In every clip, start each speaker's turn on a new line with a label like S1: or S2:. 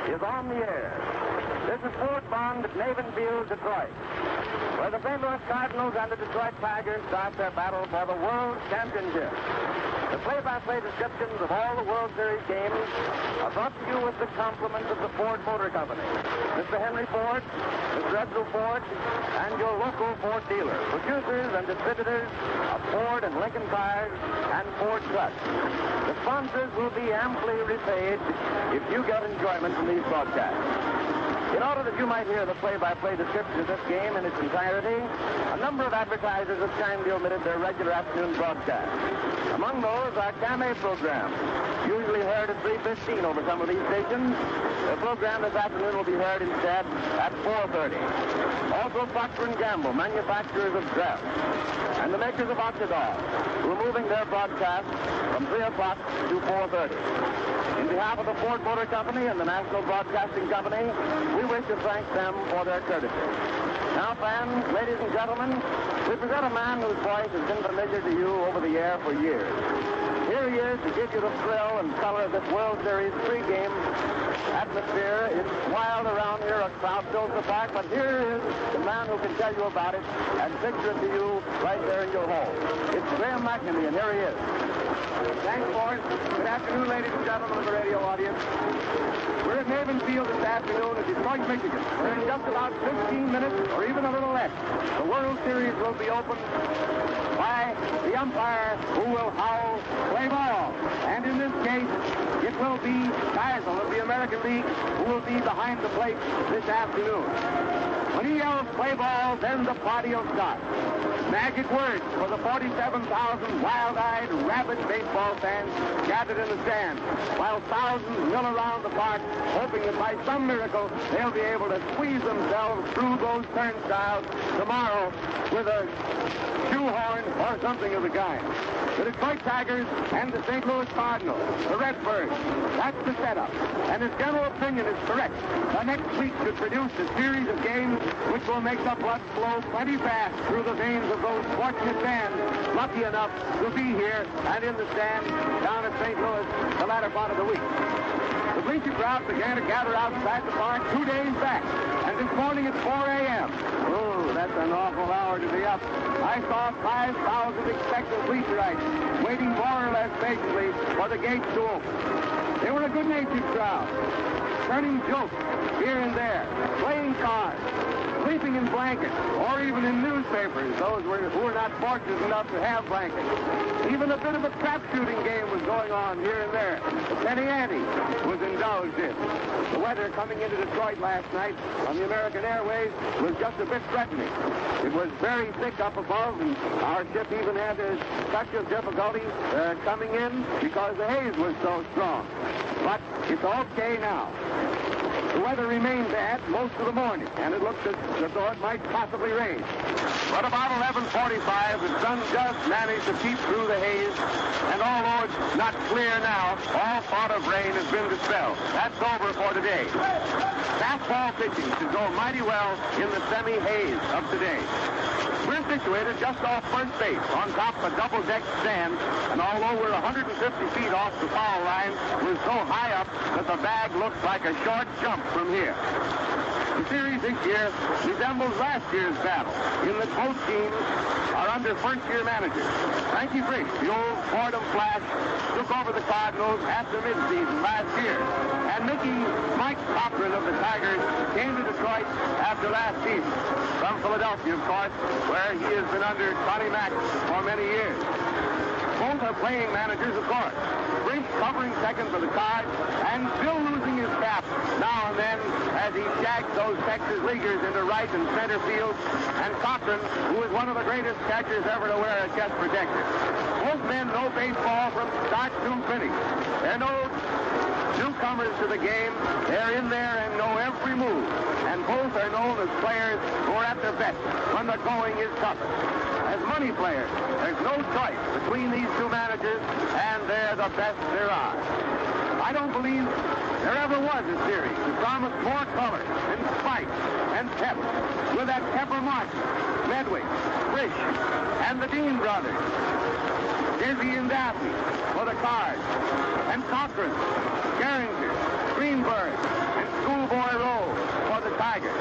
S1: is on the air. This is Ford Bond at Navin Field, Detroit, where the St. Louis Cardinals and the Detroit Tigers start their battle for the World Championship. The play-by-play descriptions of all the World Series games are brought to you with the compliments of the Ford Motor Company, Mr. Henry Ford, Mr. Edsel Ford, and your local Ford dealer, producers and distributors of Ford and Lincoln cars and Ford trucks. The sponsors will be amply repaid if you get enjoyment from these broadcasts. In order that you might hear the play-by-play description of this game in its entirety, a number of advertisers have kindly omitted their regular afternoon broadcast. Among those are Camé programs, usually heard at 3:15 over some of these stations. The program this afternoon will be heard instead at 4:30. Also Procter & Gamble, manufacturers of Dress, and the makers of Octodol, who are moving their broadcast from 3 o'clock to 4:30. In behalf of the Ford Motor Company and the National Broadcasting Company, we wish to thank them for their courtesy. Now, fans, ladies and gentlemen, we present a man whose voice has been familiar to you over the air for years. Here he is to give you the thrill and color of this World Series pregame atmosphere. It's wild around here. A crowd fills the park, but here is the man who can tell you about it and picture it to you right there in your home. It's Graham McNamee, and here he is. Thanks, Ford. Good afternoon, ladies and gentlemen of the radio audience. We're at Navin Field this afternoon in Detroit, Michigan. Where in just about 15 minutes, or even a little less, the World Series will be opened by the umpire who will howl, play ball. And in this case, it will be Geisel of the American League who will be behind the plate this afternoon. When he yells play ball, then the party will start. Magic words for the 47,000 wild-eyed, rabid baseball fans gathered in the stands, while thousands mill around the park, hoping that by some miracle they'll be able to squeeze themselves through those turnstiles tomorrow with a shoehorn or something of the kind. The Detroit Tigers and the St. Louis Cardinals, the Redbirds, that's the setup. And his general opinion is correct. The next week should produce a series of games which will make the blood flow plenty fast through the veins of those fortunate fans lucky enough to be here and in the stand down at St. Louis the latter part of the week. The bleacher crowd began to gather outside the park 2 days back, and this morning at 4 a.m. Oh, that's an awful hour to be up. I saw 5,000 expectant bleacherites waiting more or less patiently for the gates to open. They were a good-natured crowd, turning jokes here and there, playing cards, sleeping in blankets, or even in newspapers, those who were not fortunate enough to have blankets. Even a bit of a trap shooting game was going on here and there. The penny ante was indulged in. The weather coming into Detroit last night on the American Airways was just a bit threatening. It was very thick up above, and our ship even had a touch of difficulty coming in because the haze was so strong. But it's okay now. The weather remained bad most of the morning, and it looked as though it might possibly rain. But about 11:45, the sun just managed to peep through the haze, and although it's not clear now, all thought of rain has been dispelled. That's over for today. Fastball pitching should go mighty well in the semi-haze of today. We're situated just off first base on top of a double-deck stand, and although we're 150 feet off the foul line, we're so high up that the bag looks like a short jump from here. The series this year resembles last year's battle, in that both teams are under first-year managers. Frankie Frisch, the old Fordham Flash, took over the Cardinals after midseason last year. And Mike Cochran of the Tigers came to Detroit after last season. From Philadelphia, of course, where he has been under Connie Mack for many years. Both are playing managers, of course. Frisch covering second for the Cards and still losing his cap now and then as he shags those Texas leaguers into right and center field. And Cochran, who is one of the greatest catchers ever to wear a chest protector. Both men know baseball from start to finish. They're no newcomers to the game. They're in there and know every move. And both are known as players who are at their best when the going is toughest. As money players, there's no choice between these two managers, and they're the best there are. I don't believe there ever was a series that promised more color and spice and pep with that Pepper Martin, Medwick, Frisch, and the Dean brothers. Dizzy and Daffy for the Cards, and Cochran Gehringer, Greenberg, and Schoolboy Rowe for the Tigers.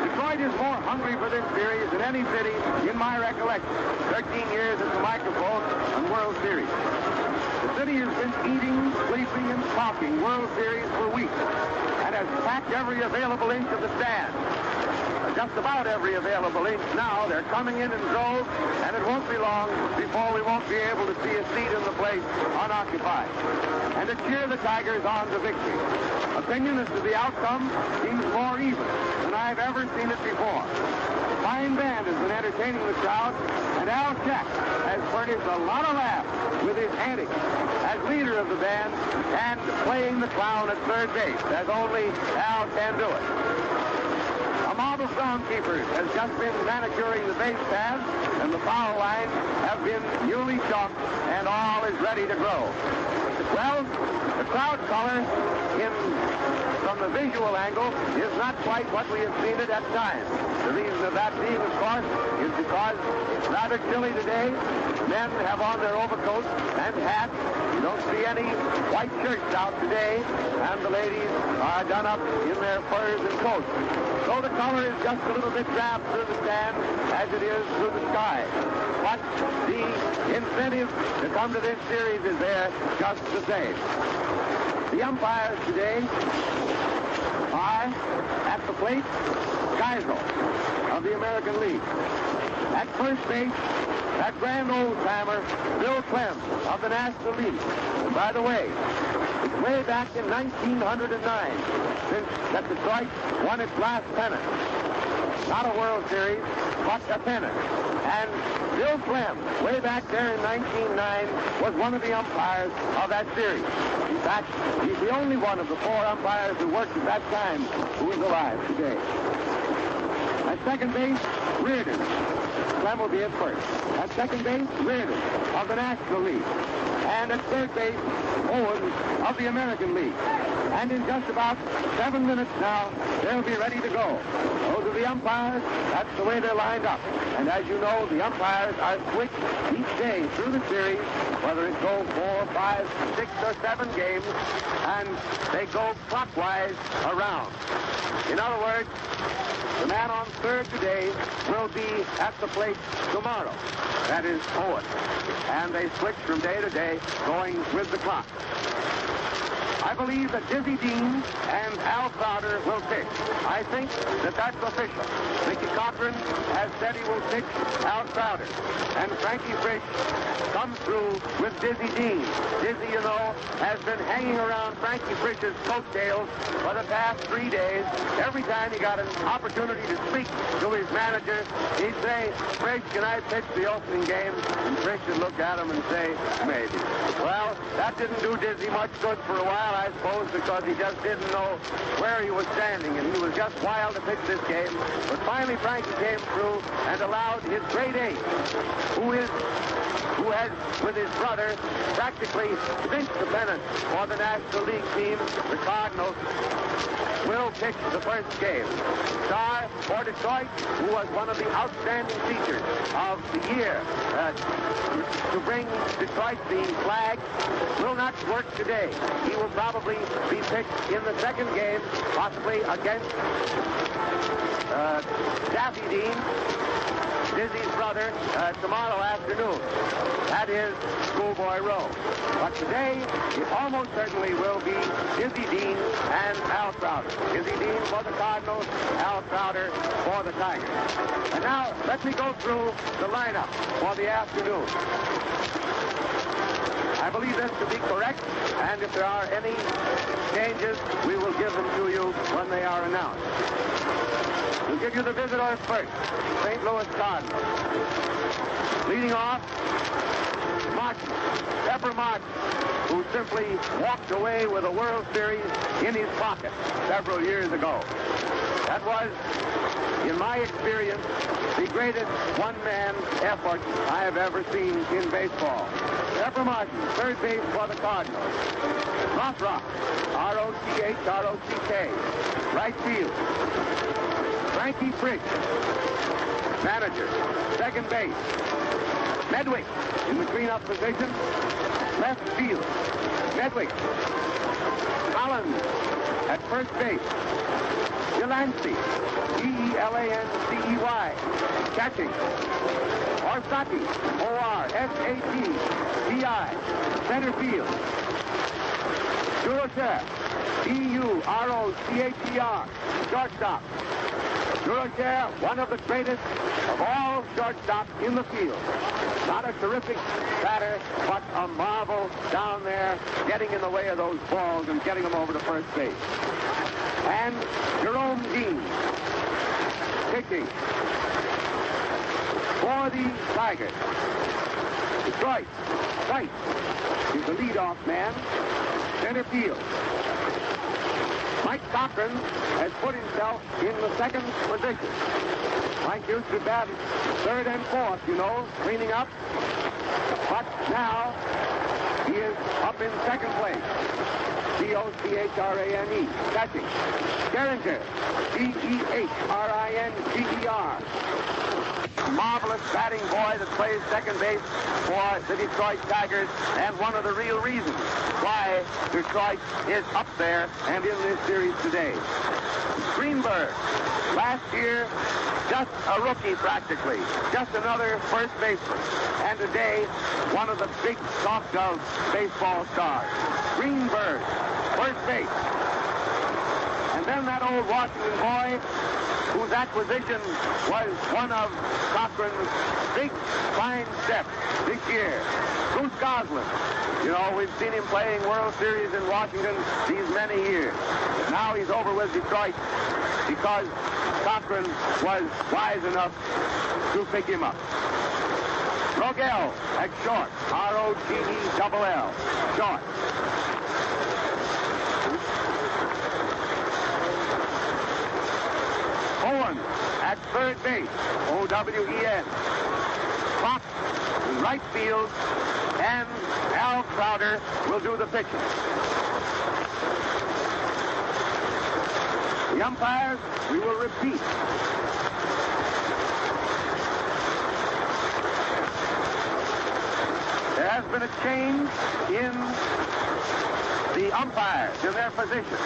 S1: Detroit is more hungry for this series than any city in my recollection. 13 years at the microphone on World Series. The city has been eating, sleeping, and talking World Series for weeks and has packed every available inch of the stand. Just about every available inch now. They're coming in droves, and it won't be long before we won't be able to see a seat in the place unoccupied. And to cheer the Tigers on to victory. Opinion as to the outcome seems more even than I've ever seen it before. A fine band has been entertaining the crowd, and Al Scheck has furnished a lot of laughs with his antics as leader of the band and playing the clown at third base, as only Al can do it. A mob of groundkeepers has just been manicuring the base paths, and the foul lines have been newly chalked, and all is ready to grow. Well, the crowd color from the visual angle is not quite what we have seen it at times. The reason of that being, of course, is because it's rather chilly today. Men have on their overcoats and hats. You don't see any white shirts out today, and the ladies are done up in their furs and coats. So the color is just a little bit drab through the stand as it is through the sky. But the incentive to come to this series is there just the same. The umpires today are at the plate, Geisel of the American League. At first base, that grand old-timer, Bill Clem of the National League. And by the way, it's way back in 1909 since that Detroit won its last pennant. Not a World Series, but a pennant. And Bill Clem, way back there in 1909, was one of the umpires of that series. In fact, he's the only one of the four umpires who worked at that time who is alive today. At second base, Reardon. Clem will be at first. At second base, Reardon of the National League. And at third base, Owens of the American League. And in just about 7 minutes now, they'll be ready to go. Those are the umpires. That's the way they're lined up. And as you know, the umpires are switched each day through the series, whether it go 4, 5, 6, or 7 games, and they go clockwise around. In other words, the man on third today will be at the plate tomorrow. That is Owen. And they switch from day to day, going with the clock. I believe that Dizzy Dean and Al Crowder will pitch. I think that that's official. Mickey Cochran has said he will pitch Al Crowder. And Frankie Frisch comes through with Dizzy Dean. Dizzy, you know, has been hanging around Frankie Frisch's coattails for the past 3 days. Every time he got an opportunity to speak to his manager, he'd say, Frisch, can I pitch the opening game? And Frisch would look at him and say, maybe. Well, that didn't do Dizzy much good for a while, I suppose, because he just didn't know where he was standing, and he was just wild to pitch this game. But finally, Frankie came through and allowed his great ace, who has, with his brother, practically clinched the pennant for the National League team, the Cardinals, will pitch the first game. Star for Detroit, who was one of the outstanding features of the year to bring Detroit the flag, will not work today. He will probably be pitched in the second game, possibly against Daffy Dean, Dizzy's brother, tomorrow afternoon. That is Schoolboy Rowe. But today, it almost certainly will be Dizzy Dean and Al Crowder. Dizzy Dean for the Cardinals, Al Crowder for the Tigers. And now, let me go through the lineup for the afternoon. I believe this to be correct, and if there are any changes, we will give them to you when they are announced. We'll give you the visitors first. St. Louis Cardinals. Leading off, Martin, Pepper Martin, who simply walked away with a World Series in his pocket several years ago. That was, in my experience, the greatest one-man effort I have ever seen in baseball. Pepper Martin, third base for the Cardinals. Rothrock, R-O-T-H-R-O-C-K, right field. Frankie Frisch, manager, second base. Medwick in the cleanup position. left field. Medwick. Collins at first base. Delancey. Delancey. Catching. Orsatti. Orsatti. Center field. Durocher. Durocher. Shortstop. Durocher, one of the greatest of all shortstops in the field. Not a terrific batter, but a marvel down there, getting in the way of those balls and getting them over to first base. And Jerome Dean, pitching for the Tigers. Detroit, White is the leadoff man. Center field. Mike Cochran has put himself in the second position. Mike used to bat third and fourth, you know, cleaning up. But now he is up in second place. Dochrane, catching. Geringer, Dehringer. Marvelous batting boy that plays second base for the Detroit Tigers, and one of the real reasons why Detroit is up there and in this series today. Greenberg, last year, just a rookie practically, just another first baseman, and today, one of the big soft glove baseball stars. Greenberg, first base. And then that old Washington boy, whose acquisition was one of Cochran's big fine steps this year, Bruce Goslin. You know, we've seen him playing World Series in Washington these many years. Now he's over with Detroit because Cochran was wise enough to pick him up. Rogel at short. R-O-G-E-double-L. Short. Owen at third base. O-W-E-N. Fox in right field. And Al Crowder will do the pitching. The umpires, we will repeat. There has been a change in the umpires in their position.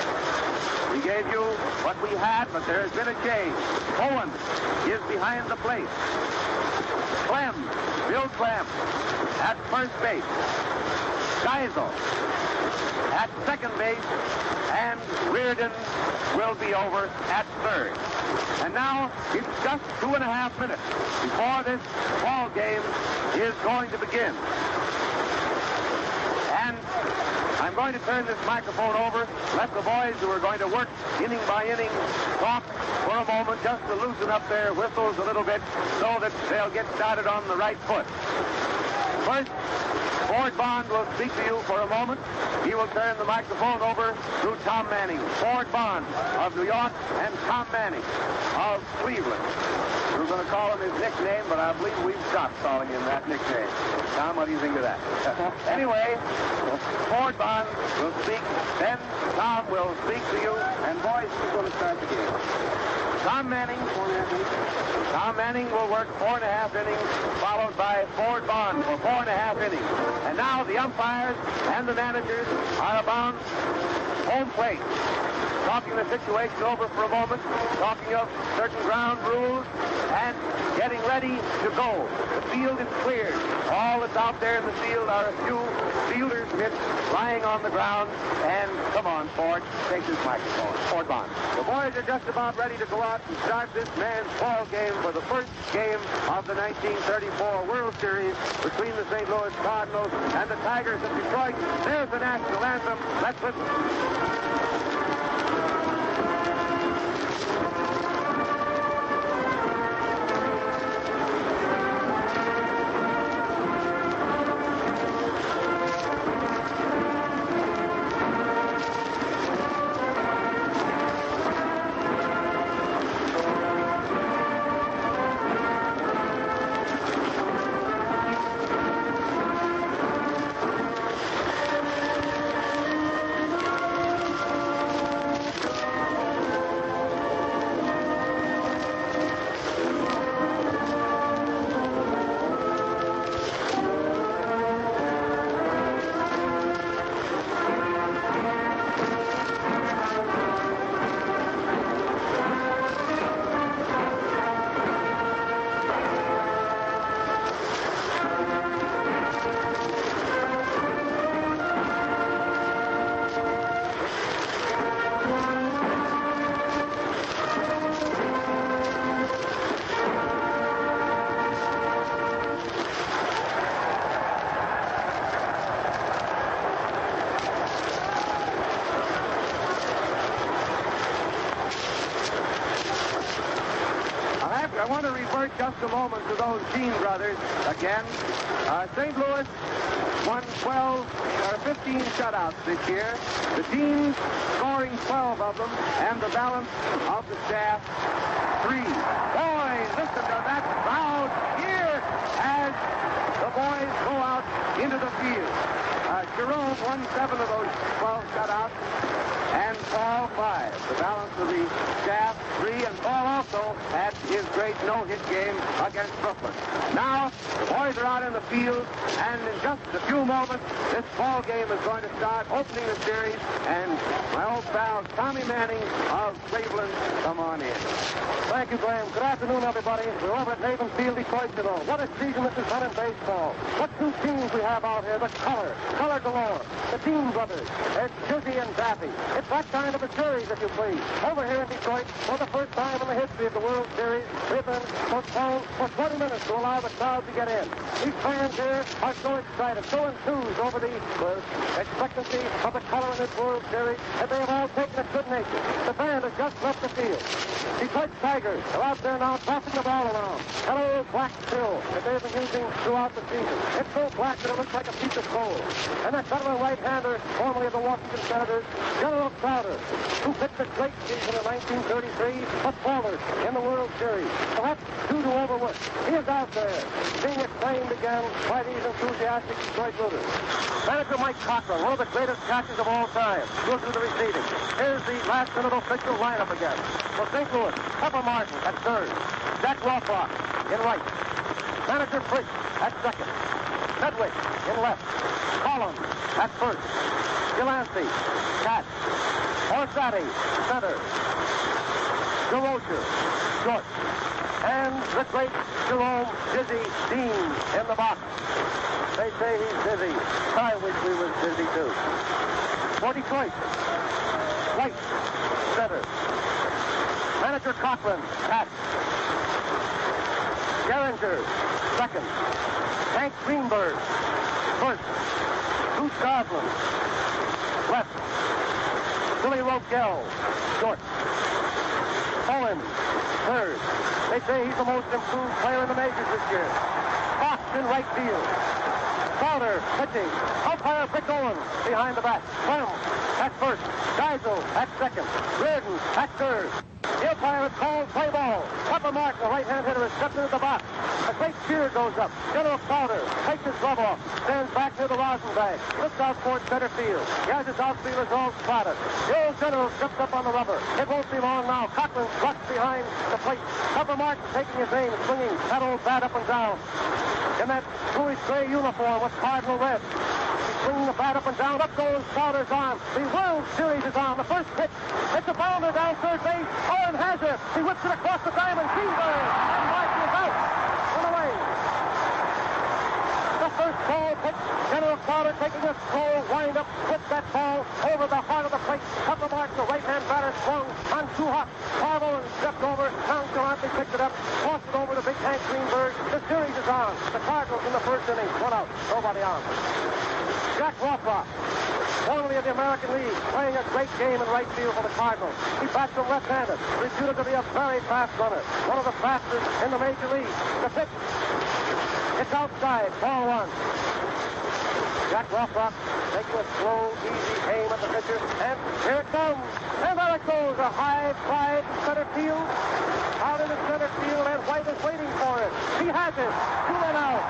S1: We gave you what we had, but there has been a change. Owen is behind the plate. Clem, Bill Clem, at first base. Geisel at second base, and Reardon will be over at third. And now it's just 2.5 minutes before this ball game is going to begin. And I'm going to turn this microphone over, let the boys who are going to work inning by inning talk for a moment just to loosen up their whistles a little bit so that they'll get started on the right foot. First, Ford Bond will speak to you for a moment. He will turn the microphone over to Tom Manning. Ford Bond of New York and Tom Manning of Cleveland. We were going to call him his nickname, but I believe we've stopped calling him that nickname. Tom, what do you think of that? Anyway, Ford Bond will speak, then Tom will speak to you, and boys, who's going to start the game? Tom Manning, 4.5 innings. Tom Manning will work 4.5 innings, followed by Ford Bond for 4.5 innings. And now the umpires and the managers are about home plate. Talking the situation over for a moment, talking of certain ground rules, and getting ready to go. The field is cleared. All that's out there in the field are a few fielders lying on the ground. And come on, Ford, take this microphone. Ford Bond. The boys are just about ready to go out and start this man's ball game for the first game of the 1934 World Series between the St. Louis Cardinals and the Tigers of Detroit. There's the national anthem. Let's listen. were just a moment to those Gene brothers. Again, St. Louis won 15 shutouts this year. The teams scoring 12 of them, and the balance of the staff 3. Boys, listen to that crowd here as the boys go out into the field. Jerome won 7 of those 12 shutouts, and Paul 5. The balance of the staff 3, and Paul also had his great no-hit game against Brooklyn. Now, the boys are out in the field, and in just a few moments, this ball game is going to start, opening the series, and my old pal Tommy Manning of Cleveland, come on in.
S2: Thank you, Graham. Good afternoon, everybody. We're over at Haven Field, Detroit, you know. What a season this has been in baseball. What 2 teams we have out here, the color galore. The Dean brothers. It's Jizzy and Daffy. It's that kind of a series, if you please. Over here in Detroit, for the first time in the history of the World Series, we've been postponed for 20 minutes to allow the crowd to get in. These fans here are so excited, so enthused over the expectancy of the color in this World Series that they have all taken it good nature. The band has just left the field. Detroit Tigers are out there now tossing the ball around. Hello, black pill that they've been using throughout the season. It's so black that it looks like a piece of coal. And that veteran right-hander, formerly of the Washington Senators, General Crowder, who pitched a great season in 1933, but faltered in the World Series, perhaps due to overwork. He is out there, being acclaimed again by these enthusiastic Detroit rooters. Manager Mike Cochran, one of the greatest catchers of all time, goes through the receiving. Here's the last-minute official lineup again. For St. Louis, Pepper Martin at third, Jack Rothrock in right, Manager Frisch at second, Sedgwick in left, Collins at first, Delancey, catch, Orsatti, center, DeRocher, short, and the great Jerome Dizzy Dean in the box. They say he's dizzy. I wish we was dizzy too. For Detroit, White, center, Manager Cochran, catch, Geringer, second, Hank Greenberg, first, Bruce Goslin, left, Billy Rogel, short, Owen, third. They say he's the most improved player in the majors this year. Fox in right field. Crowder pitching. Umpire Vic Owen behind the bat. Clem at first. Geisel at second. Reardon at third. The umpire has called play ball. Pepper Martin, the right-hand hitter, is stepped into the box. A great cheer goes up. General Crowder takes his glove off, stands back near the rosin bag, looks out towards center field. He has his outfielders all spotted. The old General steps up on the rubber. It won't be long now. Cochran runs behind the plate. Pepper Martin taking his aim, swinging that old bat up and down. In that bluish gray uniform with cardinal red. He's swinging the bat up and down. Up goes Crowder's arm. The World Series is on. The first pitch. It's a bounder down third base. Owen has it. He whips it across the diamond. Greenberg. And Martin is out. One away. The first ball pitch. General Crowder taking a slow wind-up with that ball over the heart of the plate. Pepper Martin, the right-hand batter, swung on too hot. Harlow stepped over. Nonchalantly picked it up. Tossed it over to big Hank Greenberg. The series is on. The Cardinals in the first inning. 1 out. Nobody on. Jack Rothrock, formerly of the American League, playing a great game in right field for the Cardinals. He bats from left-handed, reputed to be a very fast runner, one of the fastest in the major league. The pitch, it's outside, ball 1. Jack Rothrock taking a slow, easy aim at the pitcher, and here it comes. And there it goes, a high fly to center field. Out into center field, and White is waiting for it. He has it. 2 men out.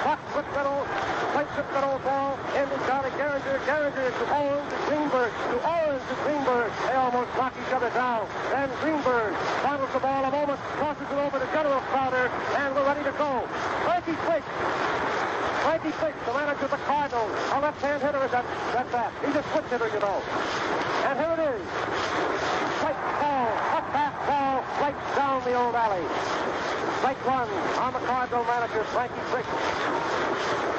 S2: Buck puts that old, White puts that old ball into Johnny Geringer. Geringer to Owens to Greenberg. To Owens to Greenberg. They almost knock each other down. Then Greenberg bottles the ball a moment, tosses it over to General Crowder, and we're ready to go. Frankie Fish, the manager of the Cardinals, a left-hand hitter is at bat. He's a switch hitter, you know. And here it is. White ball, a fastball, right down the old alley. Strike 1 on the Cardinal manager, Frankie Fish.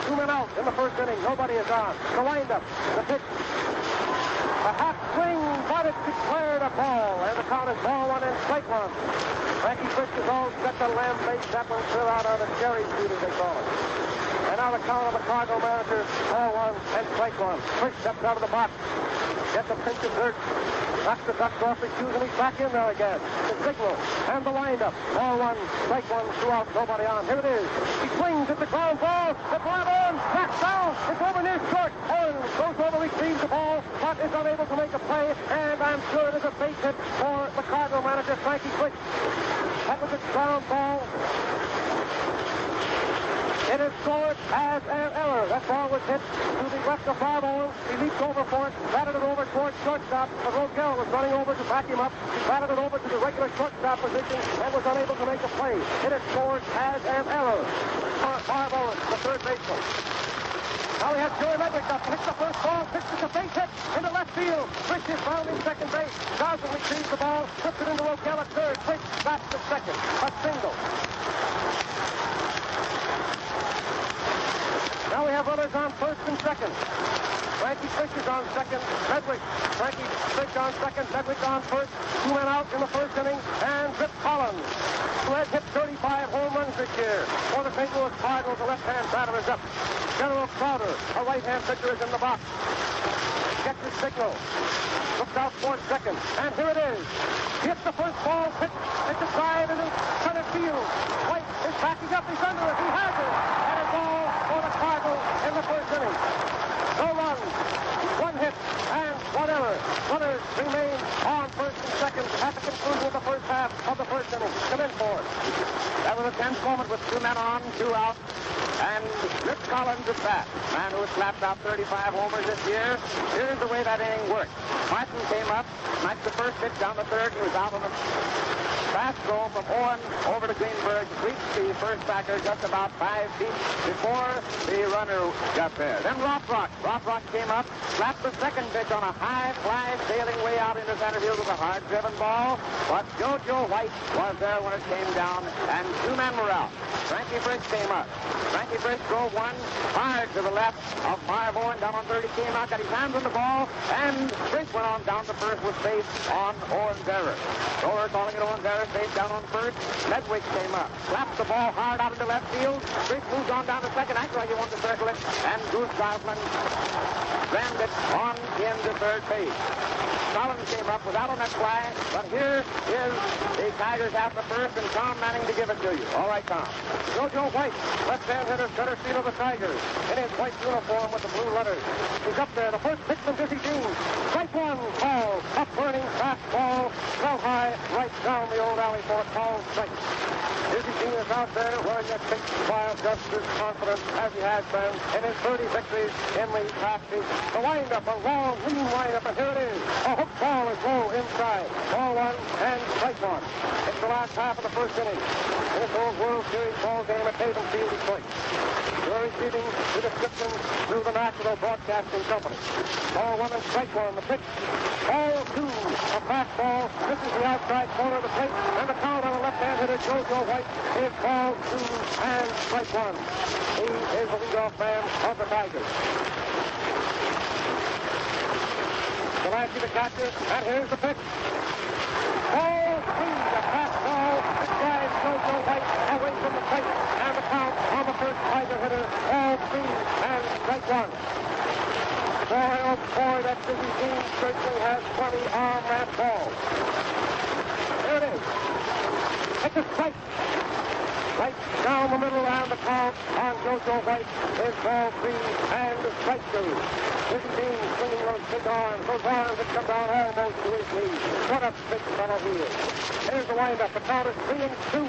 S2: 2 men out in the first inning. Nobody is on. The windup, the pitch. A half swing, but it's declared a ball, and the count is ball 1 and strike 1. Frankie Fish is all set to lamb-face Zeppelin clear out on the cherry street, as they call it. And now the count of the Cardinal manager, ball one and strike one. Frisch steps out of the box. Gets a pinch of dirt. Knocks the ducks off the shoes, and he's back in there again. The signal and the windup. Ball one, strike one, two out, nobody on. Here it is. He swings at the ground ball. The glove on, backs down. It's over near short. Owens goes over, retrieves the ball, but is unable to make a play, and I'm sure it is a base hit for the Cardinal manager, Frankie Frisch. That was a ground ball. It is scored as an error. That ball was hit to the left of Bob Owens. He leaped over for it, batted it over towards shortstop, but Rogel was running over to back him up. He batted it over to the regular shortstop position and was unable to make a play. It is scored as an error for Bob Owens, the third baseman. Now we have Joey Ledwick up, hits the first ball, pitches a base hit into left field. Frisch is rounding second base. Dawson retrieves the ball, puts it into Rogel at third. Frisch bats to second, a single. Now we have runners on first and second. Frankie Frisch is on second. Ledwick. Frankie Frisch on second. Ledwick on first. Two men out in the first inning. And Rip Collins, who has hit 35 home runs this year. For the St. Louis Cardinals, the left-hand batter is up. General Crowder, a right-hand pitcher, is in the box. Gets his signal. Looks out towards second. And here it is. He hits the first ball. Pitch. It's a drive into center field. White is backing up. He's under it. He has it. And it's all for the Cardinals in the first inning. No runs, one hit, and one error. Runners remain on first and second at the conclusion of the first half of the first inning. Come in for it.
S1: That was a tense moment with two men on, two out. And Rip Collins is back. Man who has slapped out 35 homers this year. Here's the way that inning worked. Martin came up, knocked the first pitch down the third. He was out on the fast throw from Owen over to Greenberg. Reached the first backer just about 5 feet before the runner got there. Then Rothrock came up, slapped the second pitch on a high fly, sailing way out into center field with a hard-driven ball. But JoJo White was there when it came down, and two men were out. Frankie Frisch came up. Frankie Frisch drove one hard to the left of Marv Owen. Down on third, he came out, got his hands on the ball, and Frisch went on down to first with base on Owen's error. Thrower calling it Owen's error, base down on first. Ledwick came up, slapped the ball hard out into left field. Frisch moved on down to second. Actually, he wanted to circle it, and Goose Gossman rammed it on into third base. Collins came up, was out on that fly, but here is the Tigers after first, and Tom Manning to give it to you. All right, Tom.
S2: JoJo White, left-hand hitter, center field of the Tigers, in his white uniform with the blue letters. He's up there. The first pitch from Dizzy Dean. Strike one, call. Up burning, fastball, well high, right down the old alley for a call strike. Dizzy Dean is out there wearing that big smile, just as confident as he has been in his 30 victories in the past season. The windup, a long, lean windup, and here it is. A hook ball is low inside. Ball one and strike one. It's the last half of the first inning. In this old World Series ball game at Haven Field, Detroit. You're receiving the description through the National Broadcasting Company. Ball one and strike one. The pitch. Ball two. A fastball. This is the outside corner of the plate. And the count on the left-hand hitter, JoJo White, is ball two and strike one. He is the leadoff man of the Tigers. Delancey the catcher, and here's the pitch. Ball three, a fastball. It drives JoJo White away from the plate, and the count on the first Tiger hitter, ball three and strike one. Boy, oh boy, that Dizzy Dean certainly has plenty on that ball. There it is. It's a strike. Right down the middle, and the count on JoJo White is ball three and strike two. Dizzy Dean swinging those big arms that come down almost to his knees. What a big fellow he is. Here's the windup. The count is 3-2.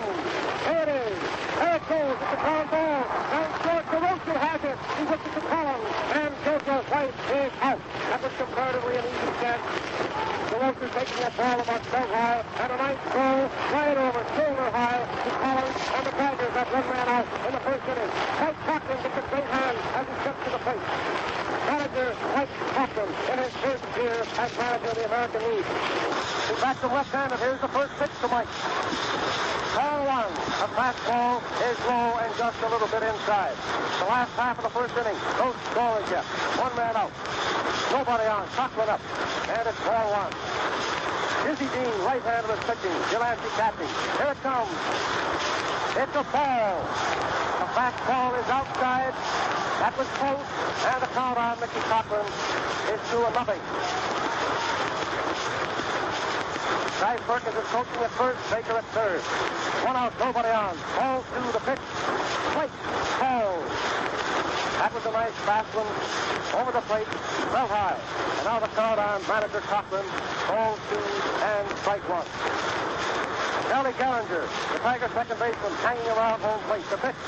S2: There it is. There it goes. It's a ground ball. Down short. DeRosa has it. He hits it to Collins, and JoJo White is out. That was comparatively an easy catch. DeRosa taking that ball about so high, and a nice throw right over, shoulder high to Collins, and the Tigers have one man out in the first inning. Mike Cochran gets a great hand as he steps to the plate. Manager Mike Cochran in his first year as manager of the American League. He's back to left-handed. Here's the first pitch to Mike. Ball one. A fastball is low and just a little bit inside. The last half of the first inning. No scorers yet. One man out. Nobody on. Cochran up. And it's ball one. Dizzy Dean, right-handed is pitching. Delancey catching. Here it comes. It's a ball. A fastball is outside. That was close, and the count on Mickey Cochran is 2-0. Guy Perkins is coaching at first, Baker at third. One out, nobody on. Ball to the pitch. Plate, ball. That was a nice fast one. Over the plate, well high. And now the count on manager Cochran. Ball 2 and strike 1. Charlie Gehringer, the Tiger second baseman, hanging around home plate. The pitch.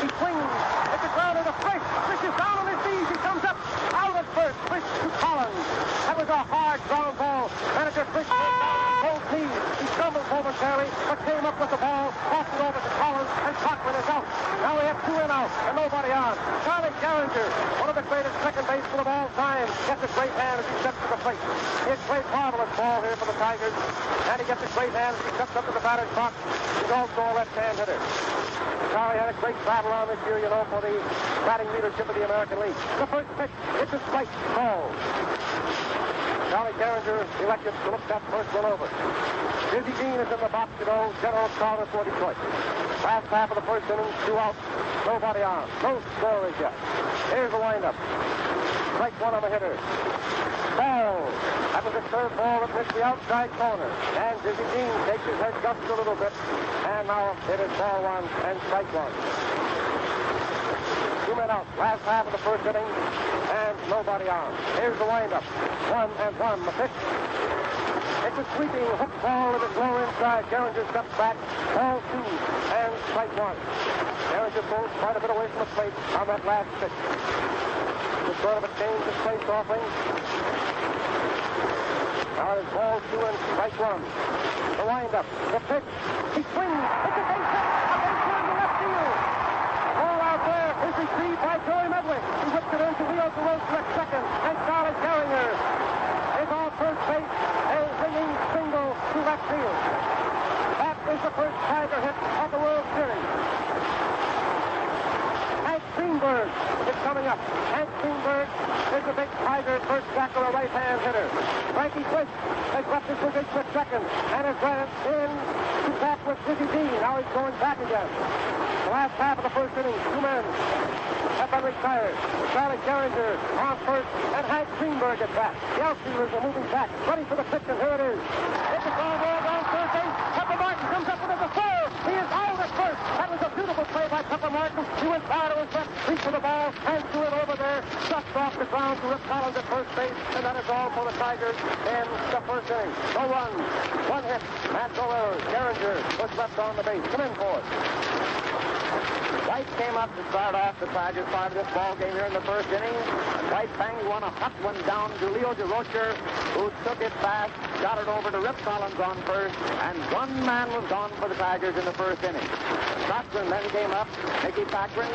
S2: He swings. It's a ground to the first. Fish is down on his knees. He comes up. Out at first. Fish to Collins. That was a hard ground ball. Manager Fish goes down on both knees. He stumbled momentarily, but came up with the ball, passed it over to Collins, and Cochran is out. Now we have 2 in out, and nobody on. Charlie Gehringer, one of the greatest second basemen of all time, gets a great hand as he steps to the plate. He has played marvelous ball here for the Tigers, and he gets a great hand as he steps up to the batter's box. He's also a left-hand hitter. Charlie had a great battle on this year, for the batting leadership of the American League. The first pitch, it's a strike, ball. Charlie Gehringer elected to look that first one over. Dizzy Dean is in the box, General Carter for Detroit. Last half of the first inning, 2 out, nobody on. No score as yet. Here's the windup. Strike 1 on the hitter. Ball. That was a third ball that missed the outside corner. And Dizzy Dean takes his head just a little bit. And now it is ball 1 and strike 1. 2 men out. Last half of the first inning. And nobody on. Here's the windup. 1-1. The pitch. It's a sweeping hook ball that is low inside. Gehringer steps back. Ball 2 and strike 1. Gehringer pulls quite a bit away from the plate on that last pitch. It's sort of a change of place offering. Now it's ball 2 and strike 1. The windup. The pitch. He swings. It's a base hit. A base hit in the left field. Ball out there is received by Joey Medley. He whips it into Leo DeRoche at second. And Charlie Gehringer is on first base. A ringing single to left field. That is the first Tiger hit of the World Series. Hank Greenberg is coming up. Hank Greenberg is a big Tiger first back or a right-hand hitter. Frankie Twist has left his position at second and has ran in to back with Dizzy Dean. Now he's going back again. The last half of the first inning, 2 men have been retired. Charlie Gehringer on first, and Hank Greenberg at bat. The outfielders are moving back, ready for the pitch, and here it is. It's a ball ball down third base. Pepper Martin comes up with a throw. He is out at first. That was a beautiful play by Pepper Martin. He went down to his left, reached for the ball, and threw it over there, just off the ground to Rip Collins at first base, and that is all for the Tigers in the first inning. No runs, 1 hit. Matt Dollar, Gehringer was left on the base. Come in for it. White came up to start off the Tigers part of this ball game here in the first inning. White banged a hot one down to Leo DeRoche, who took it fast, got it over to Rip Collins on first, and 1 man was gone for the Tigers in the first inning. Cochran then came up, Mickey Cochran.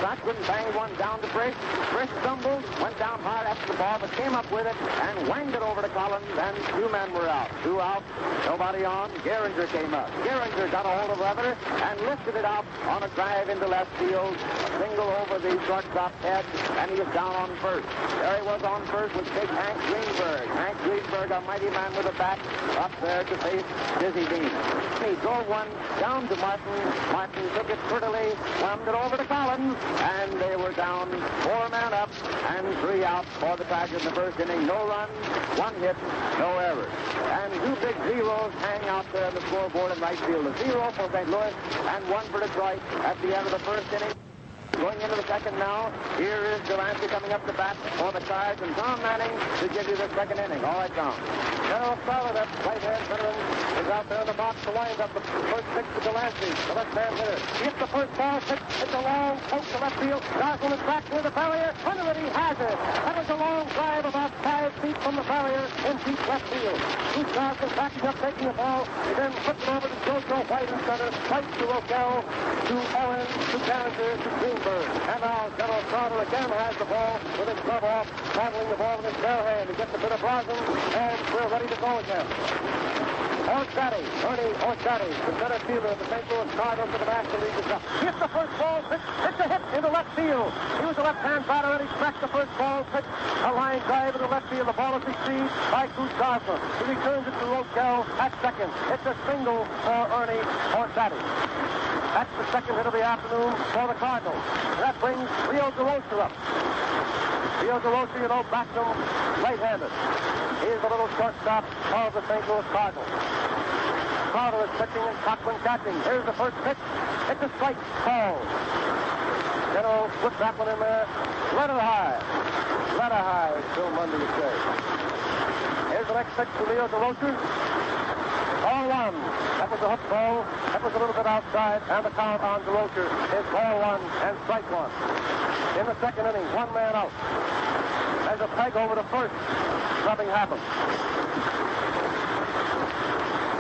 S2: Cochran banged one down to Frisch. Frisch stumbled, went down hard after the ball, but came up with it and wanged it over to Collins, and 2 men were out. 2 out, nobody on. Gehringer came up. Gehringer got a hold of Leather and lifted it out on a drive into left field. A single over the shortstop's head, and he was down on first. There he was on first with big Hank Greenberg. Hank Greenberg, a mighty man with a bat, up there to face Dizzy Dean. He drove one down to Martin. Martin took it prettily, slammed it over to Collins, and they were down 4 men up and 3 out for the Tigers in the first inning. No runs, 1 hit, no errors. And 2 big zeros hang out there on the scoreboard in right field. A 0 for St. Louis and 1 for Detroit at the end of the first inning. Going into the second now, here is Delancey coming up to bat for the Cards, and Tom Manning to give you the second inning. All right, Tom. General Carter, that right-hand veteran, is out there in the box to wind up the first pitch to Delancey, the left-hand hitter. He hits the first ball pitch. It's a long poke to left field. Darkman is back near the barrier. Under it, he has it. That was a long drive about 5 feet from the barrier in deep left field. Bruce Darkman backing up, taking the ball. He then flips it over to JoJo White in center. White to Roquel, to Owen, to Gehringer, to Greenberg. And now General Carter again has the ball with his glove off, handling the ball in his bare hand. He gets a bit of rosin, and we're ready to go again. Ernie Orshatti, the center fielder of the St. Louis Cardinals for the National League is up. He hits the first ball pitch. It's a hit into left field. He was a left-hand batter, and he cracked the first ball pitch. A line drive into left field. The ball is received by Coach Johnson. He returns it to Roquel at second. It's a single for Ernie Orshatti. That's the second hit of the afternoon for the Cardinals. That brings Rio DeRosa up. Rio DeRosa, you know, backs him right-handed. Here's the little shortstop of the St. Louis Cardinals. Carter is pitching and Cochran catching. Here's the first pitch. It's a strike call. General put that one in there. Letter high. Letter high, as Bill Mundy would say. Here's the next pitch to Rio DeRosa. Ball one. That was a hook ball. That was a little bit outside. And the count on DeRosa is ball one and strike one. In the second inning, one man out. There's a peg over to first. Nothing happens.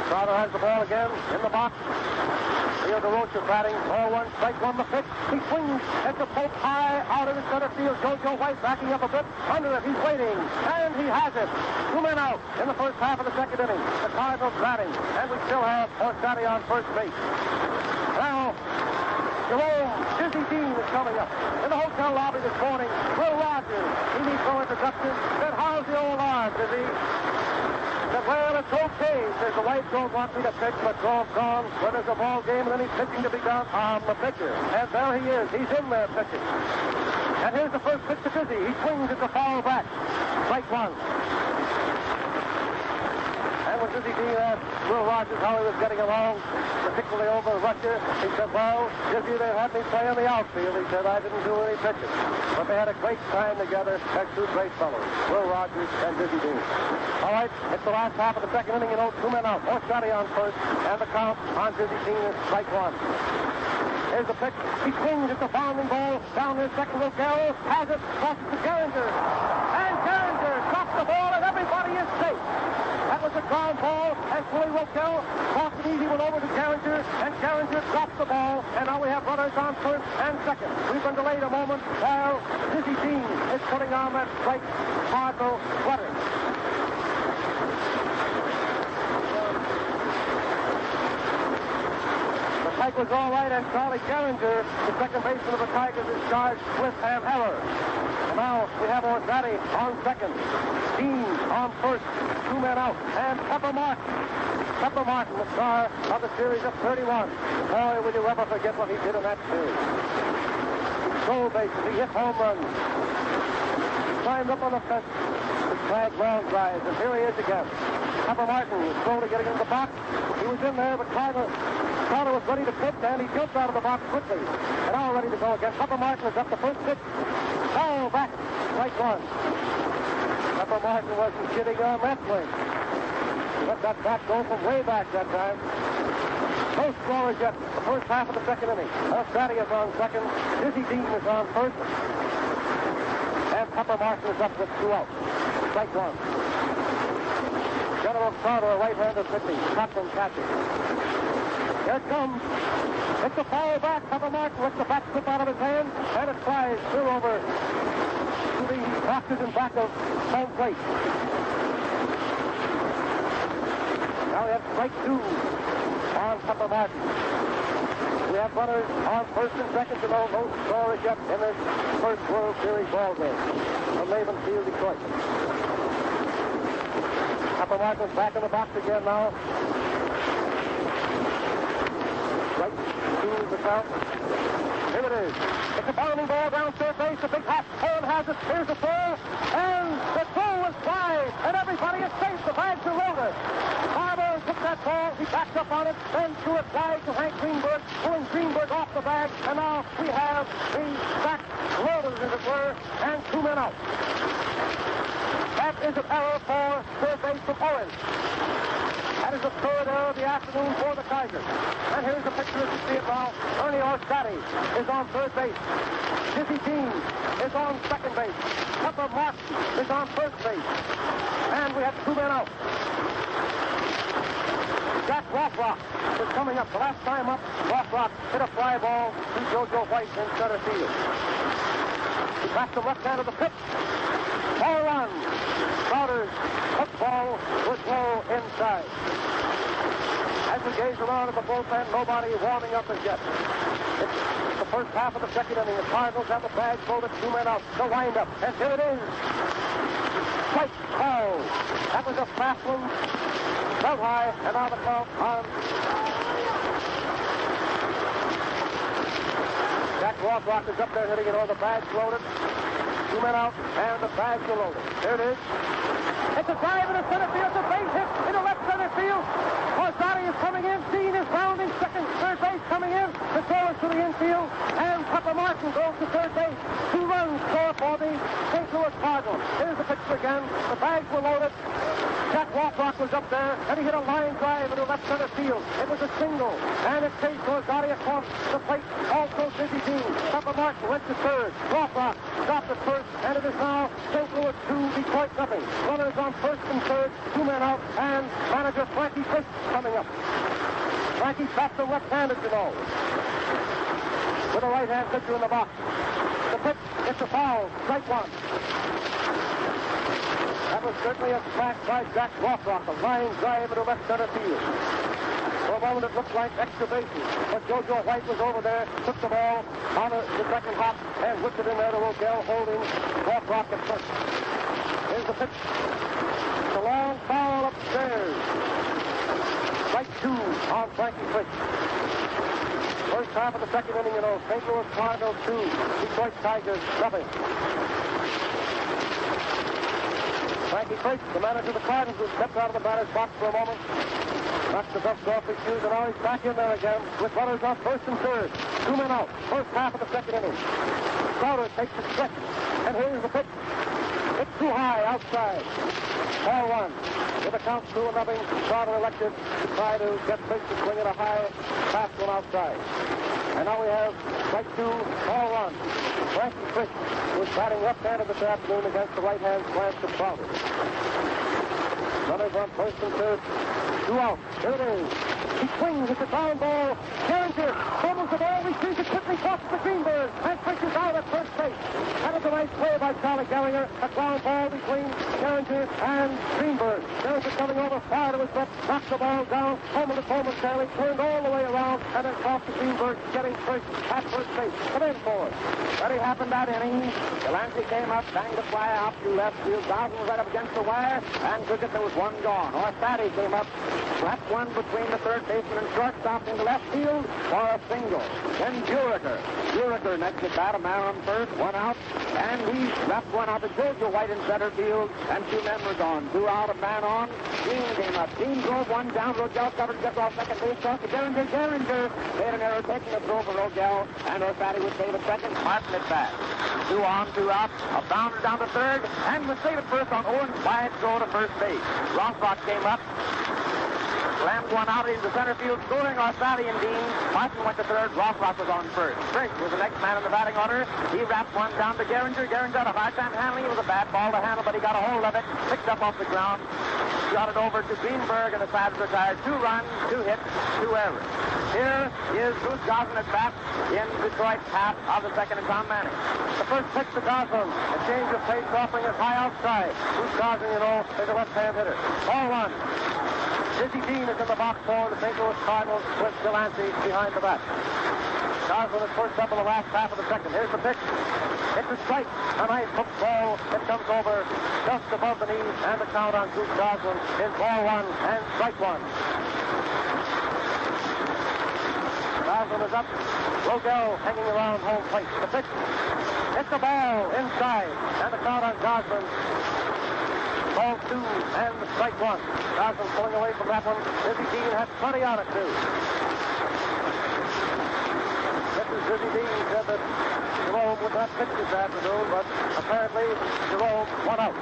S2: Carter has the ball again in the box. Rio DeRosa batting. Ball one, strike one, the pitch. He swings. It's a poke high out in the center field. JoJo White backing up a bit. Under it, he's waiting. And he has it. Two men out in the first half of the second inning. The Cardinals batting. And we still have Orsatti on first base. Now, Jerome Dizzy Dean is coming up. In the hotel lobby this morning, Will Rogers. He needs no introduction. Said, how's the old arm, Dizzy? Said, well, it's okay. Says, the wife don't want me to pitch, but Grove's gone. When there's a ball game and any pitching to be done, I'm the pitcher. And there he is. He's in there pitching. And here's the first pitch to Dizzy. He swings at the foul back. Strike one. And when Dizzy Dean asked Will Rogers how he was getting along, particularly over Russia, he said, well, Dizzy, they had me play in the outfield. He said, I didn't do any pitching. But they had a great time together. They're two great fellows, Will Rogers and Dizzy Dean. All right, it's the last half of the second inning, you know, two men out. Orsatti on first, and the count on Dizzy Dean is strike one. Here's the pitch. He swings at the bounding ball. Down there, second row, Garrow has it, crosses to Geringer. And Geringer drops the ball, and everybody is safe. That was a ground ball, and Willie Roquel crossed an easy one over to Geringer, and Geringer drops the ball, and now we have runners on first and second. We've been delayed a moment while Dizzy Dean is putting on that strike Cardinal sweater. The strike was all right, and Charlie Geringer, the second baseman of the Tigers, is charged with an error. Now we have Orsatti on second. Dean on first. Two men out. And Pepper Martin. Pepper Martin, the star of the series of 31. Boy, will you ever forget what he did in that series. He stole bases. He hit home runs. He climbed up on the fence. The flag ground drives. And here he is again. Pepper Martin was slowly getting into the box. He was in there, but Carter was ready to pitch, and he jumped out of the box quickly. And now ready to go again. Pepper Martin is up the first pitch. Foul back. Strike one. Pepper Martin wasn't kidding on that swing. He let that bat go from way back that time. No scorers yet. The first half of the second inning. Orsatti is on second. Dizzy Dean is on first. And Pepper Martin is up with two outs. Strike one. General Carter, a right-hander pitching. Cochran catching. Here it comes. It's a foul back. Pepper Martin lets the bat slip out of his hand, and it flies through over to the boxes in back of home plate. Now we have strike two on Pepper Martin. We have runners on first and second to no scorers yet in this first World Series ball game from Maven Field, Detroit. Pepper Martin's back in the box again now. Right to the count. Here it is. It's a bounding ball down third base. The big hot horn has it. Here's the throw. And the throw is wide. And everybody is safe. The bags are loaded. Barber took that ball. He backed up on it. Then threw it wide to Hank Greenberg. Pulling Greenberg off the bag. And now we have the back loaded, as it were. And two men out. That is an error for third base from Orange. That is the third error of the afternoon for the Tigers. And here's the picture as you see it now. Ernie Orsatti is on third base. Dizzy Dean is on second base. Pepper Martin is on first base. And we have two men out. Jack Rothrock is coming up. The last time up, Rothrock hit a fly ball to JoJo White in center field. He backed the left hand of the pitch. Ball run. Crowder's hook ball was low inside. As we gaze around at the bullpen, nobody warming up as yet. It's the first half of the second inning. The Cardinals have the bag loaded, two men out. The windup, and here it is. Strike call. That was a fast one. Out high, and now the count on Jack Rothrock is up there hitting it. All the bags loaded. 2 men out, and the bags are loaded. There it is. It's a drive in the center field. It's a base hit in the left center field. Orzati is coming in. Dean is rounding second. Third base coming in. The throw is to the infield. And Papa Martin goes to third base. 2 runs score for the St. Louis Cardinals. Here's the pitch again. The bags were loaded. Jack Rothrock was up there, and he hit a line drive into left center field. It was a single, and it chased Orzati across the plate. Also Dizzy Dean. Papa Martin went to third. Rothrock stopped at first, and it is now St. Louis 2, Detroit nothing. Runners on first and third, 2 men out, and manager Frankie Fish coming up. Frankie bats him left-handed, you know, with a right-hand pitcher in the box. The pitch, it's a foul, strike 1. That was certainly a smash by Jack Rothrock, a line drive into left center field. For a moment it looked like extra bases, but JoJo White was over there, took the ball on the second hop, and whipped it in there to Rogel, holding Rothrock at first. Here's the pitch. It's a long foul upstairs. Strike 2 on Frankie Fish. First half of the second inning, you know, St. Louis Cardinals 2, Detroit Tigers nothing. Frankie Fish, the manager of the Cardinals, who stepped out of the batter's box for a moment, knocked the dust off his shoes, and now he's back in there again with runners on first and third. 2 men out. First half of the second inning. Crowder takes a stretch, and here's the pitch. It's too high outside. Ball 1. With a count 2-0, Crowder elected to try to get Fish to swing at a high, fast one outside. And now we have strike 2, ball 1. Frankie Fish was batting left-handed this afternoon against the right-hand slant of Crowder. Runners on first and third. 2 out. Here it is. He swings at the down ball. Geringer fumbles the ball. Receives it quickly. Crosses the Greenberg. And pushes out at first base. That is a nice play by Charlie Geringer. A ground ball between Geringer and Greenberg. Geringer coming over far to his left. Knocked the ball down. Fumbled it momentarily. Turned all the way around. And then crossed to Greenberg. Getting first at first base. Come in for it.
S1: What happened that inning? Delancey came up, banged the fly out to left field. Dawson was right up against the wire. And took it. There was 1 gone. Orzati came up, slapped one between the third baseman and shortstop into left field for a single. Then Juriker next at bat, a man on third, 1 out, and he slapped one out to JoJo White in center field, and 2 men were gone. 2 out, a man on. Dean came up. Dean drove 1 down. Rogel covered, gets off second base, cross to Geringer. Geringer made an error, taking a throw for Rogel, and Orzati would save it second. Martin it back. 2 on, 2 out. A bounder down to third, and was saved at first on Owen's quiet throw to first base. Rothrock came up, slammed 1 out into center field, scoring Orzati and Dean. Martin went to third. Rothrock was on first. Fish was the next man in the batting order. He wrapped 1 down to Geringer. Geringer had a hard time handling it. It was a bad ball to handle, but he got a hold of it, picked up off the ground, got it over to Greenberg, and the side retired. 2 runs, 2 hits, 2 errors. Here is Bruce Goslin at bat in Detroit's half of the second, and Tom Manning. The first pitch to Goslin. A change of pace, offering it high outside. Bruce Goslin, you know, is a left-hand hitter. Ball 1. Dizzy Dean is in the box for the St. Louis Cardinals with Delancey behind the bat. Goslin is first up in the last half of the second. Here's the pitch. It's a strike. A nice hook ball. It comes over just above the knees, and the count on Bruce Goslin is ball 1 and strike 1. Goslin is up. Rogel hanging around home plate. The pitch. It's the ball inside, and the count on Goslin. Ball 2 and strike 1. Goslin pulling away from that one. Dizzy Dean had plenty on it, too. Dizzy Dean said that Jerome would not pitch this afternoon, but apparently Jerome won out.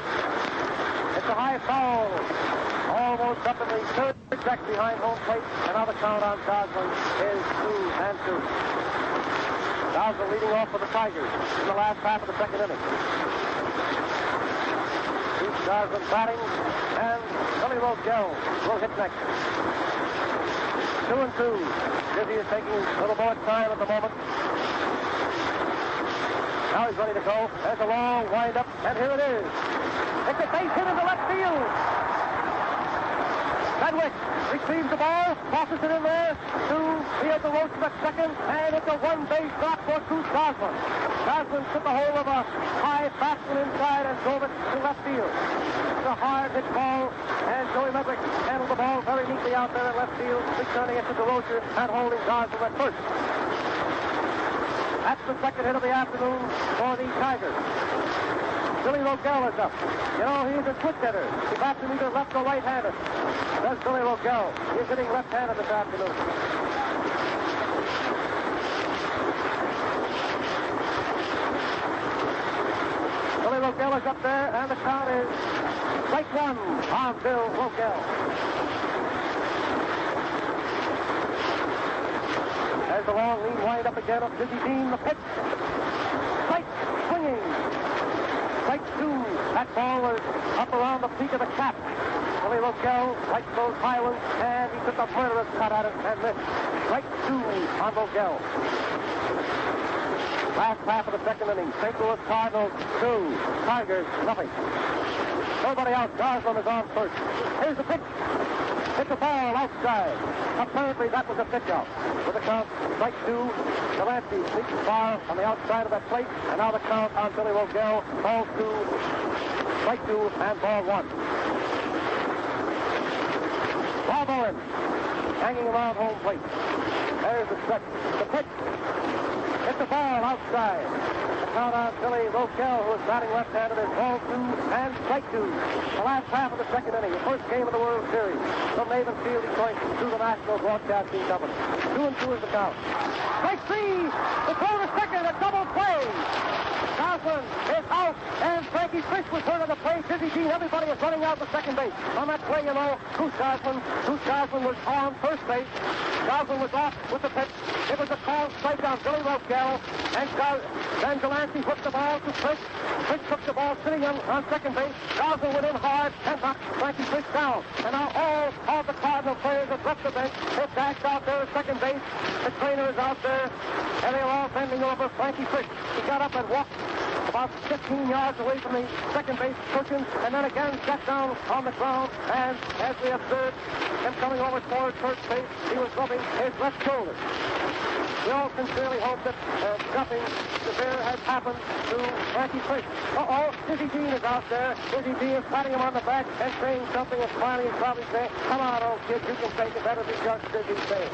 S1: It's a high foul. Almost up in the third deck behind home plate, and now the count on Goslin is 2-2. Goslin leading off for the Tigers in the last half of the second inning. Goslin batting, and Billy Rogel will hit next. 2-2. Dizzy is taking a little more time at the moment. Now he's ready to go. There's a long wind-up, and here it is. It's a base hit into left field. Sedgwick receives the ball, tosses it in there to Field the Roach at second, and it's a 1-base drop for Bruce Goslin. Goslin took a hold of a high fastball inside and drove it to left field. It's a hard hit ball, and Joey Medwick handled the ball very neatly out there in left field, returning it to DeRocher and holding Goslin at first.
S2: That's the second hit of the afternoon for the Tigers. Billy Rogel is up. You know, he's a switch hitter. He bats him either left or right-handed. That's Billy Rogel. He's hitting left-handed this afternoon. Billy Rogel is up there, and the count is strike one on Bill Rogel. There's the long lean wind-up again of Dizzy Dean. The pitch. Strike, swinging. Strike two. That ball was up around the peak of the cap. Billy Rogel likes those high ones, and he took a murderous cut at it and missed. Strike two on Rogel. Last half of the second inning. St. Louis Cardinals 2, Tigers nothing. Nobody out. Goslin is on first. Here's the pitch. Hit the ball outside. Apparently that was a pitch-out. With the count, strike two. Delancey sneaks far on the outside of that plate. And now the count on Billy Rogel. Ball two, strike two, and ball one. Bob Owen hanging around home plate. There's the stretch. The pitch. Hit the ball outside. The count on Billy Rogel, who is batting left-handed, is ball two and strike two. The last half of the second inning, the first game of the World Series. From Maven Field, Detroit, to the National Broadcasting Company. 2-2 is the count. Strike three. The throw to second, a double play. Goslin is out, and Frankie Fish was hurt on the play. Dizzy Dean, everybody is running out to second base. On that play, you know, Goose Goslin was on first base. Goslin was off with the pitch. It was a called strike on Billy Rogel, and then Delancey whipped the ball to Fish. Fish took the ball sitting on second base. Goslin went in hard and knocked Frankie Fish down. And now all of the Cardinal players have left the bench. They're dashed out there at second base. The trainer is out there, and they're all bending over Frankie Fish. He got up and walked about 15 yards away from the second base cushion, and then again sat down on the ground, and as we observed him coming over toward first base, he was rubbing his left shoulder. We all sincerely hope that nothing severe has happened to Frankie Fish. Uh-oh, Dizzy Dean is out there. Dizzy Dean is patting him on the back and saying something, and smiling and probably saying, "Come on, old kid, you can take it. That'll be just Dizzy saying."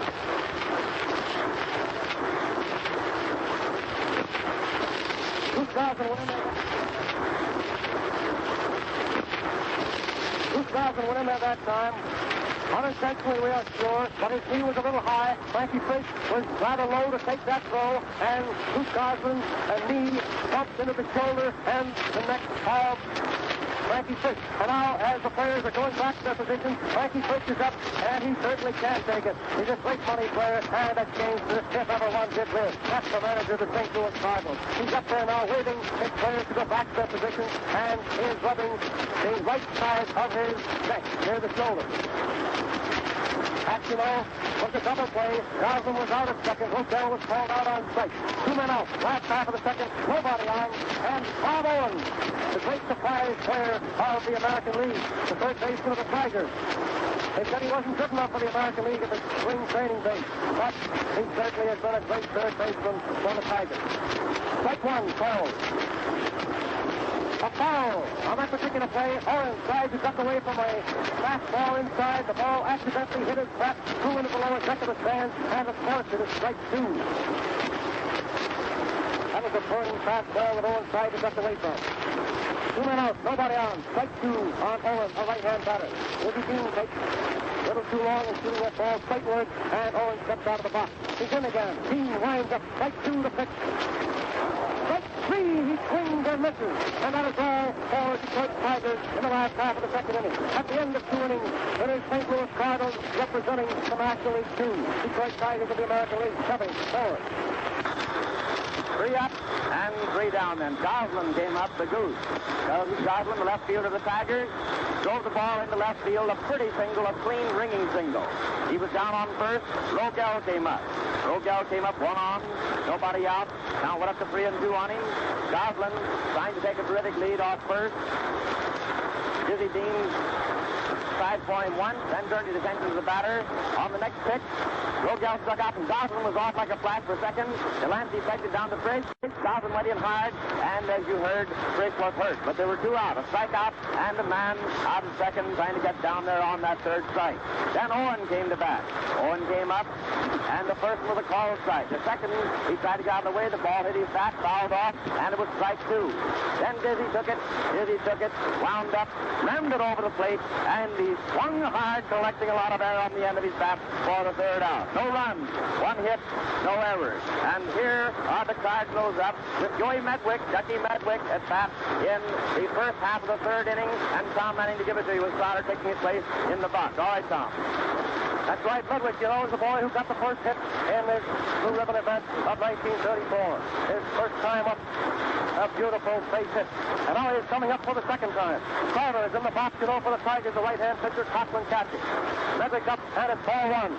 S2: Goose Goslin went in there that time. Unintentionally, we are sure, but his knee was a little high. Frankie Fish was rather low to take that throw, and Goose Goslin's knee bumped into the shoulder and the neck of Frankie Fish. And now, as the players are going back to their positions, Frankie Fish is up, and he certainly can't take it. He's a great money player, and that game's the fifth ever one did live. That's the manager of the St. Louis Cardinals. He's up there now waiting his players to go back to their positions, and he is rubbing the right side of his neck near the shoulder. That, you know, was a double play. Goslin was out at second. Rogel was called out on strike. 2 men out. Last half of the second. Nobody on. And Bob Owen, the great surprise player of the American League, the third baseman of the Tigers. They said he wasn't good enough for the American League at the spring training base, but he certainly has been a great third baseman for the Tigers. Strike one, called. A foul on that particular play. Owen tries to duck away from a fastball inside. The ball accidentally hit his bat, flew into the lower deck of the stands, and of course it is strike two. That was a burning fastball that Owen tried to duck away from. 2 men out, nobody on. Strike two on Owen, a right-hand batter. Dizzy Dean takes a little too long in shooting that ball straightward, and Owen steps out of the box. He's in again. Dean winds up. Strike two to pitch. Strike three, he swings and misses. And that is all for Detroit Tigers in the last half of the second inning. At the end of 2 innings, it is St. Louis Cardinals representing the National League 2. Detroit Tigers of the American League 7-4.
S1: 3 up and 3 down then. Goslin came up, the Goose. Goslin, the left fielder of the Tigers, drove the ball into left field, a pretty single, a clean, ringing single. He was down on first. Rogel came up. Rogel came up 1 on, nobody out. Now went up to 3-2 on him. Goslin trying to take a terrific lead off first. Dizzy Dean tried for him once, then turned his attention to the batter. On the next pitch, Rogel struck out, and Goslin was off like a flash for second. Delancey pegged it down the bridge. Goslin went in hard, and as you heard, Frick was hurt. But there were two out, a strikeout and a man out of second trying to get down there on that third strike. Then Owen came to bat. Owen came up, and the first was a called strike. The second, he tried to get out of the way. The ball hit his bat, fouled off, and it was strike two. Then Dizzy took it, wound up, rammed it over the plate, and he swung hard, collecting a lot of air on the end of his bat for the third out. No runs, one hit, no errors. And here are the Cardinals up with Joey Medwick, Ducky Medwick at bat in the first half of the third inning, and Tom Manning to give it to you with Stoddard taking his place in the box. All right, Tom.
S2: That's right, Medwick, you know, is the boy who got the first hit in this Blue Ribbon event of 1934. His first time up, a beautiful base hit. And now he's coming up for the second time. Carter is in the box, you know, for the Tigers, the right-hand pitcher, Cochran catching. Medwick up, and it's ball one.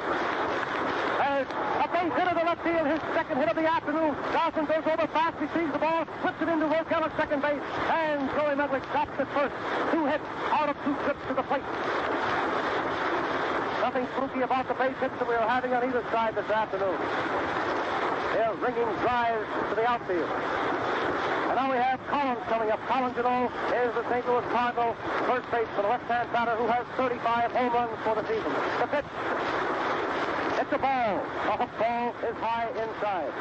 S2: There's a base hit of the left field, his second hit of the afternoon. Dawson goes over fast, receives the ball, flips it into Rockel at second base, and Joey Medwick stops at first. 2 hits out of 2 trips to the plate. Nothing spooky about the base hits that we are having on either side this afternoon. They're ringing drives to the outfield. And now we have Collins coming up. Collins, you know, is the St. Louis Cardinal first baseman, a left-hand batter who has 35 home runs for the season. The pitch. It's a ball. The hook ball is high inside.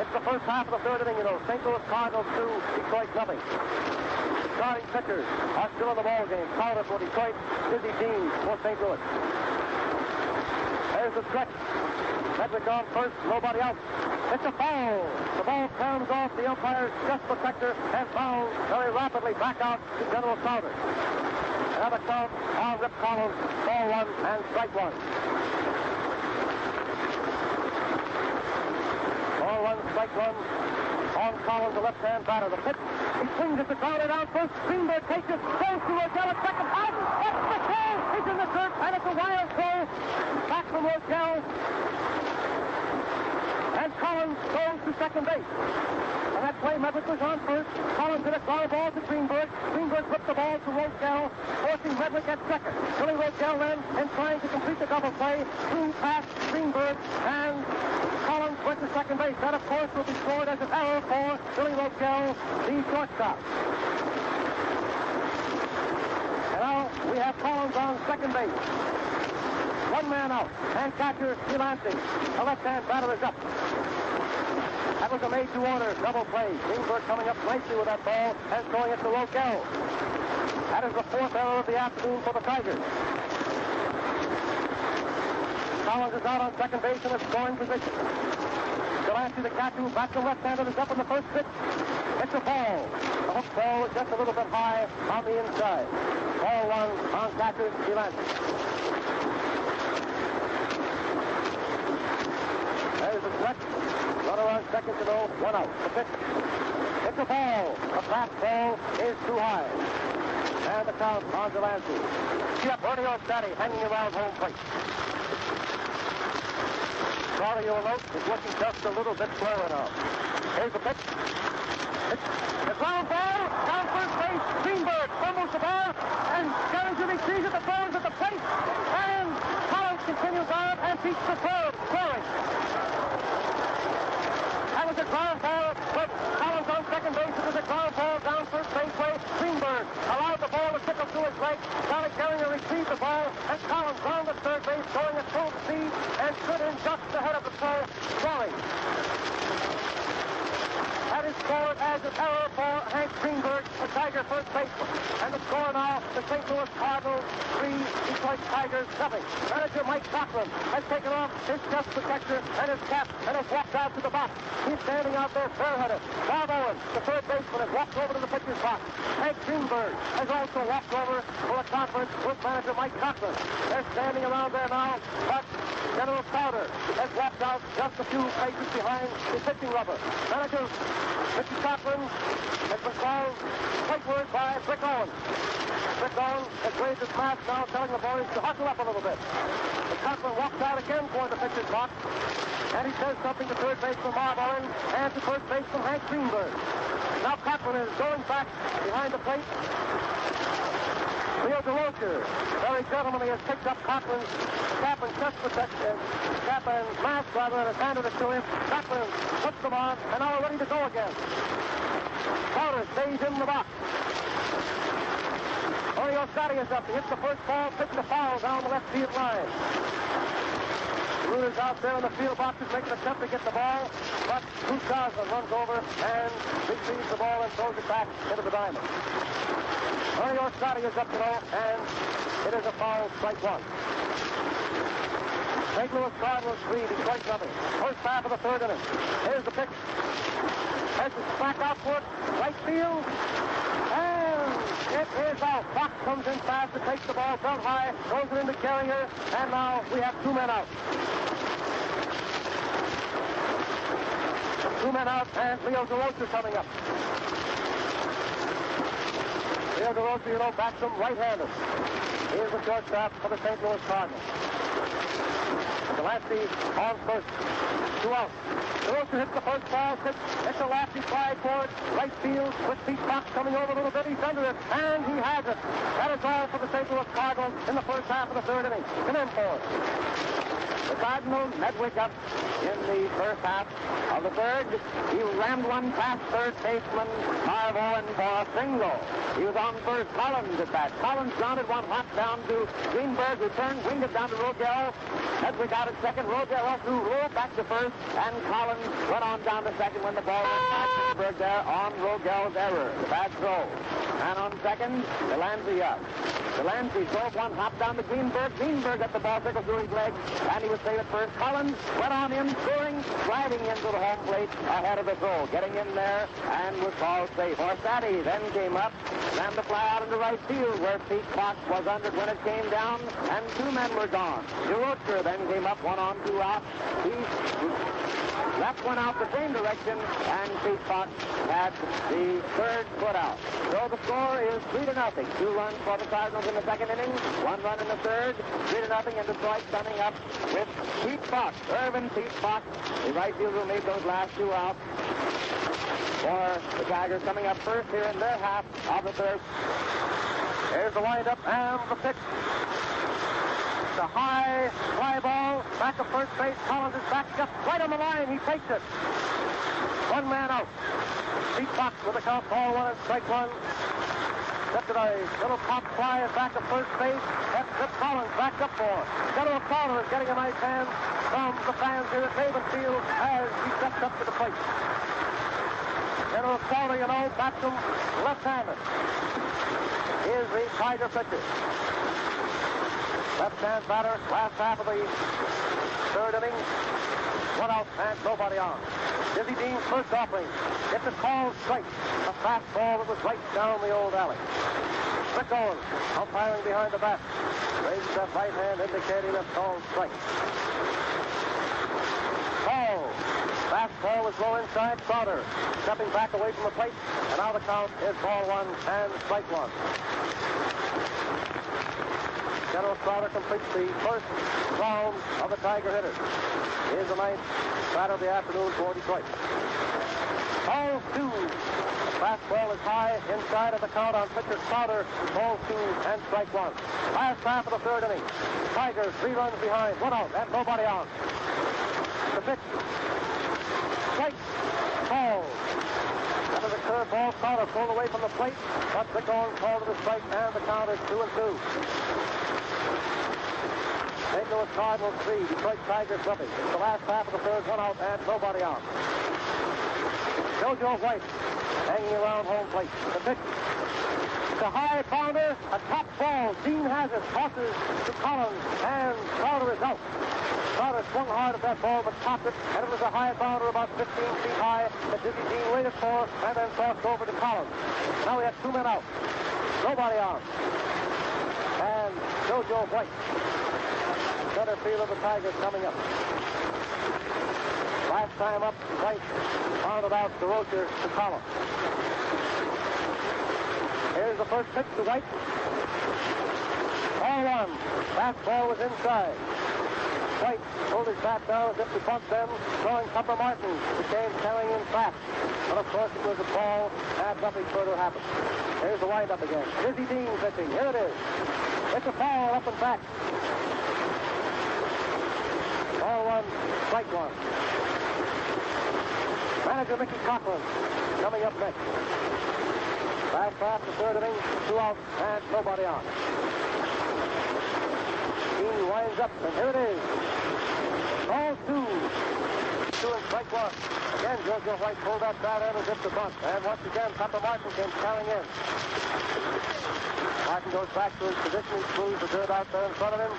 S2: It's the first half of the third inning, you know. St. Louis Cardinals 2, Detroit nothing. The starting pitchers are still in the ball game. Crowder for Detroit, Dizzy Dean for St. Louis. There's the stretch. Medwick on first, nobody out. It's a foul. The ball comes off the umpire's chest protector and bounds very rapidly back out to General Crowder. Another count on Rip Collins, ball one and strike one. Ball one, strike one on Collins, the left-hand batter. The pitch, he swings it to Crowder down first. Greenberg takes it, goes to Rockel at second. Out, it's the throw. He's in the dirt, and it's a wild throw. Back from Rockel. And Collins goes to second base. And that play, Medwick was on first. Collins hit a ground ball to Greenberg. Greenberg flipped the ball to Rockel, forcing Medwick at second. Billy Rockel then, and trying to complete the double play, threw past Greenberg, and Collins went to second base. That, of course, will be scored as an error for Billy Rockel, the shortstop. And now we have Collins on second base. One man out, and catcher Delancey. The left-hand batter is up. That was a made-to-order double play. Greenberg coming up nicely with that ball and throwing it to Rockel. That is the fourth error of the afternoon for the Tigers. Collins is out on second base in a scoring position. Delancey, the catcher, back to left-hander, is up in the first pitch. It's a ball. The hook ball is just a little bit high on the inside. Ball one on catcher Delancey. There's the stretch. Runner on second to no, one out. The pitch. It's a ball. The fastball is too high. And the count on Delancey. Yep, Bernie Orstani hanging around home plate. Crowder, you will note, is looking just a little bit slower now. Here's the pitch. The ground ball, down first base. Greenberg fumbles the ball, and Gerringer receives it. The ball is at the plate, and Collins continues on and beats the third, scoring. That was a ground ball, but Collins on second base. It was a ground ball down first base way. Greenberg allowed the ball to trickle to his right. Charlie Gerringer retrieved the ball, and Collins round the third base, going at full speed, and stood in just ahead of the throw, scoring. That is scored as an error for Hank Greenberg, the Tiger first baseman. And the score now, the St. Louis Cardinals 3, Detroit Tigers 7. Manager Mike Cochran has taken off his chest protector and his cap and has walked out to the box. He's standing out there bareheaded. Bob Owen, the third baseman, has walked over to the pitcher's box. Hank Greenberg has also walked over for a conference with manager Mike Cochran. They're standing around there now, but General Crowder has walked out just a few paces behind the pitching rubber. Manager Richie Cochran has been called plate by Brick Owen. Brick Owen has raised his mask now, telling the boys to hustle up a little bit. But Cochran walks out again toward the pitcher's box, and he says something to third baseman Bob Owen and to first baseman Hank Greenberg. Now Cochran is going back behind the plate. Leo DeRocher, very gentlemanly, has picked up Cochran's cap and chest protection, cap and mask rather, and has handed it to him. Cochran puts them on, and now we're ready to go again. Crowder stays in the box. Oreo Scotty is up. He hits the first ball, pitching a foul down the left field line. Ruder's out there in the field boxes making an attempt to get the ball, but Bruce Gosselin runs over and retrieves the ball and throws it back into the diamond. Oreo Scotty is up below, and it is a foul, strike one. St. Louis Cardinals 3, Detroit nothing. First half of the third inning. Here's the pitch. Here's the back outward, right field, and it is out. Fox comes in fast to take the ball, felt high, throws it into Carrier, and now we have two men out. Two men out, and Leo DeRosa coming up. Leo DeRosa, you know, backs him right-handed. Here's the shortstop for the St. Louis Cardinals. Delancey on first. Two out. DeRosa hits the first ball. It's a lefty fly forward. Right field with Pete Fox coming over a little bit. He's under it. And he has it. That is all for the St. Louis Cardinals in the first half of the third inning. Come in for it. The Cardinals, Medwick up in the first half of the third. He rammed one past third baseman Marv Owen for a single. He was on first. Collins at bat. Collins grounded one hot down to Greenberg, who turned, winged it down to Rogel. Medwick out at second. Rogel threw roll back to first, and Collins went on down to second when the ball went back to Greenberg there on Rogel's error. The bad throw. And on second, Delancey up. Delancey drove one hop down to Greenberg. Greenberg got the ball tickled through his legs, and he was safe at first. Collins went on in, scoring, sliding into the home plate ahead of the throw, getting in there, and was called safe. Orsatti then came up, slammed the fly out into right field, where Pete Fox was under it when it came down, and two men were gone. DeRosa then came up, 1 on, 2 out. He left one out the same direction, and Pete Fox had the third foot out. So the score is 3-0. 2 runs for the Cardinals in the second inning, 1 run in the third, 3-0, and Detroit coming up with Pete Fox, Irvin Pete Fox, the right fielder who made those last 2 outs for the Tigers, coming up first here in their half of the third. Here's the windup and the pitch. It's a high fly ball, back of first base. Collins is backed up right on the line. He takes it. 1 man out. Pete Fox with a count, ball 1 and strike 1. Left a little pop fly at back of first base. That's Rip Collins backed up for. General Crowder is getting a nice hand from the fans here at Maven Field as he steps up to the plate. General Crowder, you know, bats him left-handed. Here's the Tiger pitcher. Left-hand batter, last half of the third inning. 1 out and nobody on. Dizzy Dean's first offering. It's a called strike. A fastball that was right down the old alley. Rick Owens, umpiring behind the bat. Raises that right hand indicating a called strike. Ball. Fastball was low inside. Crowder stepping back away from the plate. And now the count is ball 1 and strike 1. General Crowder completes the first round of the Tiger hitters. Here's the ninth batter of the afternoon for Detroit. Ball 2. The fastball is high inside of the count on pitcher Crowder. Ball 2 and strike 1. Last half of the third inning. Tigers 3 runs behind. 1 out and nobody on. The pitch. Strike. Ball. That is a curveball. Crowder pulled away from the plate, but Rick Owens called it a strike, and the count is 2-2. St. Louis Cardinals 3, Detroit Tigers nothing. It's the last half of the third, 1 out and nobody on. JoJo White hanging around home plate. The pitch. It's a high pounder, a top ball. Dean has it, tosses to Collins, and Crowder is out. Crowder swung hard at that ball, but popped it, and it was a high bounder about 15 feet high that Dizzy Dean waited for, and then tossed over to Collins. Now we have 2 men out. Nobody on. And JoJo White, center field of the Tigers, coming up. Last time up, White pounded out DeRosa to Collins. Here's the first pitch to White. Ball 1. Fastball was inside. White pulled his bat down as if to bunt them, throwing Pepper Martin, who came carrying in fast. But of course it was a ball, and nothing further happened. Here's the windup again. Dizzy Dean pitching. Here it is. It's a foul up and back. Ball 1, strike 1. Manager Mickey Cochran coming up next. Back half the third inning, 2 outs and nobody on. He winds up, and here it is. Ball 2. 2 and strike 1. Again, JoJo White pulled that bat in as if to bunt. And once again, Papa Martin came carrying in. Martin goes back to his position. He screws the dirt out there in front of him.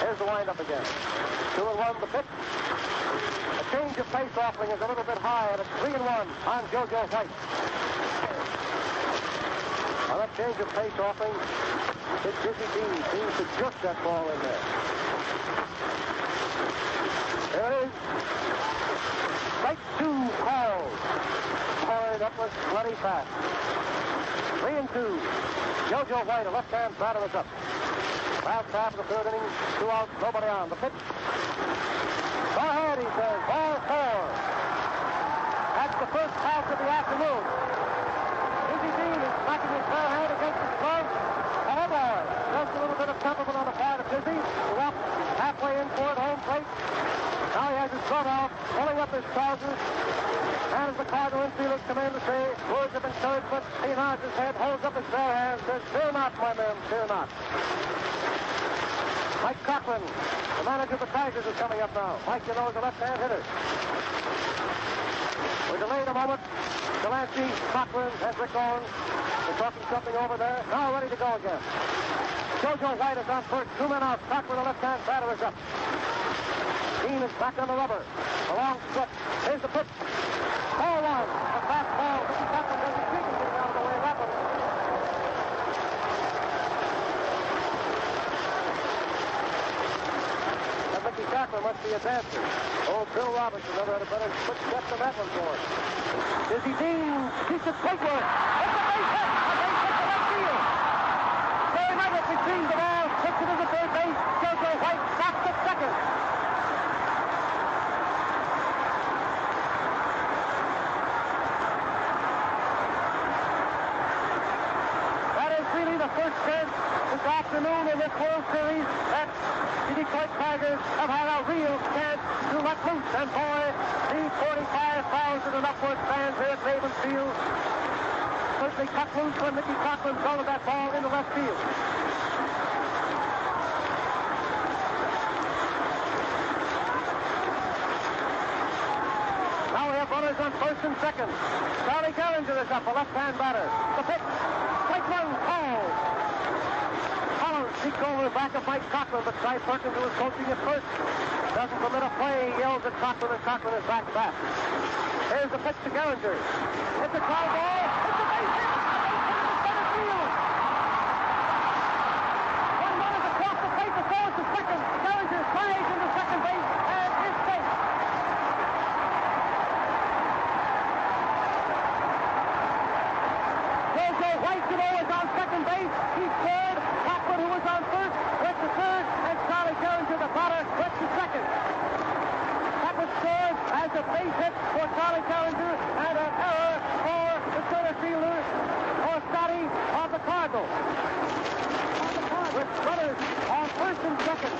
S2: Here's the windup again. 2 and 1, the pitch. A change of pace offering is a little bit high, and it's 3 and 1 on JoJo White. On that change of pace offering, Big Dizzy Dean seems to jerk that ball in there. There it is. Strike 2 called. Powered up was bloody fast. 3 and 2. JoJo White, a left-hand batter, is up. Last half of the third inning, 2 outs, nobody on. The pitch. Go ahead, he says. Ball 4. That's the first pass of the afternoon. Dizzy Dean is smacking his bare hand against his glove. Oh, boy. Just a little bit of temperament on the part of Dizzy. He walks halfway in toward home plate. Now he has his glove off, pulling up his trousers. And as the Cardinal infielders come in to say words of encouragement, he nods his head, holds up his bare hand, says, "Fear not, my men, fear not." Mike Cochran, the manager of the Tigers, is coming up now. Mike, you know, is a left-hand hitter. We're delayed a moment. Delancey, Cochran, and Rick Owens. They're talking something over there. Now ready to go again. JoJo White is on first. 2 men out. Cochran, the left-hand batter, is up. Dean is back on the rubber. A long stretch. Here's the pitch. Ball 1. A fastball. Cochran doesn't see him getting out of the way of that one. And Mickey Cochran must be a dancer. Old Bill Robinson never had a better quick step than that one for him. Dizzy Dean keeps it quick work. It's a base hit. A base hit to left field. Barry Levitt retrieves the ball. Hits it to the third base. JoJo White stops at second. The first chance this afternoon in this World Series that the Detroit Tigers have had a real chance to let loose. And boy, these 45,000 and upward fans here at Ravens Field certainly cut loose when Mickey Cochran throws that ball into left field. Now we have runners on first and second. Charlie Gehringer is up, a left-hand batter. The pitch. Strike 1 called. Collins seeks over the back of Mike Cochran, but Cy Perkins, who was coaching at first, doesn't permit a play. He yells at Cochran, and Cochran is back fast. Here's the pitch to Gehringer. It's a foul ball. It's a base hit. A base hit to center field. One runners across the plate to forward to second. Gehringer slides into second base and is safe. JoJo White, you know, is on second base. He scored. Cochran, who was on first, went to third, and Charlie Gehringer, the batter, went to second. That was scored as a base hit for Charlie Gehringer and an error for the center fielder, or Scotty, of the Cardinals. With runners on first and second,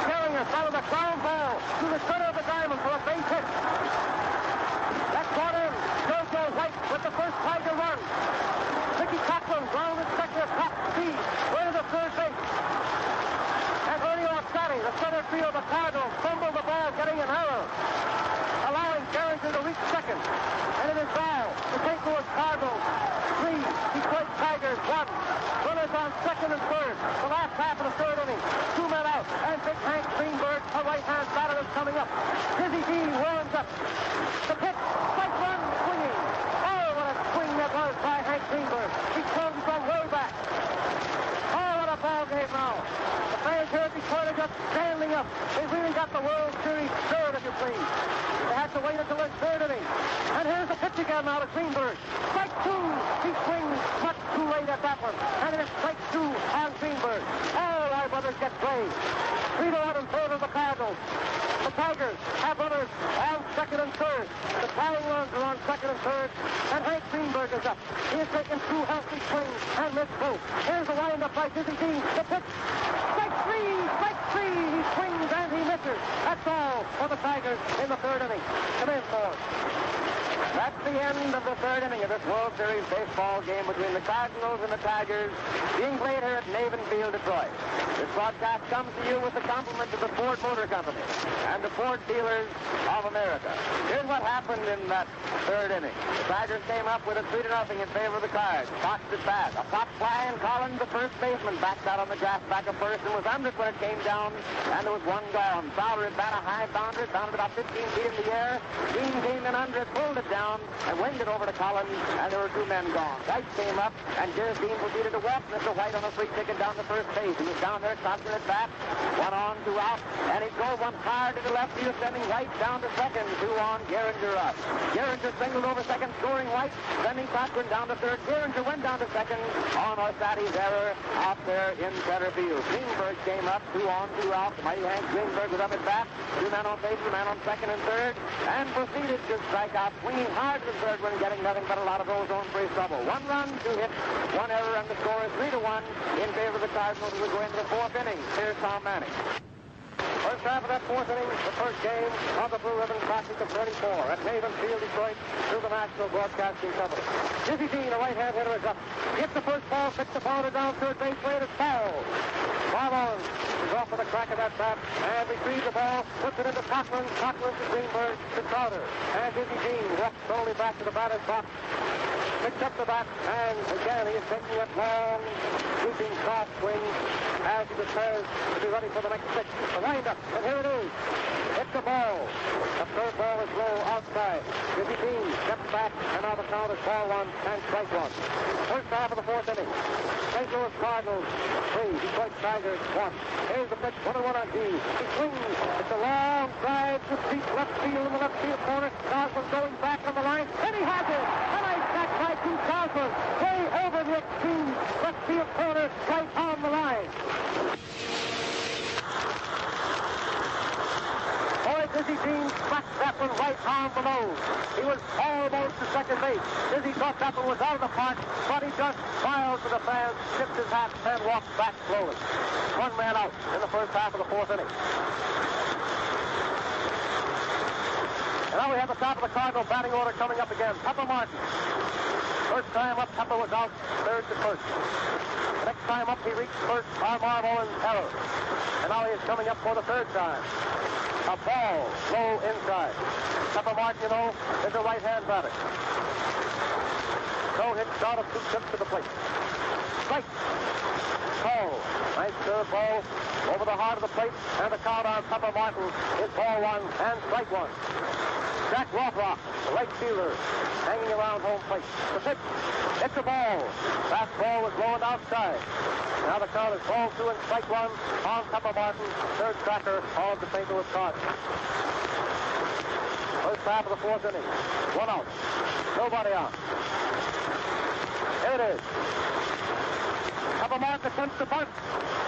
S2: Gehringer followed a ground ball to the center of the diamond for a base hit. That brought in JoJo White with the first Tiger run. Mickey Cochran grounded second at top speed, way to the third base. And Ernie Orsatti, the center field of the Cardinals, fumbled the ball, getting an error, allowing Gehringer to reach second. And it is now the St. Louis Cardinals 3, Detroit Tigers 1. Runners on second and third. The last half of the third inning. 2 men out. And Big Hank Greenberg, a right-hand batter, is coming up. Dizzy Dean warms up. The pitch, strike 1, swinging. Oh, what a swing that was by Hank Greenberg. He comes from way back. Oh, what a ball game now. The fans here at Detroit are just standing up. They really got the World Series third, if you please. They had to wait until the third inning. And here's the pitch again now to Greenberg. Strike 2. He swings much too late at that one. And it is strike 2 on Greenberg. All our brothers get played. 3-1 in favor of the Cardinals. The Tigers have runners on second and third. The tying runs are on second and third. And Hank Greenberg is up. He has taken 2 healthy swings and missed both. Here's the windup by Dizzy Dean. The pitch. Strike 3. Strike 3. He swings and he misses. That's all for the Tigers in the third inning. Come in, Ford.
S1: That's the end of the third inning of this World Series baseball game between the Cardinals and the Tigers, being played here at Navin Field, Detroit. This broadcast comes to you with the compliments of the Ford Motor Company and the Ford dealers of America. Here's what happened in that third inning. The Tigers came up with a 3-0 in favor of the Cards. Foxed at bat. A pop fly, and Collins, the first baseman, backed out on the grass back of first and was under it when it came down, and there was one gone. Fowler at bat, a high boundary, bounded about 15 feet in the air. Dean came in under it, pulled it down, and winged it over to Collins, and there were two men gone. White came up, and Garrett Dean proceeded to walk Mr. White on a free ticket down to first base. He was down there, tossing it back. 1 on, 2 out, and he drove one hard to the left field, sending White down to second. 2 on, Gehringer up. Gehringer singled over second, scoring White, sending Cochran down to third. Gehringer went down to second on Orsatti's error out there in center field. Greenberg came up, 2 on, 2 out. The mighty Hank Greenberg was up at bat. 2 men on base, 1 man on second and third, and proceeded to strike out, swinging hard to the third one, getting nothing but a lot of those on base double. 1 run, 2 hits, 1 error, and the score is 3-1 in favor of the Cardinals as we go into the fourth inning. Here's Tom Manning.
S2: First half of that fourth inning, the first game of the Blue Ribbon Classic of 34 at Navin Field, Detroit, through the National Broadcasting Company. Dizzy Dean, a right-hand hitter, is up. Hits the first ball, picks the ball down third base, lane is foul. Marlon is off with a crack of that bat and retrieves the ball, puts it into Cochran. Cochran to Greenberg to Crowder. And Dizzy Dean walks slowly back to the batter's box, picks up the bat, and again he is taking that long, sweeping cross swing as he prepares to be ready for the next pitch. The windup, and here it is. Hits the ball. The third ball is low outside. Dizzy Dean steps back, and now the count is ball 1 and strike 1. First half of the fourth inning. St. Louis Cardinals 3, Detroit Tigers 1. Here's the pitch, 1-1 on D. He swings. It's a long drive to deep left field in the left field corner. Gosling going back on the line, and he has it. A nice sack by Keith Gosling. Way over the extreme left field corner, right on the line. Boy, Dizzy Dean smacked that one right on the nose. He was almost to second base. Dizzy thought that one was out of the park, but he just smiled to the fans, tipped his hat, and walked back slowly. 1 man out in the first half of the fourth inning. And now we have the top of the Cardinal batting order coming up again. Pepper Martin. First time up, Pepper was out, third to first. The next time up, he reached first by Marvel in error. And now he is coming up for the third time. A ball low inside. Pepper Martin, you know, is a right-hand batter. No hit shot of 2 trips to the plate. Strike. Call. Nice curve ball over the heart of the plate, and the count on Pepper Martin is ball 1 and strike 1. Jack Rothrock, the right fielder, hanging around home plate. The pitch. It's a ball. Fastball was blowing outside. Now the count is ball 2 and strike 1 on Pepper Martin, third tracker of the St. Louis Cardinals. First half of the fourth inning. 1 out. Nobody out. Here it is. Pepper Martin attempts to bunt.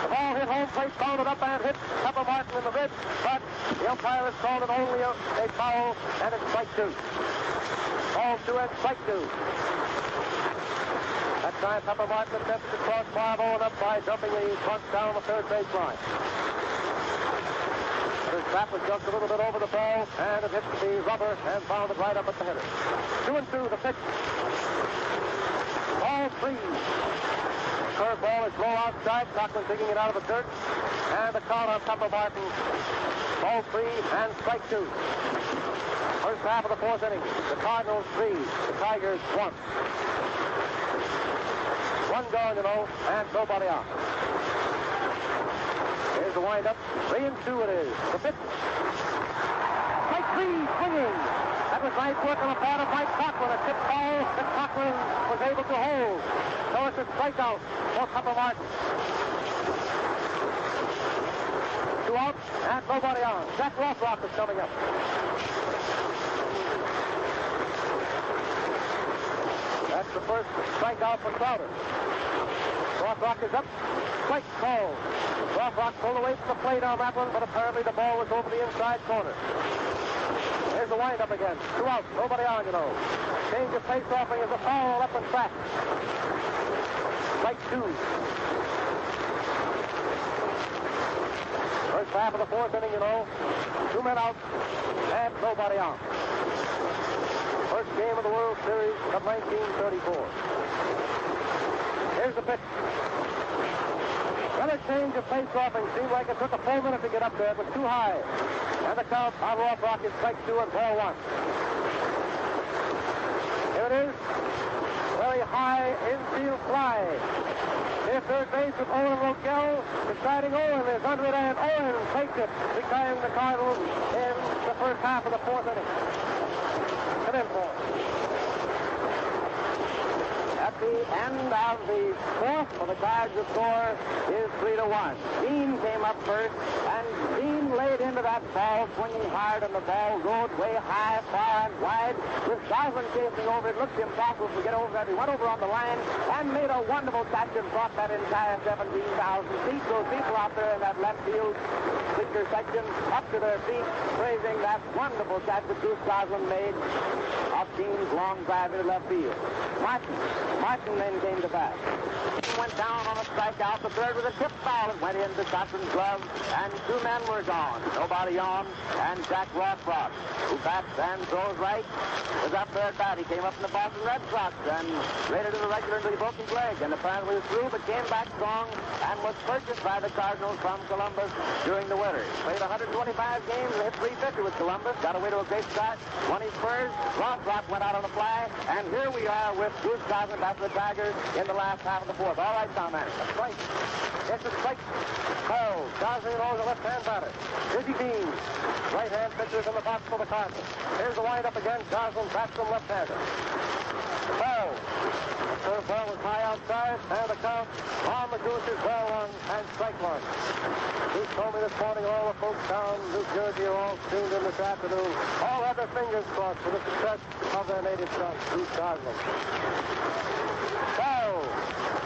S2: The ball hit home plate, bounded up and hit Pepper Martin in the ribs, but the umpire has called it only a foul, and it's strike 2. Ball 2 and strike 2. That time Pepper Martin attempted to cross Marvel and up by dumping the bunt down the third baseline. His bat was just a little bit over the ball, and it hit the rubber and bounded right up at the hitter. 2-2, the pitch. Ball 3. Curveball is low outside. Cochran digging it out of the dirt. And the count on Pepper Martin. Ball 3 and strike 2. First half of the fourth inning. The Cardinals 3, the Tigers 1. 1 gone, you know, and nobody out. Here's the windup. 3-2 it is. The pitch. Strike 3, swinging. That was nice work on the bat of Mike Cochran. A tip ball that Cochran was able to hold. So it's a strikeout for Pepper Martin. 2 out and nobody on. Jack Rothrock is coming up. That's the first strikeout for Crowder. Rothrock is up. Strike call. Rothrock pulled away from the plate on that one, but apparently the ball was over the inside corner. Here's the windup again. 2 out. Nobody on, you know. Change of pace offering is a foul up and back. Strike 2. First half of the fourth inning, you know. 2 men out and nobody on. First first game of the World Series of 1934. Here's the pitch. Another change of face-offing. Seemed like it took a full minute to get up there. It was too high. And the count on Roth Rock is strike 2 and ball 1. Here it is. Very high infield fly. Near third base with Owen Rogel. Deciding Owen is under it, and Owen takes it, behind the Cardinals in the first half of the fourth inning. Come in for it.
S1: At the end of the fourth, for the Cards, the score is 3-1. Dean came up first, and Dean laid into that ball, swinging hard, and the ball rode way high, far, and wide. With Goslin chasing over, it looked impossible to get over that. He went over on the line and made a wonderful catch and brought that entire 17,000 feet. Those people out there in that left field picture section up to their feet, praising that wonderful catch that Bruce Goslin made of Dean's long drive into left field. Martin then came to bat. He went down on a strikeout. The third was a tip foul. It went into Scotsman's glove, and 2 men were gone. Nobody on, and Jack Rothrock, who bats and throws right, was up there at bat. He came up in the Boston Red Sox and rated it a regular into the broken leg, and apparently was through, but came back strong and was purchased by the Cardinals from Columbus during the winter. Played 125 games and hit 350 with Columbus. Got away to a great start. Won his spurs. Rothrock went out on the fly, and here we are with Bruce Goslin back to the Tigers in the last half of the fourth. All right, Tom Manning.
S2: That's right. It's a strike. Oh, Goslin owes a left-hand batter. Dizzy Dean, right-hand pitchers in the box for the Cardinals. Here's the wind-up again. Goslin bats from left-hander. Oh, the curveball was high outside, and the count on the goose is ball 1 and strike 1. Bruce told me this morning all the folks down New Jersey are all tuned in this afternoon. All have their fingers crossed for the success of their native son, Bruce Goslin. So,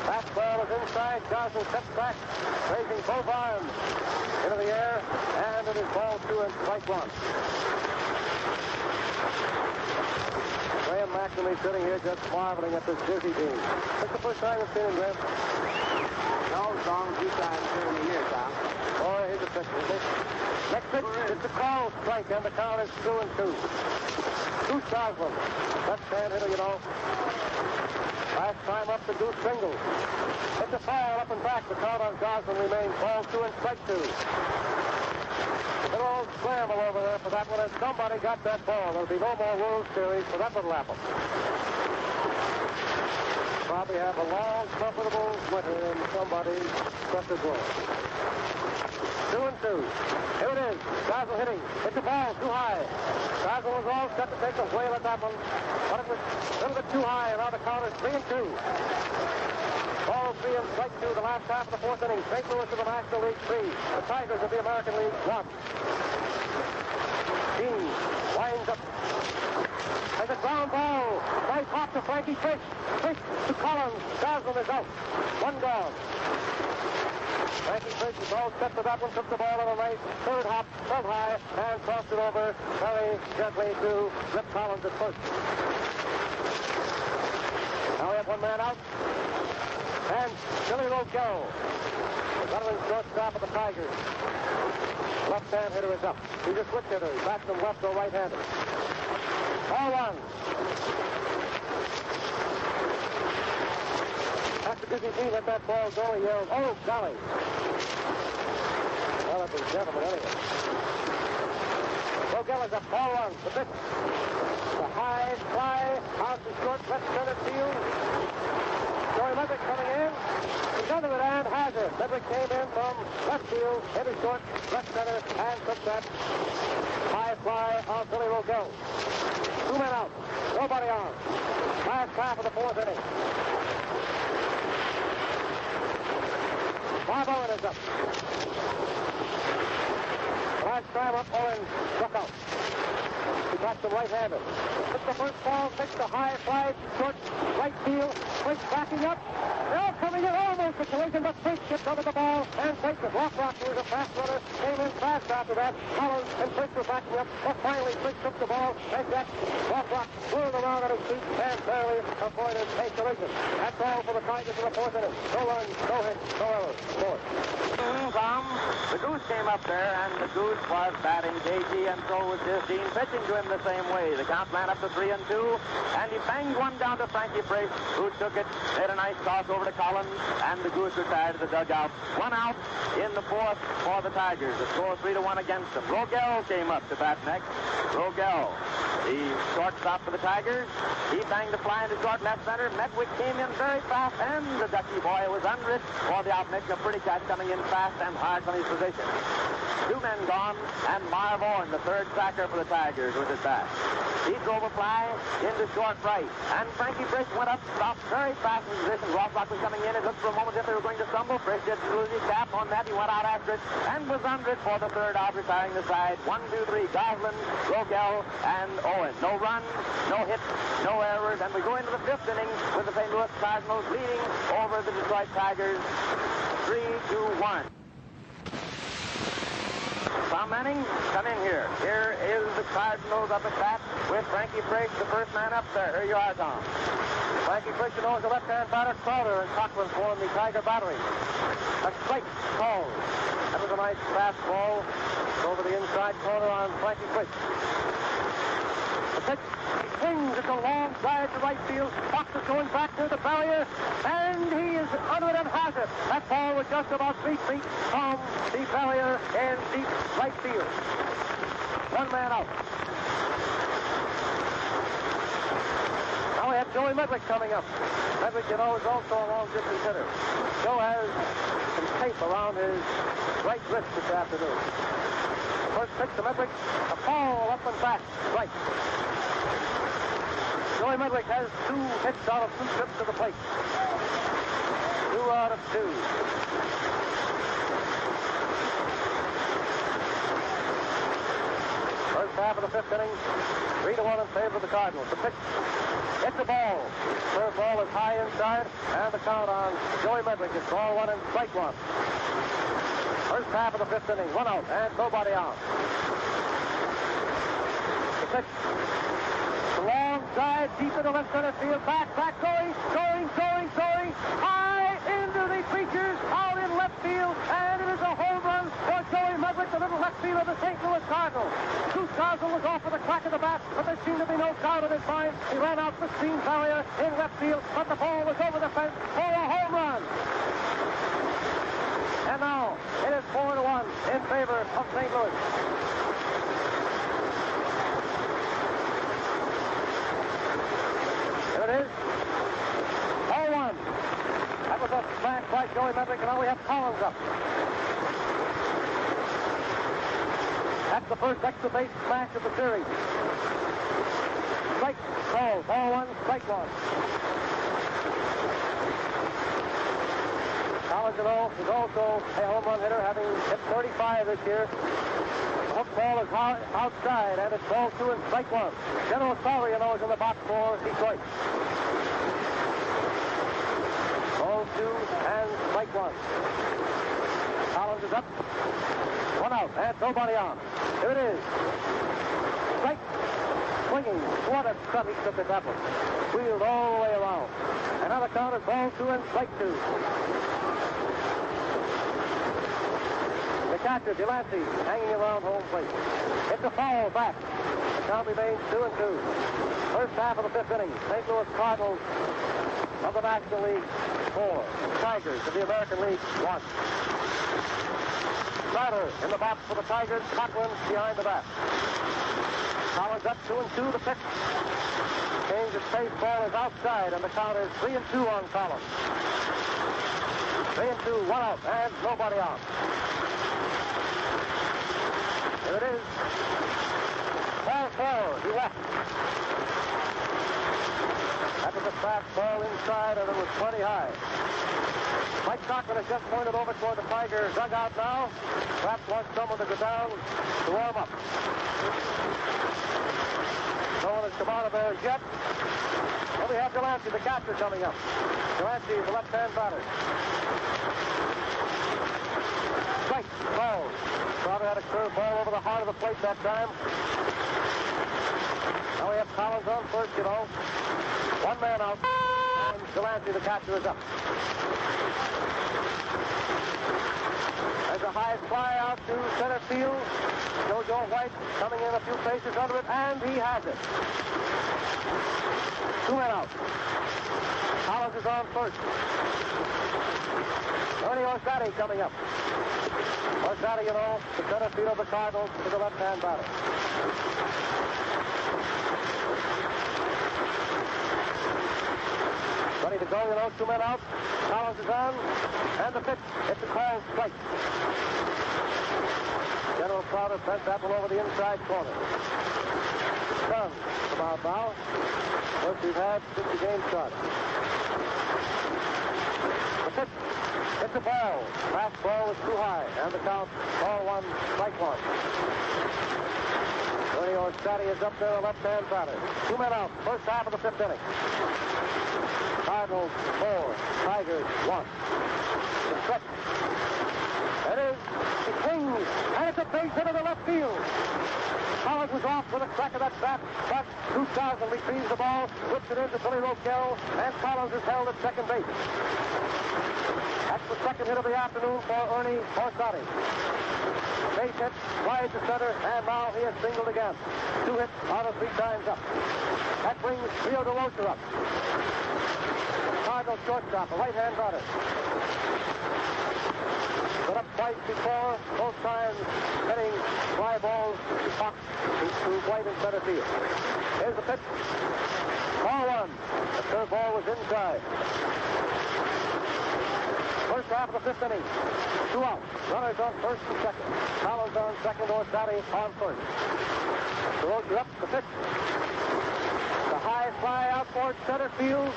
S2: fastball is inside. Goslin steps back, raising both arms into the air, and it is ball 2 and strike 1. Graham McNamee sitting here just marveling at this dizzy Dean. It's the first time you've seen him, Graham?
S1: No, song a few times during the year, Tom.
S2: Oh, here's a pitch. Next pitch, it's a call strike, and the count is 2 and 2. Goose Goslin, left-hand hitter, you know. Last time up, the Goose single. It's a foul up and back. The count on Goslin remains ball 2 and strike 2. Little old scramble over there for that one, and somebody got that ball. There'll be no more World Series for that little apple. Probably have a long, comfortable winter, and somebody struck a goal. 2 and 2. Here it is. Goslin hitting. It's a ball too high. Goslin was all set to take a whale at that one, but it was a little bit too high, and now the count is 3 and 2. Ball 3 and strike 2, the last half of the fourth inning. St. Louis of the National League 3. The Tigers of the American League 1. Dean winds up. There's a ground ball. Right hop to Frankie Fish. Fish to Collins. Goslin is out. 1 gone. Frankie Fish is all set for that one. Took the ball on a nice third hop, held high, and tossed it over very gently to Rip Collins at first. Now we have 1 man out. And Billy Rogel, veteran shortstop of the Tigers. Left-hand hitter is up. He's a switch hitter. He's back from left or right-hander. Ball 1. After Dizzy Dean let that ball go, he yelled, "Oh, golly." Well, it was gentlemen anyway. Rogel is up. Ball 1. The pitch. The high fly out to short left center field. Joey Ledrick coming in. He's under it and has it. Ledrick came in from left field, heavy short, left center, and took that high fly on Billy Rogel. 2 men out. Nobody on. Last half of the fourth inning. Bob Owen is up. Last time up, Owen struck out. He got the right-hander. Took the first ball, pitched a high fly, short, right field. Quick backing up. They're all coming in almost against the collision, but Frisch gets under the ball and breaks it. Rock, who was a fast runner, came in fast after that. Collins and Frisch were backing up, but finally Frisch took the ball and got Rock whirled around on his feet and barely avoided a collision. That's all for the Tigers in the fourth inning. No runs, no hits, no errors. Fourth.
S1: The Goose came up there, and the Goose was batting cagey, and so was Dean pitching to him the same way. The count ran up to 3-2, and he banged one down to Frankie Frisch, who took it, made a nice toss over to Collins, and the Goose retired to the dugout. One out in the fourth for the Tigers. The score 3-1 against them. Rogel came up to bat next. Rogel, the shortstop for the Tigers. He banged the fly into short left center. Medwick came in very fast, and the Ducky boy was under it for the out, making a pretty catch, coming in fast and hard from his position. Two men gone, and Marv Owen, the third sacker for the Tigers, was at bat. He drove a fly into short right, and Frankie Frisch went up, stopped very fast in position. Rothrock was coming in. It looked for a moment as if they were going to stumble. Frisch did lose his cap on that. He went out after it and was under it for the third out, retiring the side. 1, 2, 3, Goslin, Rogel, and Owen. No runs, no hits, no errors, and we go into the fifth inning with the St. Louis Cardinals leading over the Detroit Tigers 3-1. Tom Manning, come in here. Here is the Cardinals up at bat with Frankie Frisch, the first man up there. Here you are, Tom.
S2: Frankie Frisch knows the left-hand batter, Crowder, and Cochran form the Tiger battery. A strike call. That was a nice fastball over the inside corner on Frankie Frisch. The pitch, he swings. It's a long drive to right field. Fox is going back to the barrier, and he is under it and has it. That ball was just about 3 feet from the barrier in deep right field. One man out. Now we have Joey Medwick coming up. Medwick, you know, is also a long-distance hitter. Joe has some tape around his right wrist this afternoon. First pitch to Medwick, a ball up and back, right. Joey Medwick has 2 hits out of 2 trips to the plate. 2 out of 2. First half of the fifth inning, 3-1 in favor of the Cardinals. The pitch, hits the ball. Third ball is high inside, and the count on Joey Medwick is ball 1 and strike 1. First half of the fifth inning, 1 out, and nobody out. The pitch, the long drive deep into left center field, back, going, high into the bleachers, out in left field, and it is a home run for Joey Medwick, the little left fielder of the St. Louis Cardinals. Goose Goslin was off with a crack of the bat, but there seemed to be no doubt in his mind. He ran out the screen barrier in left field, but the ball was over the fence for a home run. And now it is 4-1 in favor of St. Louis. Here it is. 0-1. That was a smash by Joey Medwick, and now we have Collins up. That's the first extra base smash of the series. Strike call. Ball 1, strike 1. Collins, you know, is also a home run hitter, having hit 35 this year. The hook ball is outside, and it's ball 2 and strike 1. General Sauer, you know, is in the box for Detroit. Ball 2 and strike 1. Collins is up. 1 out, and nobody on. Here it is. Strike. Swinging. What a cut he took at that one. Wheeled all the way around. And now the count is ball 2 and strike 2. The catcher, Delancey, hanging around home plate. It's a foul back. The count remains 2-2. First half of the fifth inning. St. Louis Cardinals of the National League 4. Tigers of the American League 1. Ryder in the box for the Tigers. Cochran behind the bat. Collins up 2-2. The pitch. Change of pace. Ball is outside, and the count is 3-2 on Collins. 3-2. 1 out, and nobody on. Here it is. Ball 4. He left. That was a fast ball inside, and it was plenty high. Mike Cochran has just pointed over toward the Tiger dugout now. Perhaps wants someone to go down to warm up. No one has come out of there yet. Well, we have Delancey, the catcher, coming up. Delancey is the left-hand batter. ball over the heart of the plate that time. Now we have Collins on first, you know. One man out. And Delancey, the catcher, is up. There's a high fly out to center field. JoJo White coming in a few paces under it, and he has it. 2 men out. Collins is on first. Ernie Orsatti coming up. Orsatti, you know, the center field of the Cardinals to the left-hand batter. Ready to go, you know, 2 men out. Collins is on, and the pitch. It's a called strike. General Crowder bent that one over the inside corner. Done about now. First we've had since the game started. The pitch. It's a ball. Fastball was too high, and the count, ball 1, strike 1. Ernie Orsatti is up there, a left-hand batter. 2 men out, first half of the 5th inning. Cardinals 4, Tigers 1. The stretch. It is. It swings, and it's a base hit to the left field. Collins was off with a crack of that bat, but Ducharme retrieves the ball, whips it into Billy Roquel, and Collins is held at second base. That's the second hit of the afternoon for Ernie Orsatti. Base hit, wide to center, and now he has singled again. 2 hits out of 3 times up. That brings Rio DeLosa up. Cardinals shortstop, a right-hand batter. But up twice before, both times hitting fly balls to Fox to White in center field. Here's the pitch. Ball 1. The third ball was inside. First half of the 5th inning. 2 out. Runners on first and second. Collins on second, Orsatti on first. DeRosa up the pitch. The high fly out towards center field.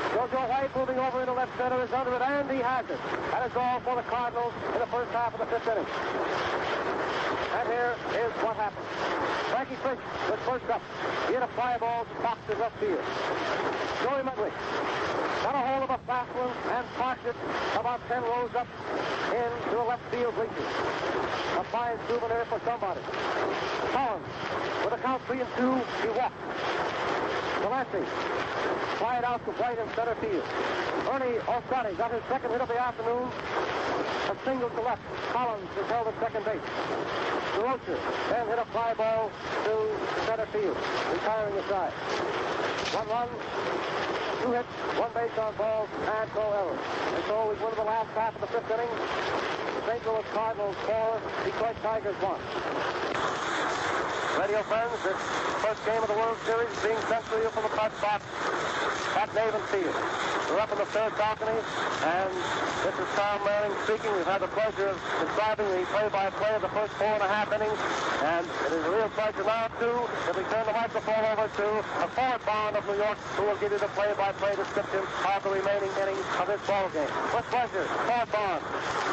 S2: JoJo White moving over into left center is under it, and he has it. That is all for the Cardinals in the first half of the 5th inning. And here is what happened. Frankie Fish was first up. He hit a fly ball to Fox in left field. Joey Mudwick got a hold of a fast one and parked it about 10 rows up into the left field bleachers. A fine souvenir for somebody. Collins, with a count 3 and 2, he walked. Delancey fly it out to White in center field. Ernie Orsatti got his second hit of the afternoon. A single to left. Collins is held at second base. DeRosa then hit a fly ball to center field, retiring the side. 1 run, 2 hits, 1 base on balls, and no errors. And so we win the last half of the 5th inning. The St. Louis Cardinals 4, Detroit Tigers 1. Radio friends, this first game of the World Series is being sent to you from the press box at Navin Field. We're up in the 3rd balcony, and this is Tom Manning speaking. We've had the pleasure of describing the play-by-play of the first 4.5 innings, and it is a real pleasure now, too, that we turn the microphone over to a Ford Bond of New York, who will give you the play-by-play description of the remaining innings of this ball game. With pleasure, Ford Bond.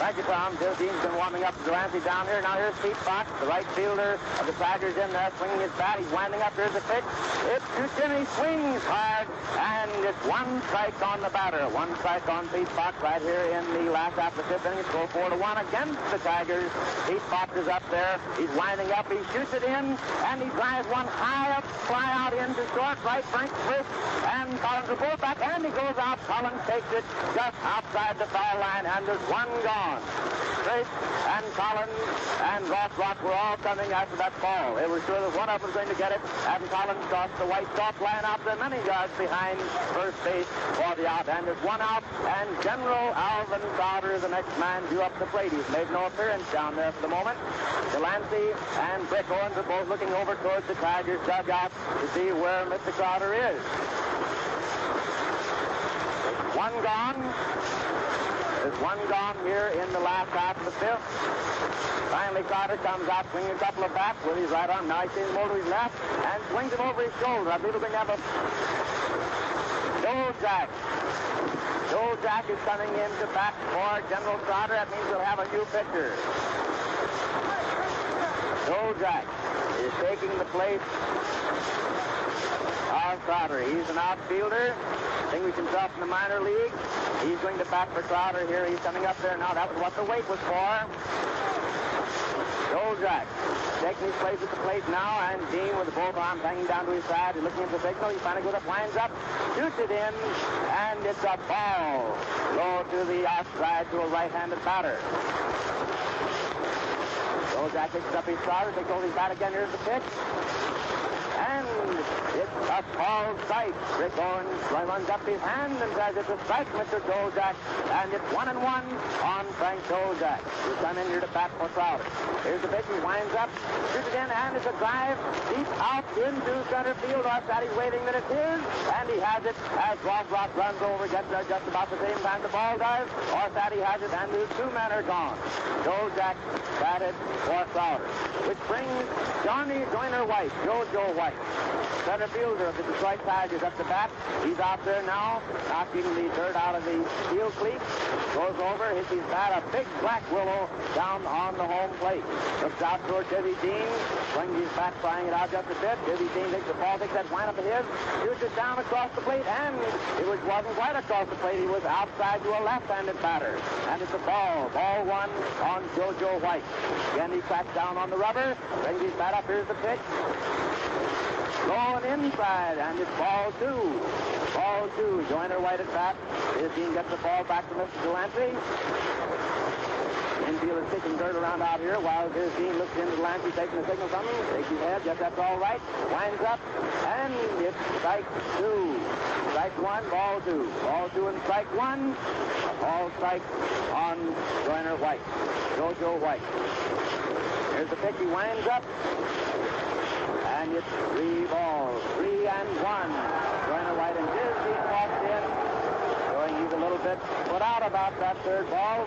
S1: Thank you, Tom. Bill Dean's been warming up Delancey down here. Now here's Pete Fox, the right fielder of the Tigers in there, swinging his bat. He's winding up. Here's the pitch. It's to Jimmy. Swings hard, and it's 1 strike on the batter. 1 strike on Pete Fox right here in the last half of the 5th inning. It's 4-1 against the Tigers. Pete Fox is up there. He's winding up. He shoots it in, and he drives one high up, fly out into short right, Frank Frisk, and Collins will pull back, and he goes out. Collins takes it just outside the foul line, and there's 1 gone. Frisk and Collins and Ross Rock were all coming after that ball. They were sure that one of them was going to get it, and Collins tossed the white soft line out there many yards behind first base for the out. And there's 1 out, and General Alvin Crowder, the next man due up the plate. He's made no appearance down there for the moment. Delancey and Brick Owens are both looking over towards the Tigers' dugout to see where Mr. Crowder is. 1 gone. There's 1 gone here in the last half of the 5th. Finally, Crowder comes out swinging a couple of bats with his right arm. Now he sees him over his left and swings him over his shoulder. I believe we're going to have a Joe Jack. Joe Jack is coming in to bat for General Crowder. That means we'll have a new pitcher. Joe Jack is taking the place of Crowder. He's an outfielder. Distinguished himself in the minor league. He's going to bat for Crowder here. He's coming up there now. That was what the wait was for. Dolzak taking his place at the plate now, and Dean with the both arms hanging down to his side. He's looking at the signal. He finally goes up, winds up, shoots it in, and it's a ball. Low to the outside to a right-handed batter. Dolzak picks up his starter, takes over his bat again. Here's the pitch. And it's a called strike. Rick Owens runs up his hand and says it's a strike, Mr. Dolzak. And it's 1-1 on Frank Dolzak, who's come in here to bat for Crowder. Here's the pitch. He winds up, shoots it in, and it's a drive deep out into center field. Orsatti's waving that it's his, and he has it as Ross runs over, gets there just about the same time the ball does. Orsatti has it, and his two men are gone. Dolzak batted for Crowder, which brings Johnny Joyner White, Jojo White, center fielder of the Detroit Tigers, up to bat. He's out there now, knocking the dirt out of the field cleat. Goes over, hits his bat, a big black willow down on the home plate. Looks out toward Dizzy Dean, swings his bat, flying it out just a bit. Dizzy Dean takes the ball, takes that windup of his, shoots it down across the plate, and it wasn't quite across the plate. He was outside to a left-handed batter. And it's a ball. Ball one on Jojo White. Again, he cracks down on the rubber, brings his bat up. Here's the pitch. Going inside, and it's ball two. Ball two. Joyner White at bat. His team gets the ball back to Mr. Delancey. Infield is kicking dirt around out here while his team looks into Delancey, taking the signal from him. Takes his head. Yes, that's all right. Winds up, and it's strike two. Strike one, ball two. Ball two and strike one. All strike on Joyner White. Jojo White. Here's the pitch. He winds up. And it's 3 balls, 3-1. Joyner White and his team walks in, showing he's a little bit put out about that third ball.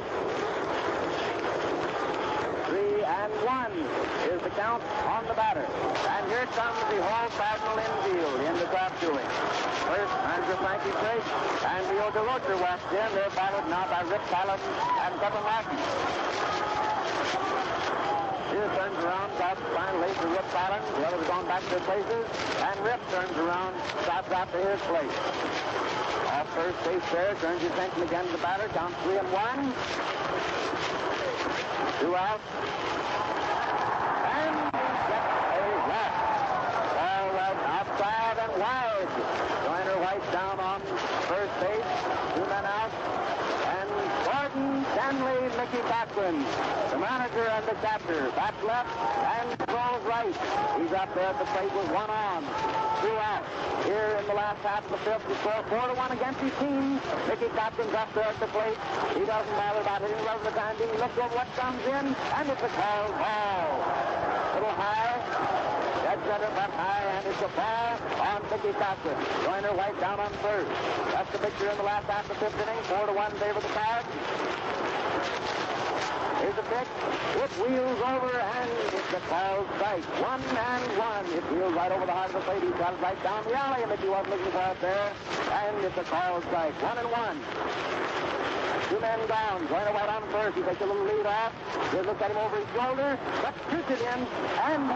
S1: 3-1 is the count on the batter. And here comes the whole Cardinal infield in the crop doing. First, manager Frankie Trace and Leo DeRocher walks in. They're followed now by Rick Fallon and Pepper Martin. Here turns around, stops finally to Rip Fallon. The others gone back to their places. And Rip turns around, stops out to his place. Off first base there, turns his attention again to the batter. Counts 3-1. 2 out. And he gets a walk. Ball right outside and wide. Joyner White down on first base. 2 men out. And Gordon Stanley Mickey Cochran, the manager and the captain, back left and throws right. He's up there at the plate with 1 on. 2 out. Here in the last half of the fifth, he scores 4-1 against his team. Mickey Cochran's up there at the plate. He doesn't bother about hitting love the time being. He looks over what comes in, and it's a called ball. A little high. Dead center, but high, and it's a ball on Mickey Cochran. Joyner White down on first. That's the picture in the last half of the fifth inning. 4-1 favor the Cards. Here's the pitch. It wheels over, and it's a called strike. 1-1. It wheels right over the heart of the plate. He got it right down the alley, and if he wasn't looking for it there. And it's a called strike. 1-1. 2 men down. Joyner White on first. He takes a little lead off. He looks at him over his shoulder, but shoots it in, and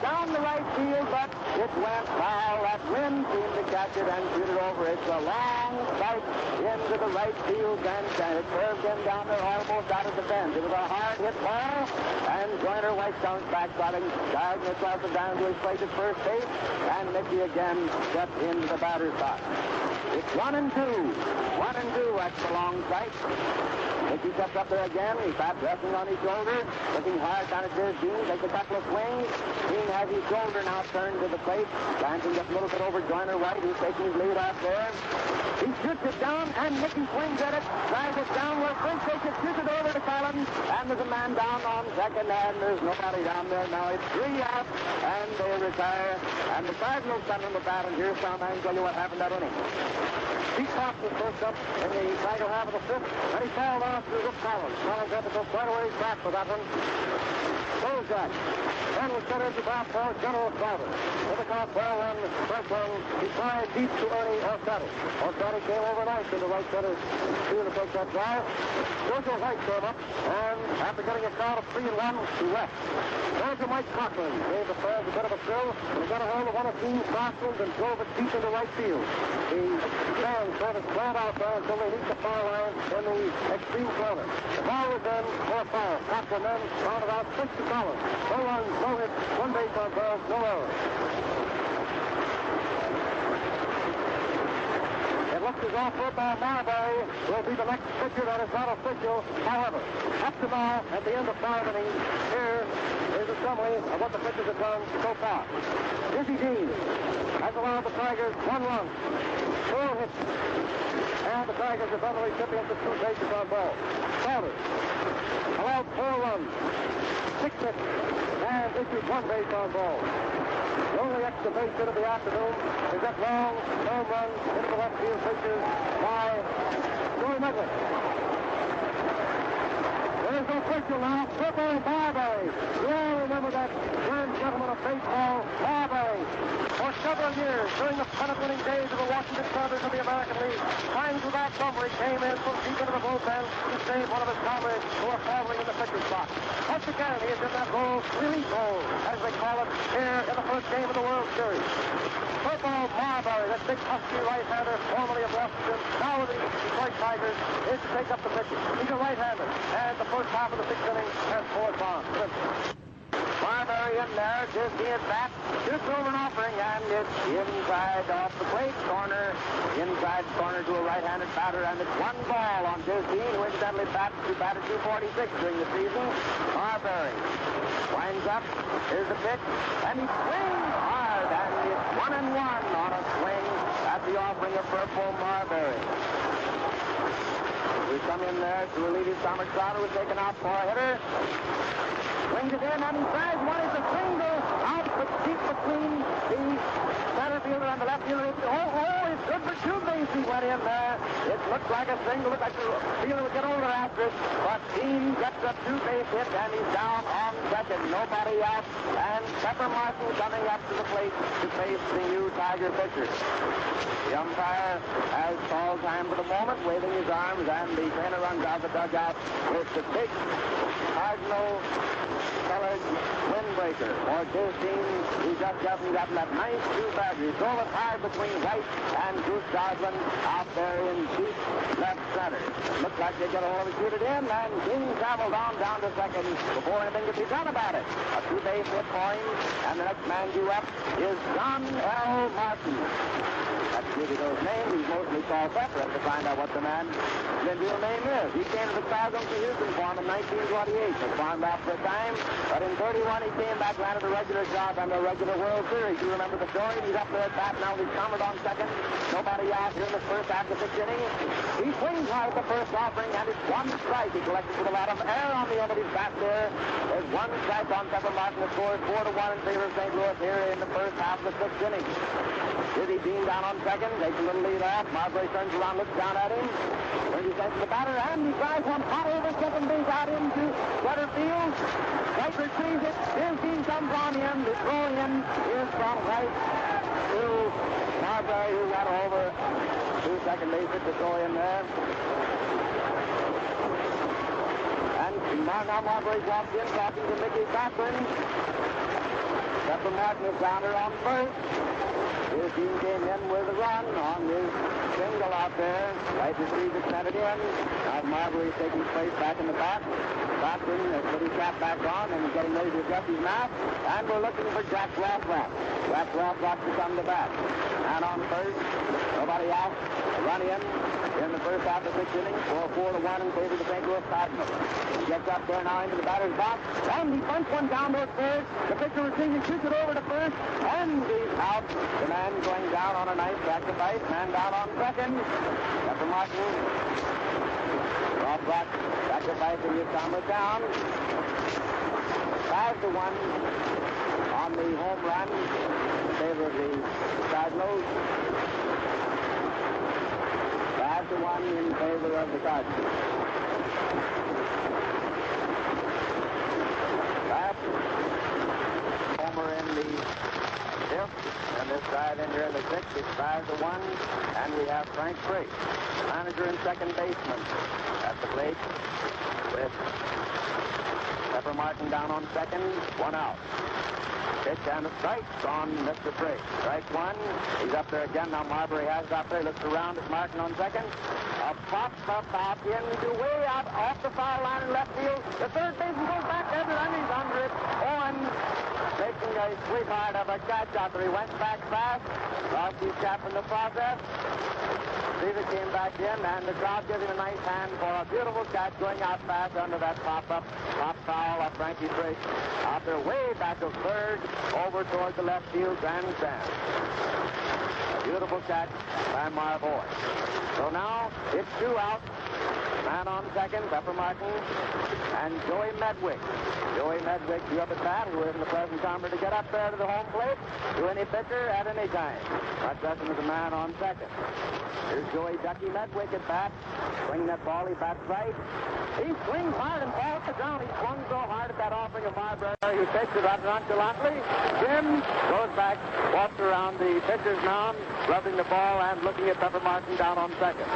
S1: down the right field, but it went foul. That wind seemed to catch it and shoot it over. It's a long strike into the right field bench, and it curved in down there almost out of the fence. It was a hard hit ball, and Joyner White comes back, starting across the down to his place at first base, and Mickey again steps into the batter's box. It's 1-2. 1-2 at the long strike. Mickey steps up there again. He's back resting on his shoulder, looking hard down at his Dean. Takes a couple of swings. Dean has his shoulder now turned to the plate. Lansing gets a little bit over Joyner White. He's taking his lead off there. He shoots it down, and Mickey swings at it. Drives it downward. First takes it, shoots it over to Fallon. And there's a man down on second, and there's nobody down there now. It's 3 out, and they retire. And the Cardinals come in the bat, and here's Tom Mann tell you what happened that inning. Pete Cox was first up in the final half of the fifth, and he fouled off to Rip Collins. Collins had to go quite a ways back for that one. Dolzak. Then was centered to bat for General Crowder. With the count 12-1, first one, he tried deep to Ernie Orsatti. Orsatti came over nice to the right center. Two to take that drive. Jojo White came up, and
S2: after getting a count of 3-1, he left. Manager Mike Cochran gave the fans a bit of a thrill when he got a hold of one of Dean's crossings and drove it deep into right field. The fans sort of spread out there until they reached the far line in the extreme corner. The ball was in for a foul. Cochran then rounded out 6 to Collins. No runs, no hits, 1 base on balls, no errors. It looks as though football Marbury will be the next pitcher that is not official. However, up to now, at the end of 5 innings, here is a summary of what the pitchers have done so far. Dizzy Dean has allowed the Tigers 1 run, 4 hits, and the Tigers have been the recipients of 2 bases on balls. Salters allowed 4 runs, 6 hits, and issued 1 base on balls. The only extra base hit of the afternoon is that long home run into the left field pitcher by Joey Medley. There is no question now. Football Marbury. You all remember that grand gentleman of baseball, Marbury. For several years, during the pennant-winning days of the Washington Senators of the American League, times without number, he came in from deep into the bullpen to save one of his comrades who were falling in the pitcher's box. Once again, he is in that role, relief role, as they call it, here in the first game of the World Series. Football Marbury, that big husky right-hander, formerly of Washington, now with the Detroit Tigers, is to take up the pitching. He's a right-hander, and the first half of the 6th inning has 4 gone.
S1: Marbury in there, Disney at bat, shoots over an offering, and it's inside off the plate corner, inside corner to a right-handed batter, and it's 1 ball on Disney, who incidentally batted 246 during the season. Marbury winds up, here's the pitch, and he swings hard, and it's 1-1 on a swing at the offering of Purple Marbury. We come in there to relieve his Thomas Crowder, was taken out for a hitter. Swings it in, and he tries one. It's a single out, but deep between the center fielder and the left fielder. It's good for 2 bases. He went in there. It looked like a single. Looked like the fielder would get over after it. But Dean gets a 2-base hit, and he's down on second. Nobody out. And Pepper Martin coming up to the plate to face the new Tiger pitcher. The umpire has called time for the moment, waving his arms, and the trainer runs out the dugout with the big Cardinal colored windbreaker. Or this team, he just hasn't gotten that nice 2 baggers. Drove it hard between White and Goose Goslin out there in deep left center. Looks like they get a hold of it, shoot it in, and Dean traveled on down to second before anything could be done about it. A 2-base hit for him, and the next man due up is John L. Martin. That's really those names. He's mostly called Pepper to find out what the man's real name is. He came to the Cardinals to Houston farm in 1928. Was farmed out for a time, but in 31 he came back, landed a regular job on the regular World Series. You remember the story? He's up there at bat now. He's hammered on second. Nobody out here in the first half of the 6th inning. He swings hard the first offering, and it's 1 strike. He collected with a lot of air on the end of his bat there. There's 1 strike on Pepper Martin. The score is 4-1 in favor of St. Louis here in the first half of the 6th inning. Dizzy Dean down on second, takes a little lead off. Marbury turns around, looks down at him. Turns his head to the batter, and he drives one hot over second base out into center field. White retrieves it. Here's Dean comes on in. The throw in is from White to Marbury, who got over to second base at the throw in there. And now Marbury drops in, talking to Mickey Cochran. Pepper Martin is down there on first. His team came in with a run on his single out there. Right retrieved it, sent it in. Now Marbury is taking his place back in the bat. Cochran has put his cap back on and is getting ready to adjust his mouth. And we're looking for Jack Rothrock. Jack Rothrock to come to bat. And on first, nobody out. A run in the first half of the 6th inning. 4-1 in favor of the St. Louis Cardinals. He gets up there now into the batter's box. And he bunts one down towards third. The pitcher receives, shoots it over to first. And he's out. The man going down on a nice sacrifice. Man down on second. Pepper Martin. Rothrock sacrificing his comrade down. 5-1 on the home run in favor of the Cardinals. 5-1 in favor of the Cardinals. Homer in the fifth, and this side in here in the sixth. It's 5-1, and we have Frank Frey, manager and second baseman, at the plate with Pepper Martin down on second, 1 out. Pitch and a strike on Mr. Frey. Strike one. He's up there again. Now Marbury has it up there. Looks around at Martin on second. A pop up out into way out off the foul line in left field. The third baseman goes back there, and he's under it. Owen making a sweetheart of a catch out there. He went back fast. Lost his cap in the process. Seaver came back in, and the crowd gives him a nice hand for a beautiful catch going out fast under that pop foul of Frankie Frey. Out there way back of third, over towards the left field grandstand. A beautiful catch by Marboy. So now it's 2 out. Man on second, Pepper Martin, and Joey Medwick. Joey Medwick, you up at bat, who isn't the present timer to get up there to the home plate to any pitcher at any time. Not Dustin is the man on second. Here's Joey Ducky Medwick at bat. Swinging that ball, he bats right. He swings hard and falls to the ground. He swung so hard at that offering of Marbury. He takes it out nonchalantly. Jim goes back, walks around the pitcher's mound, rubbing the ball and looking at Pepper Martin down on second.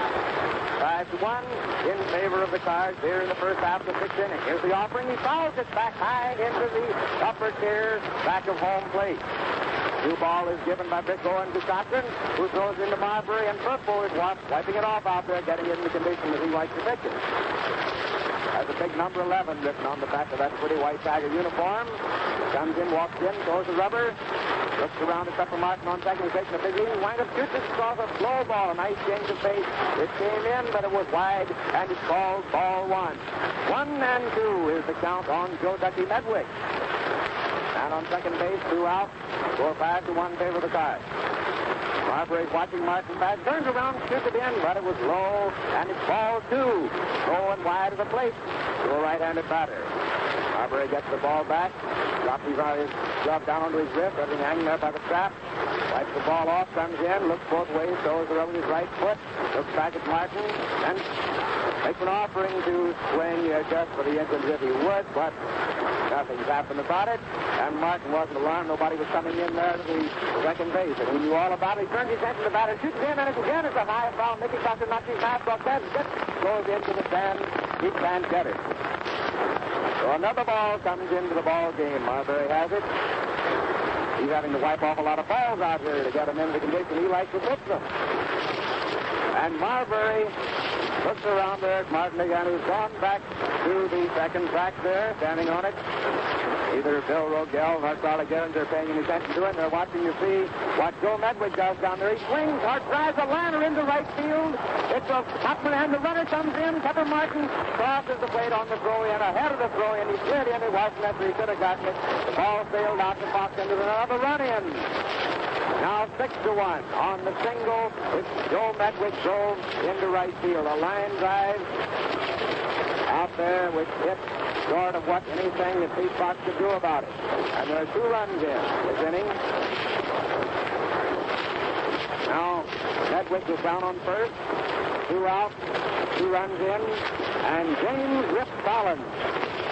S1: 5-1 in favor of the Cards here in the first half of the 6th inning. Here's the offering. He fouls it back high into the upper tier back of home plate. New ball is given by Vic Owen to Cochran, who throws into Marbury, and Purple is wiping it off out there, getting it in the condition that he likes to pitch it. Has a big number 11 written on the back of that pretty white Tiger uniform. Comes in, walks in, throws the rubber, looks around at Pepper Martin on second. He's taking a big lead, winds up shoots it across a slow ball. A nice change of pace. It came in, but it was wide, and it's called ball 1. 1-2 is the count on Joe Ducky Medwick. And on second base, 2 out. Score 5-1 favor of the Cards. Marbury's watching Martin bat, turns around, shoots it in, but it was low, and it's ball 2. Low and wide of the plate to a right-handed batter. Marbury gets the ball back, drops his glove down onto his wrist, everything hanging there by the strap, wipes the ball off, comes in, looks both ways, throws it over his right foot, looks back at Martin, and makes an offering to swing just for the instance if he would, but nothing's happened about it. And Martin wasn't alarmed. Nobody was coming in there to the second base. And he knew all about it. He turns his head to the batter, shoots in, and again it's a high foul. Mickey Tucker knocks his half block down, goes into the stand. He can't get it. So another ball comes into the ball game. Marbury has it. He's having to wipe off a lot of balls out here to get him into the condition he likes to pitch them. And Marbury looks around there at Martin again, who's gone back to the second track there, standing on it. Neither Bill Rogel nor Charlie Gerrans are paying any attention to it. They're watching to see what Joe Medwick does down there. He swings hard, drives a liner into right field. It's a Hopman, and the runner comes in. Pepper Martin crosses the plate on the throw-in, ahead of the throw-in. He slid in. It wasn't after he could have gotten it. The ball sailed out the box into another run-in. Now 6-1 on the single. It's Joe Medwick drove into right field. A line drive out there which hit short of what anything that Pete Fox could do about it. And there are 2 runs in this inning. Now Medwick is down on first. 2 out, 2 runs in, and James Rip Collins.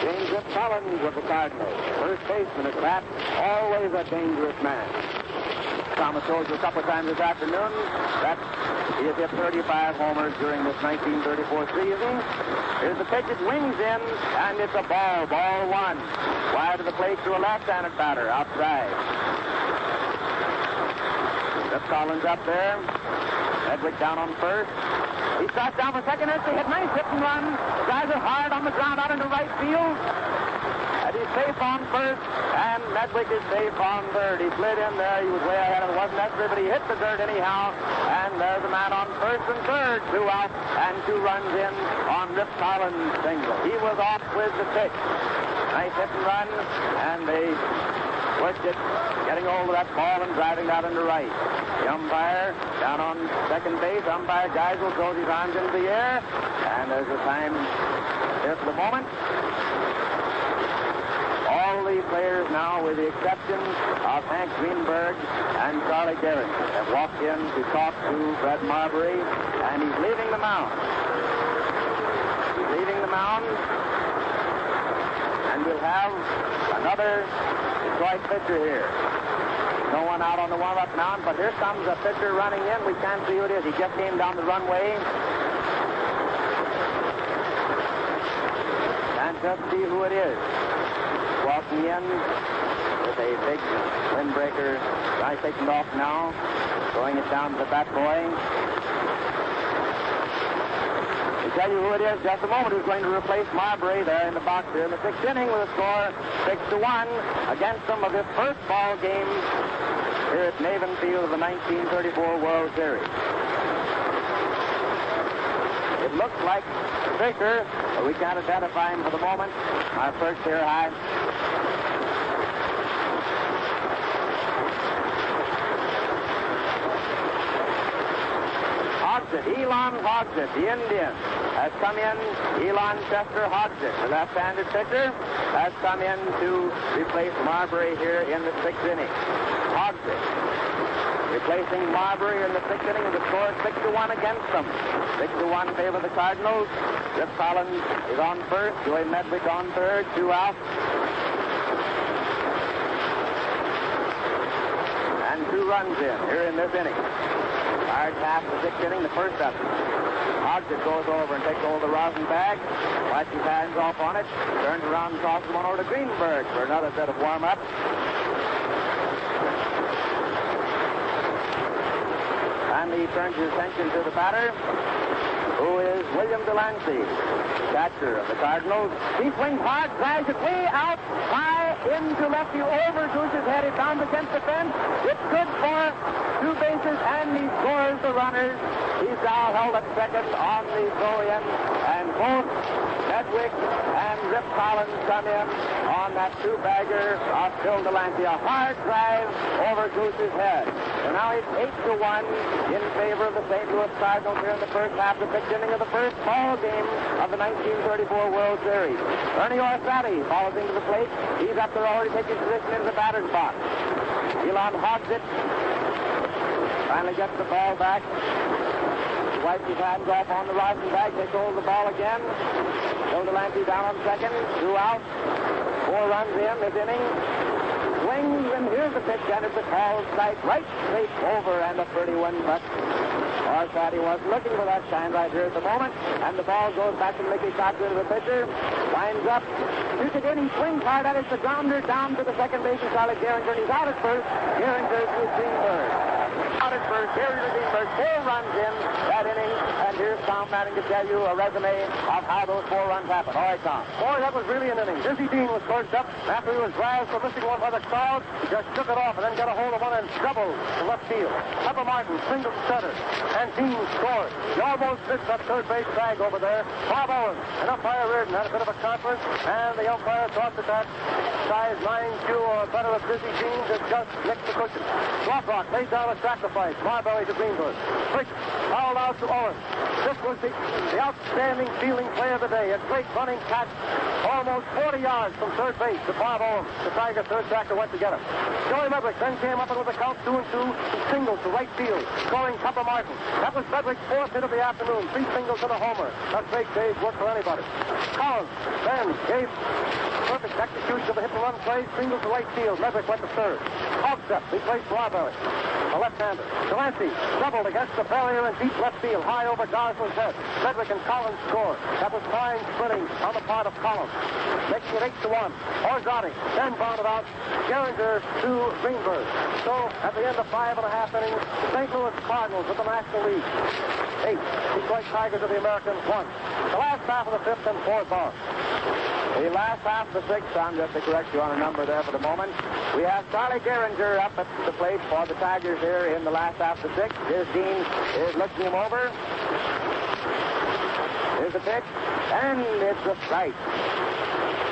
S1: James Rip Collins of the Cardinals. First baseman at bat, always a dangerous man. Thomas told you a couple of times this afternoon that he has hit 35 homers during this 1934 season. Here's the pitch, it wings in, and it's a ball 1. Wide of the plate to a left-handed batter, outside. Rip Collins up there. Medwick down on first. He starts down for second, and he hit nice hit and run. Drives it hard on the ground out into right field. And he's safe on first, and Medwick is safe on third. He slid in there. He was way ahead of it. It wasn't necessary, but he hit the dirt anyhow. And there's a man on first and third. 2 out and 2 runs in on Rip Collins' single. He was off with the pitch. Nice hit and run, and they worked it, getting hold of that ball and driving out into right. The umpire down on second base. Umpire Geisel throws his arms into the air, and there's a time here for the moment. All the players now, with the exception of Hank Greenberg and Charlie Gerrans, have walked in to talk to Fred Marbury, and he's leaving the mound. He's leaving the mound, and we'll have another Detroit pitcher here. No one out on the warm-up mound, but here comes a pitcher running in. We can't see who it is. He just came down the runway. Can't just see who it is. Walking in with a big windbreaker. Guy taking it off now. Throwing it down to the bat boy. To tell you who it is just a moment, who's going to replace Marbury there in the box here in the sixth inning with a score 6-1 against some of his first ball game here at Maven Field of the 1934 World Series. It looks like Fisher, but we can't identify him for the moment. Our first here high. Elon Hogsett, the Indian, has come in. Elon Chester Hogsett, the left-handed pitcher, has come in to replace Marbury here in the sixth inning. Hogsett replacing Marbury in the sixth inning with a score 6-1 against them. 6-1 favor the Cardinals. Rip Collins is on first. Joey Medwick on third. 2 out. And 2 runs in here in this inning. Hard half of the sixth inning, the first up. Hogsett goes over and takes hold of the rosin bag, wipes his hands off on it, turns around and tosses one over to Greenberg for another set of warm-up. And he turns his attention to the batter, who is William Delancey, catcher of the Cardinals. He swings hard, drives it way out, high into left field, over Goose's head. It bounds against the fence. It's good for 2 bases, and he scores the runners. He's now held at second on the throw-in, and both Medwick and Rip Collins come in on that 2-bagger of Phil Delancey. A hard drive over Goose's head. So now it's 8-1 in favor of the St. Louis Cardinals here in the first half, the sixth inning of the first ball game of the 1934 World Series. Ernie Orsatti follows into the plate. He's up there already taking position in the batter's box. Elon Hogsett finally gets the ball back. He wipes his hands off on the rosin bag. Takes hold of the ball again. Phil Delancey down on second. 2 out. 4 runs in this inning. Swings, and here's the pitch, and it's a tall strike right straight over, and a 31 buck. Orsatti was looking for that shine right here at the moment, and the ball goes back to Mickey Cochran, the pitcher. Winds up. Shoots it in. He swings hard at it. The grounder down to the second base of Charlie Gehringer, and he's out at first. Gehringer to Greenberg. Out at first. Gehringer to Greenberg. 4 runs in that inning, and here's Tom Manning to tell you a resume of how those 4 runs happened. All right, Tom.
S2: Boy, that was really an inning. Dizzy Dean was first up. After he was razzed for missing one by the crowd, he just shook it off and then got a hold of one and doubled to left field. Pepper Martin singled to center, and Dean scored. He almost missed that third base bag over there. Bob Owens and umpire Reardon had a bit of a conference, and the umpire thought that size 9Q or better of Dizzy Dean had just nicked the cushion. Rothrock laid down a sacrifice. Marbury to Greenwood. Frick fouled out to Owens. This was the outstanding fielding play of the day. A great running catch almost 40 yards from third base to Bob Owens. The Tiger third backer went to get him. Joey Medwick then came up and with a count 2-2. He singled to right field, scoring Pepper Martin. That was Medwick's 4th hit of the afternoon. 3 singles and a homer. That great day's work for anybody. Collins then gave perfect execution of the hit-and-run play. Single to right field. Medwick went to third. Hogsett replaced Marbury, the left-hander. Delancey doubled against the barrier in deep left field, high over Gosling's head. Medwick and Collins scored. That was fine sprinting on the part of Collins, making it 8-1. Orsatti then bounded out. Gehringer to Greenberg. So at the end of 5.5 innings, the St. Louis Cardinals with the National League 8. Detroit Tigers of the Americans 1. The last half of the 5th and 4th on. The last half of the 6th, Tom, just to correct you on a number there for the moment. We have Charlie Gehringer up at the plate for the Tigers here in the last half of the 6th. Here's Dean is looking him over. Here's the pitch, and it's a strike.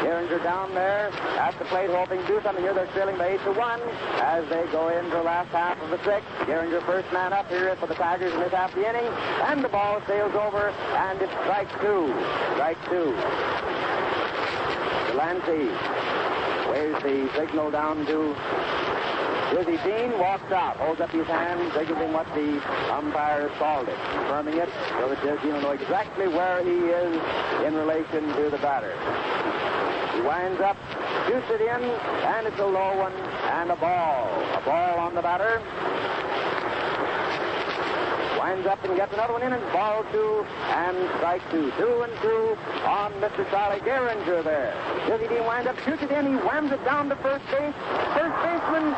S2: Gehringer down there at the plate hoping to do something here. They're trailing by 8-1 as they go into the last half of the 6th. Gehringer first man up here for the Tigers in this half of the inning, and the ball sails over, and it's strike 2. Strike 2. Delancey waves the signal down to Dizzy Dean, walks out, holds up his hand, signaling what the umpire called it, confirming it so that Dizzy will know exactly where he is in relation to the batter.
S1: He winds up, shoots it in, and it's a low one, and a ball. A ball on the batter. Winds up and gets another one in, and ball 2, and strike 2. 2-2 on Mr. Charlie Gehringer there. Dizzy Dean winds up, shoots it in, he whams it down to first base. First baseman,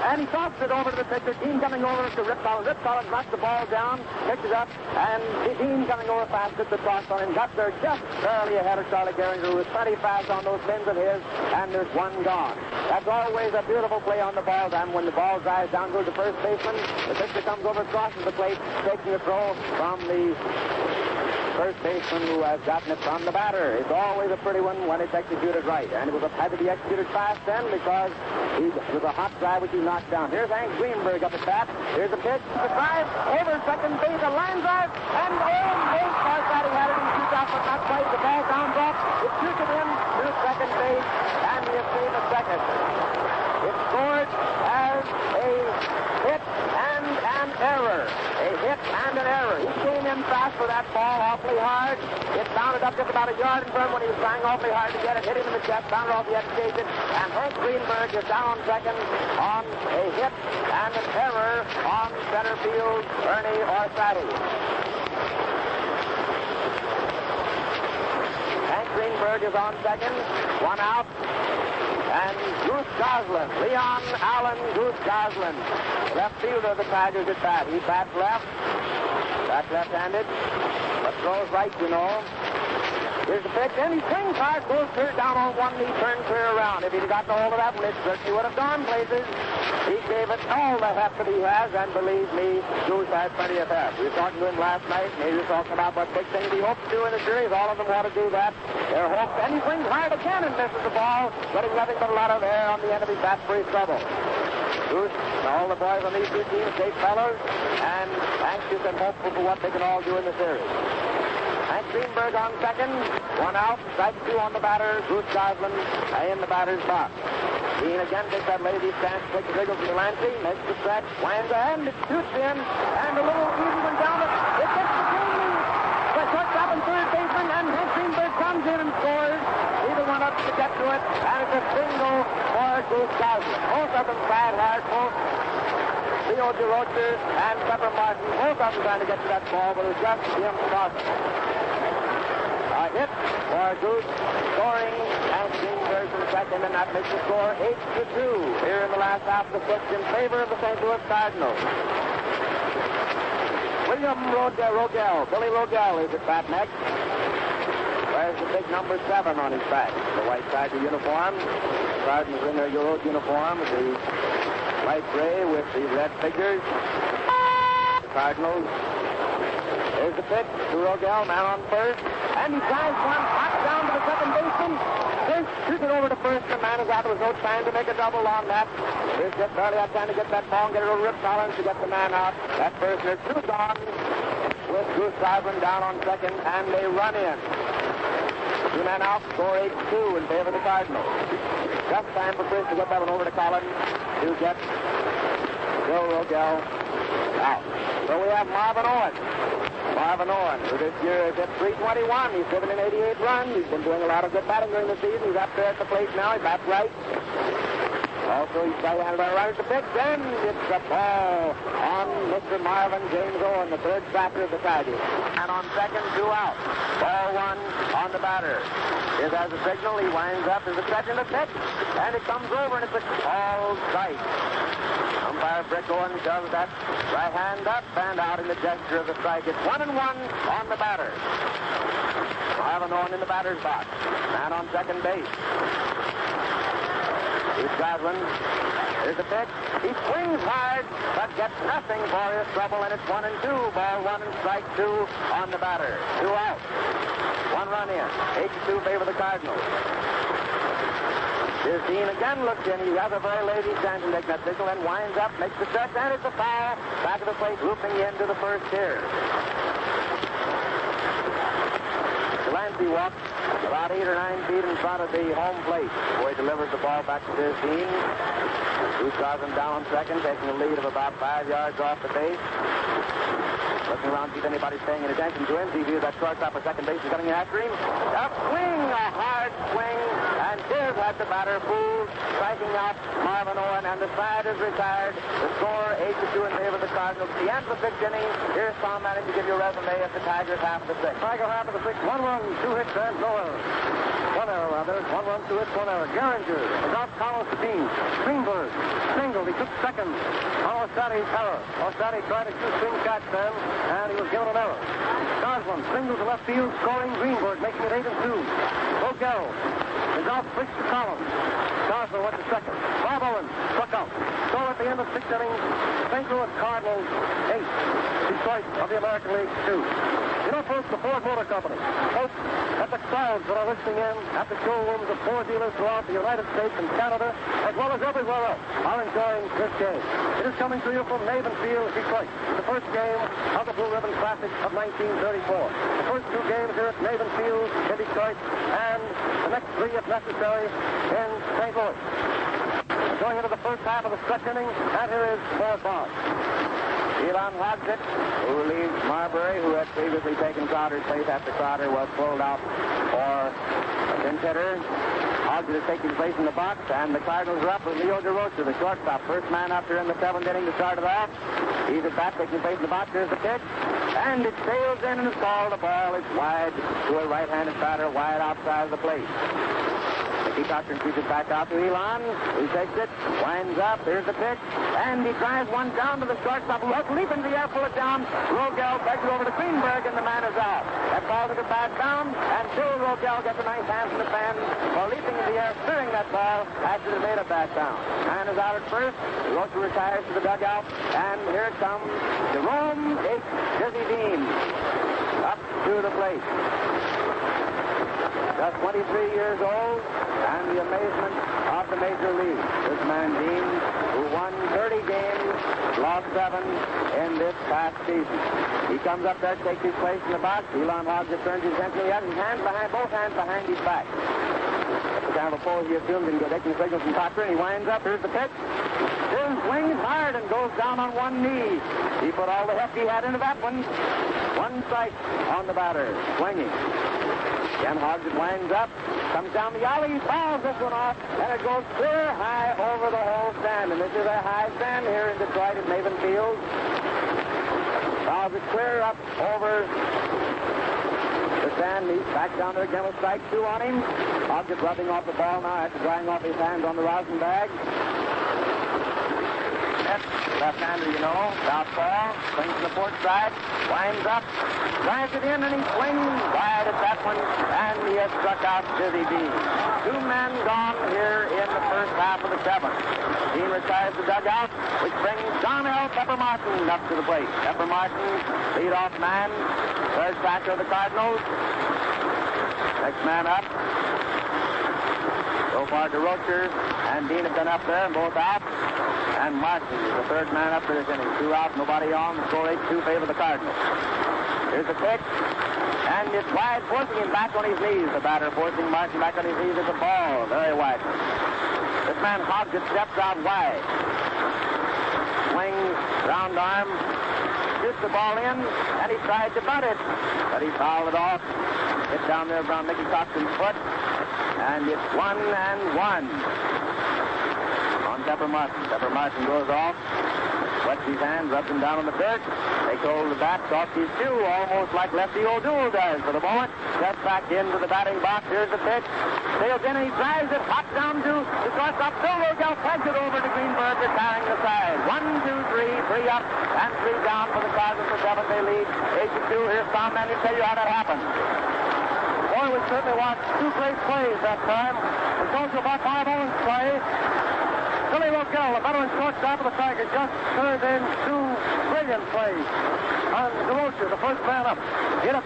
S1: and he tosses it over to the pitcher. Dean coming over to Rip Collins. Rip Collins knocks the ball down, picks it up, and Dean coming over fast at the toss on him. Got there just barely ahead of Charlie Gehringer, who was plenty fast on those pins of his, and there's one gone. That's always a beautiful play on the ball diamond. When the ball drives down, goes to first baseman. The pitcher comes over, crosses the plate, taking the throw from the first baseman who has gotten it from the batter. It's always a pretty one when it's executed right. And it had to be executed fast then because it was a hot drive which he knocked down. Here's Hank Greenberg up at bat. Here's the pitch. The drive over second base. A line drive. And Nate Marquardt had it. He shoots out but not quite. The ball comes up. It shoots it in to second base. And the escape at second. It scored as a hit and an error. A hit and an error. He came in fast for that ball awfully hard. It bounded up just about a yard in front when he was trying awfully hard to get it. Hit him in the chest, bounded off the edge it. And Hank Greenberg is down on second on a hit and an error on center field, Ernie Orsatti. Hank Greenberg is on second, one out. And Goose Goslin, Leon Allen Goose Goslin, left fielder of the Tigers at bat. He bats left, bats left-handed, but throws right, you know. Here's the pitch, and he swings hard, goes clear down on one knee, turns clear around. If he'd gotten a hold of that one, it certainly would have gone places. He gave it all the heft that he has, and believe me, Goose has plenty of heft. We were talking to him last night, and he was talking about what big things he hopes to do in the series. All of them want to do that. Their hopes, and he swings hard again and misses the ball, getting nothing but a lot of air on the end of his bat for his trouble. Goose and all the boys on these two teams, great fellows, and anxious and hopeful for what they can all do in the series. Hank Greenberg on second, one out, strike 2 on the batter, Goose Goslin in the batter's box. Dean again takes that lazy stance, takes the wriggle from Delancey, makes the stretch, winds a hand, it shoots in, and a little easy one down it. It gets the shortstop and third baseman, and Hank Greenberg comes in and scores. Either one up to get to it, and it's a single for Goose Goslin. Both of them tried hard, both Leo DeRocher and Pepper Martin, both of them trying to get to that ball, but it was just him crossing. A hit for Goose, scoring Hank Greenberg in second, and that makes the score 8-2 here in the last half of the sixth in favor of the St. Louis Cardinals. William Rogel, Billy Rogel is at bat next. Wears the big number 7 on his back, the white Tiger uniform. The Cardinals in their Euro uniform, the light gray with the red figures. The Cardinals. There's the pitch to Rogel, man on first. And he drives one hot down to the second baseman. Then shoots it over to first. The man is out. There was no time to make a double on that. There's just barely had time to get that ball and get it over Rip Collins to get the man out. That first, there's 2 gone with Goose Goslin down on second, and they run in. 2 men out, score 8-2 in favor of the Cardinals. Just time for Chris to get that one over to Collins to get Bill Rogel out. So we have Marvin Owen. Marvin Owen, who this year is at 321. He's driven in 88 runs. He's been doing a lot of good batting during the season. He's up there at the plate now. He bats right. Also, he's right-handed by runners to pitch. And it's a ball on Mr. Marvin James Owen, the third batter of the Tigers. And on second, 2 out. Ball 1 on the batter. Here's as a signal. He winds up. There's a catch in the pitch. And it comes over, and it's a called strike. Umpire Brick Owen does that right hand up and out in the gesture of the strike. It's 1-1 on the batter. Marvin Owen in the batter's box. Man on second base. Here's Goslin. Here's the pitch. He swings hard, but gets nothing for his trouble, and it's 1-2. Ball 1 and strike 2 on the batter. 2 out. 1 run in. 8-2 favor the Cardinals. Here's Dean again, looks in. He has a very lazy chance to make that signal and winds up, makes the stretch, and it's a foul. Back of the plate, looping into the first here. Delancey walks about 8 or 9 feet in front of the home plate before he delivers the ball back to his team. Goose Goslin down on second, taking a lead of about 5 yards off the base. Looking around, see if anybody's paying any attention to him. He views that shortstop at second base is coming in after him. A swing, a hard swing. And here's at the batter, Poole, striking out Marvin Owen, and the side is retired. The score 8-2 in favor of the Cardinals. The end of the 6th inning. Here's Tom Manning to give you a resume of the Tigers half of the 6th.
S2: Tiger half of the 6th. 1 run, 2 hits, and no errors. 1 error, rather. 1 run, 2 hits, 1 error. Geringer is out Collins to Dean. Greenberg singled. He took second. Alostati's error. Alostati tried a two-swing catch then, and he was given an error. Goslin singles to left field, scoring Greenberg, making it 8-2. Vogel is out switched to Collins. Goslin went to second. Bob Owen struck out. So at the end of 6th inning, St. Louis Cardinals 8. Detroit of the American League 2. You know, folks, the Ford Motor Company, folks, that the crowds that are listening in at the showrooms of Ford dealers throughout the United States and Canada, as well as everywhere else, are enjoying this game. It is coming to you from Maven Field, Detroit, the first game of the Blue Ribbon Classic of 1934. The first 2 games here at Maven Field in Detroit, and the next 3, if necessary, in St. Louis. Going into the first half of the stretch inning, and here is Ford Bond.
S1: Elon Hogsett, who leaves Marbury, who had previously taken Crowder's place after Crowder was pulled out for a pinch hitter. Hogsett is taking place in the box, and the Cardinals are up with Leo DeRocha, the shortstop. First man up there in the 7th inning to start it off. He's at bat, taking place in the box. There's the pitch, and it sails in and is called. The ball is wide to a right-handed batter, wide outside of the plate. Mickey Cochran keeps it back out to Elon. He takes it, winds up. Here's the pitch, and he drives one down to the shortstop, who has to leap into the air, pull it down. Rogel begs it over to Greenberg, and the man is out. That ball took a bad down, and Bill Rogel gets a nice hand from the fan for leaping in the air, steering that ball after it made a bad down. Man is out at first. Rocha retires to the dugout, and here comes Jerome H. Dizzy Dean up to the plate. Just 23 years old, and the amazement of the Major League. This man, Dean, who won 30 games, lost 7 in this past season. He comes up there, takes his place in the box. Elon Hogsett turns his entry. He has his hands behind, both hands behind his back. That's the kind of a pose he assumes and taking the signal from Cochran. He winds up. Here's the pitch. His swings hard and goes down on one knee. He put all the heft he had into that one. 1 strike on the batter, swinging. Again, Hogsett winds up, comes down the alley, fouls this one off, and it goes clear high over the whole stand. And this is a high stand here in Detroit at Maven Field. Fouls it clear up over the stand. He's back down there again with strike 2 on him. Hogsett rubbing off the ball now after drying off his hands on the rosin bag. Left-hander, you know, southpaw, swings to the port side, winds up, drives it in, and he swings wide at that one, and he has struck out Dizzy Dean. 2 men gone here in the first half of the 7th. Dean retires the dugout, which brings John L. Pepper Martin up to the plate. Pepper Martin, leadoff man, third catcher of the Cardinals. Next man up. So far, DeRocher and Dean have been up there, and both out. And Martin is the third man up for this inning. 2 out, nobody on. The score 8-2 favor the Cardinals. Here's the pitch. And it's wide, forcing him back on his knees. The batter forcing Martin back on his knees. It's a ball, very wide. This man Hogsett steps out wide. Swings, round arm, shoots the ball in, and he tried to bunt it. But he fouled it off. Hit down there around Mickey Cochran's foot. And it's 1-1. Pepper Martin. Pepper Martin goes off, wets his hands, rubs them down on the dirt, takes hold of the bat, talks his shoe, almost like Lefty O'Doul does for the moment. Steps back into the batting box. Here's the pitch. Sails in and he drives it hot down to the shortstop. Bill Rogel pegs it over to Greenberg, retiring the side. 1, 2, 3, 3 up and 3 down for the Cardinals. The 7th they lead. 8-2. Here's Tom Manning to tell you how that happened.
S2: Boy, we certainly watched 2 great plays that time. We told you about Bob Owen's play. Billy Rogel, the veteran shortstop of the Tigers, just turned in 2 brilliant plays. On DeRocher, the first man up, hit a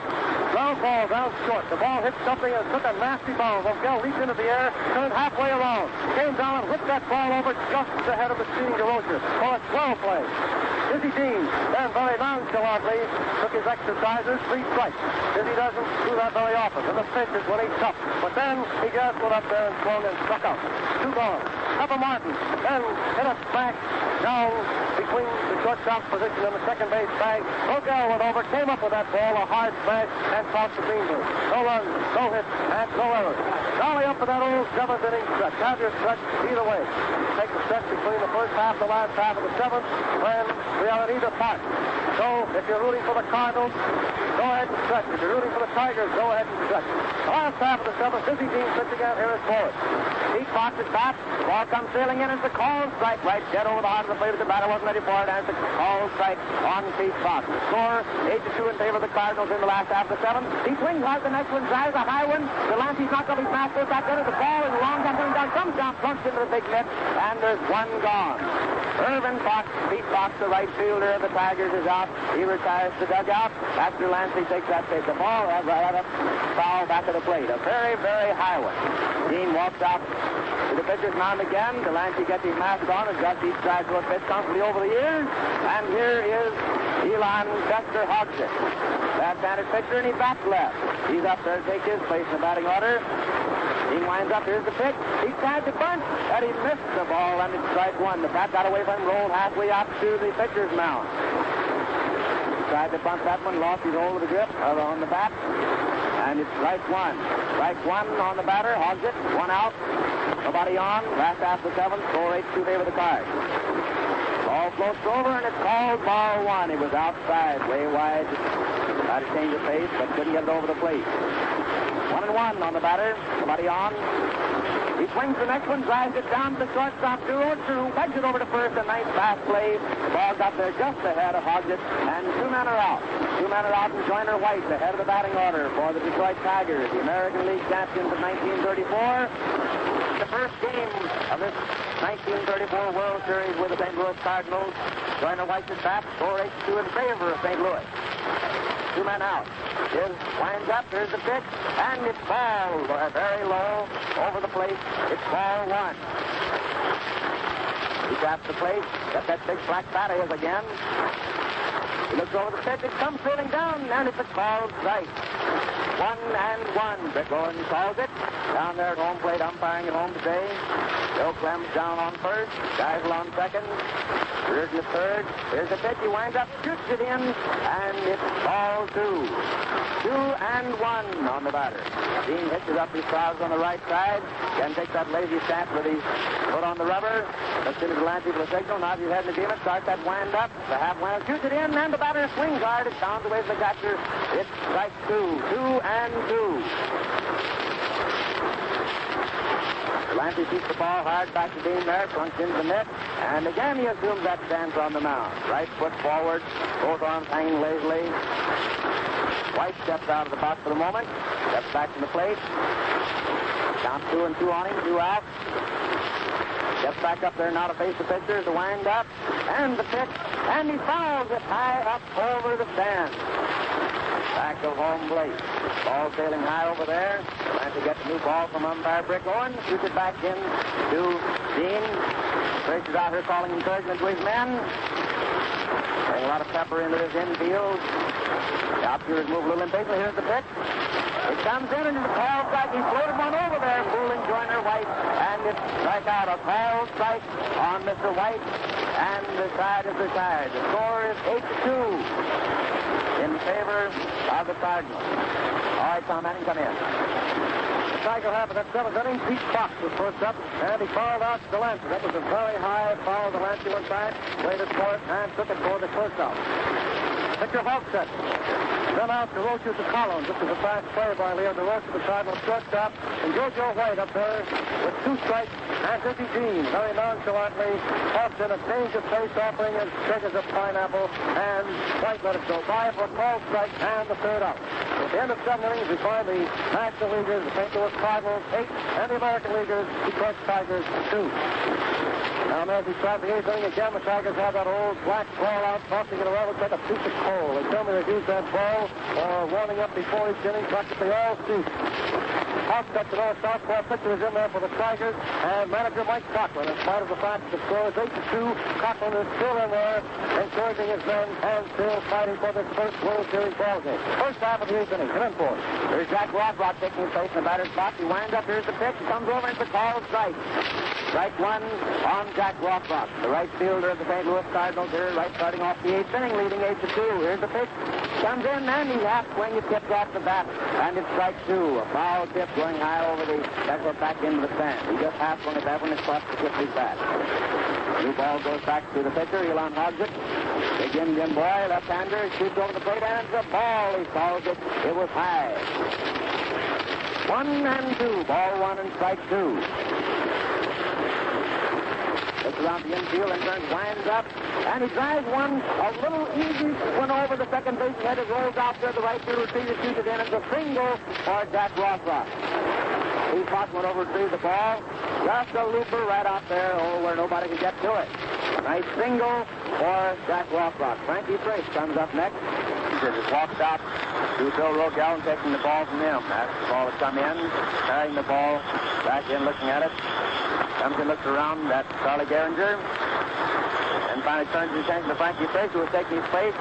S2: ground ball down short. The ball hit something and took a nasty ball. Rogel leaped into the air, turned halfway around, came down and whipped that ball over just ahead of the seeing DeRocher for a 12 play. Dizzy Dean then very nonchalantly took his exercises, 3 strikes. Dizzy doesn't do that very often. In the pinches when he's tough. But then he just went up there and swung and struck out. 2 gone. Pepper Martin then hit it back down between the shortstop's position and the second base bag. O'Gell went over, came up with that ball, a hard smash, and tossed the Greenberg. No runs, no hits, and no errors. Dolly up for that old 7th inning stretch. Have your stretch either way. Take the stretch between the first half and the last half of the 7th when we are at either part. So if you're rooting for the Cardinals, go ahead and stretch. If you're rooting for the Tigers, go ahead and stretch. The last half of the 7th, Dizzy Dean pitch again. Here is Ford. Pete Fox is back. The ball comes sailing in. It's a called strike right dead over the heart of the plate. The batter wasn't ready for it, and it's a called strike on Pete Fox. The score 8-2 in favor of the Cardinals in the last half of the 7th. He swings hard. The next one drives a high one. Delancey's not going to be fast. Goes back there. The ball is a long time coming down. Comes down, plunks into the big net, and there's one gone. Irvin Fox, Pete Fox, the right fielder of the Tigers, is out. He retires to the dugout after Delancey takes that pitch. The ball right up, foul back of the plate. A very, very high one. Dean walks out to the pitcher's mound again. Delancey gets his mask on and just each side to a pitch comfortably over the ears. And here is Elon Dexter Hodgson. Left-handed pitcher, and he bats left. He's up there to take his place in the batting order. He winds up. Here's the pitch. He tried to bunt, and he missed the ball, and it's strike 1. The bat got away from him, rolled halfway out to the pitcher's mound. He tried to bunt that one, lost his hold of the grip on the bat, and it's strike 1. Strike 1 on the batter. Hogs it. 1 out. Nobody on. Last half of the 7th. Score 8-2 favor the Cards. Ball floats over, and it's called ball 1. He was outside, way wide. Tried to change the pace, but couldn't get it over the plate. 1-1 on the batter. Nobody on. He swings the next one, drives it down to the shortstop. 2-2. Legs it over to first. A nice fast play. The ball got there just ahead of Hodgett, and 2 men are out. 2 men are out, and Joyner White ahead of the batting order for the Detroit Tigers, the American League champions of 1934. The first game of this 1934 World Series with the St. Louis Cardinals. Joyner White is back. Score 8-2 in favor of St. Louis. 2 men out. Winds up. Here's the pitch. And it's ball very low over the plate. It's ball 1. He taps the plate. Got that big black bat of his again. He looks over the pitch. It comes sailing down, and it's a called strike. 1-1. Rick Owens calls it. Down there at home plate, umpiring at home today. Bill Clem's down on first. Geisel on second. Here's the third. Here's the pitch. He winds up, shoots it in, and it's ball 2. 2-1 on the batter. Dean hitches up his trousers on the right side. Again takes that lazy stance with his foot on the rubber. Looks into Delancey for the signal. Now he's heading to Demon. Starts that wind up. The half wind up, shoots it in, and the batter swings hard. It's down the way of the catcher. It's strike 2. 2-2. Delancey keeps the ball hard back to Dean there, plunks into the net, and again he assumes that stance on the mound. Right foot forward, both arms hanging lazily. White steps out of the box for the moment, steps back from the plate. Count 2-2 on him, 2 out. Steps back up there now to face the pitcher, the wind up, and the pitch, and he fouls it high up over the stand. Back of home plate. Ball sailing high over there. Delancey gets a new ball from umpire Brick Owens. Shoots it back in to Dean. Trace is out here calling encouragement to his men. Putting a lot of pepper into this infield. The outfielders move a little impatiently. Here's the pitch. It comes in and it's a call strike. He floated one over there, fooling Joyner White. And it's strike out. A call strike on Mr. White. And the side is retired. The score is 8-2. In favor of the Cardinals. All right, Tom Manning, come in. The Tiger half of that 7th inning. Pete Fox was first up, and he fouled out Delancey. That was a very high foul. Delancey went back, waited for it, and took it for the first out. Pitcher Hofstedt. Then out to Rocha to Collins. This is a fast play by Leo DeRocha, the Cardinals shortstop. And Jojo White up there with 2 strikes. And Dizzy Dean, very nonchalantly, pops in a change of pace, offering as big as a pineapple. And White let it go by for a called strike and the 3rd out. At the end of 7 innings, we find the National Leaguers, the St. Louis Cardinals, 8, and the American Leaguers, Detroit Tigers, 2. Now, as he starts the 8th inning again, the Tigers have that old black ball out, tossing it around. Looks like a piece of coal. They tell me they've used that ball or warming up before each inning practically all season. Offset to North Southpaw pitcher is in there for the Tigers, and manager Mike Cochran, in spite of the fact that the score is 8-2, Cochran is still in there, encouraging his men, and still fighting for this first World Series ball game. First half of the 8th inning. Come in for it.
S1: Here's Jack Rothrock taking his place in the batter's box. He winds up. Here's the pitch. He comes over and it's a call strike. Strike one on Jack Rothrock, the right fielder of the St. Louis Cardinals here, right starting off the 8th inning, leading 8-2. Here's the pitch. Comes in, and he half swing. It tips off the bat, and it's strike two. A foul tip going high over the circle back into the stand. He just half swung at that one. It's crossed the tip his bat. New ball goes back to the pitcher. Elon hogs it. Big Indian boy, left-hander, shoots over the plate, and it's a ball. He calls it. It was high. 1-2. Ball one and strike two. Looks around the infield and turns, winds up, and he drives one a little easy one over the second base head. It rolls out there. The right fielder sees it, shoots it in. It's a single for Jack Rothrock. He caught one over to the ball. Just a looper right out there, where nobody could get to it. Nice single for Jack Rothrock. Frankie Trace comes up next. He just walks out to Bill Rogel and taking the ball from him. That's the ball to come in, carrying the ball back in, looking at it. Comes and looks around at Charlie Gehringer, and finally turns his attention to Frankie Trace, who was taking his place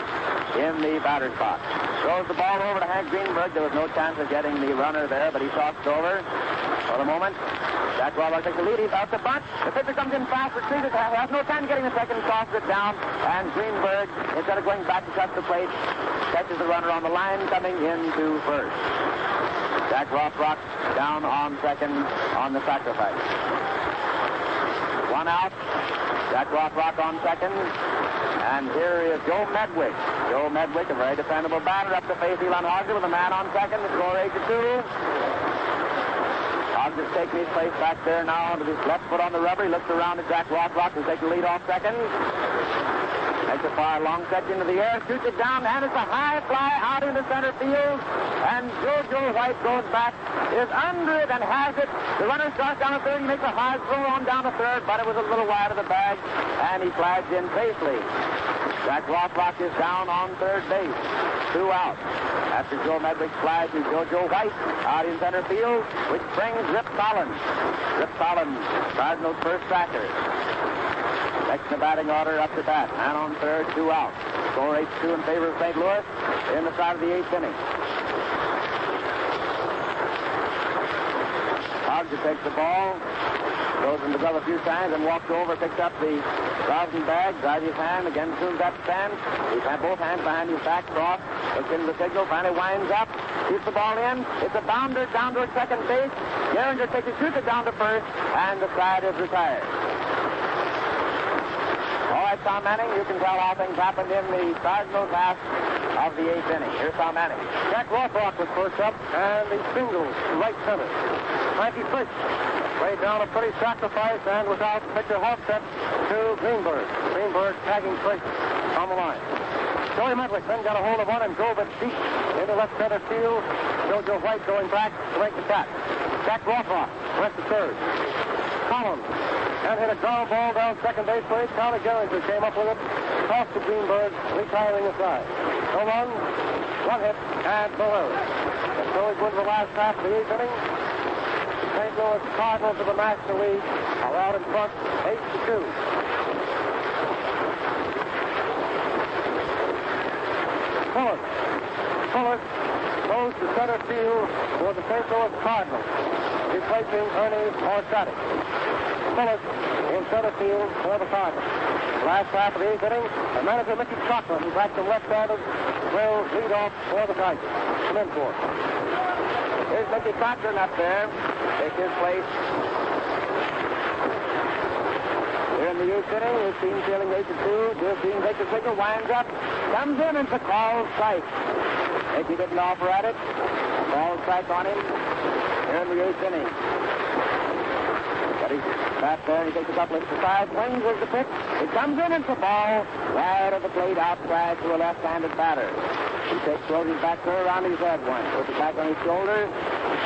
S1: in the batter's box. Throws the ball over to Hank Greenberg. There was no chance of getting the runner there, but he tossed it over for the moment. Jack Rothrock takes the lead. He's out the bunt. The pitcher comes in fast, retreats it, has no time getting the second, tosses it down, and Greenberg, instead of going back to touch the plate, catches the runner on the line coming into first. Jack Rothrock down on second on the sacrifice. One out. Jack Rothrock on second. And here is Joe Medwick. Joe Medwick, a very dependable batter, up to face Elon Hogger with a man on second. The score 8-2. Hogger's taking his place back there now with his left foot on the rubber. He looks around at Jack Rothrock, who's taking the lead off second. Makes a fire long catch into the air, shoots it down, and it's a high fly out into center field. And Joe White goes back, is under it and has it. The runner starts down to third. He makes a high throw on down to third, but it was a little wide of the bag, and he flags in safely. Jack Rothrock is down on third base. 2 out. After Joe Medwick's flag to Joe White out in center field, which brings Rip Collins. Rip Collins, Cardinals' first batter. Next in the batting order up to bat. Man on third, 2 out. Score 8-2 in favor of St. Louis in the start of the 8th inning. Hogger takes the ball, goes in the glove a few times, and walks over, picks up the rosin bag, drives his hand, again tunes that stand. He's had both hands behind his back, cross, looks into the signal, finally winds up, shoots the ball in. It's a bounder down to second base. Gehringer takes it, shoots it down to first, and the side is retired. All right, Tom Manning, you can tell how things happened in the Cardinals half of the 8th inning. Here's Tom Manning.
S2: Jack Rothrock was first up, and he singles to right center. Frankie Fish laid down a pretty sacrifice and was out. Pitcher offset to Greenberg. Greenberg tagging Fish on the line. Joey Medwick then got a hold of one and drove it deep into left center field. Joe White going back to make the catch. Jack Rothrock went to third. Collins and hit a ground ball down second base plate. Charlie Gehringer came up with it. Tossed to Greenberg, retiring the side. No run, one hit, and no errors. And so it was the last half of the 8th inning. St. Louis Cardinals of the National League are out in front, 8-2. Fuller goes to center field for the St. Louis Cardinals, replacing Ernie Orsatti. Fuller in center field for the Cardinals. Last half of the 8th inning, and manager Mickey Cochran, who's back from left-handed, will lead off for the Tigers. Come in for it.
S1: Here's Mickey Cochran up there. Take his place. Here in the 8th inning, his team feeling 8-2. Josephine takes the signal, winds up, comes in, and it's a call strike. Mickey didn't offer at it. Ball strike on him here in the 8th inning. But he's back there, and he takes a couple of side swings with the pitch. It comes in, and it's a ball wide of the plate outside to a left-handed batter. He throws his back throw around his head once, puts it back on his shoulder.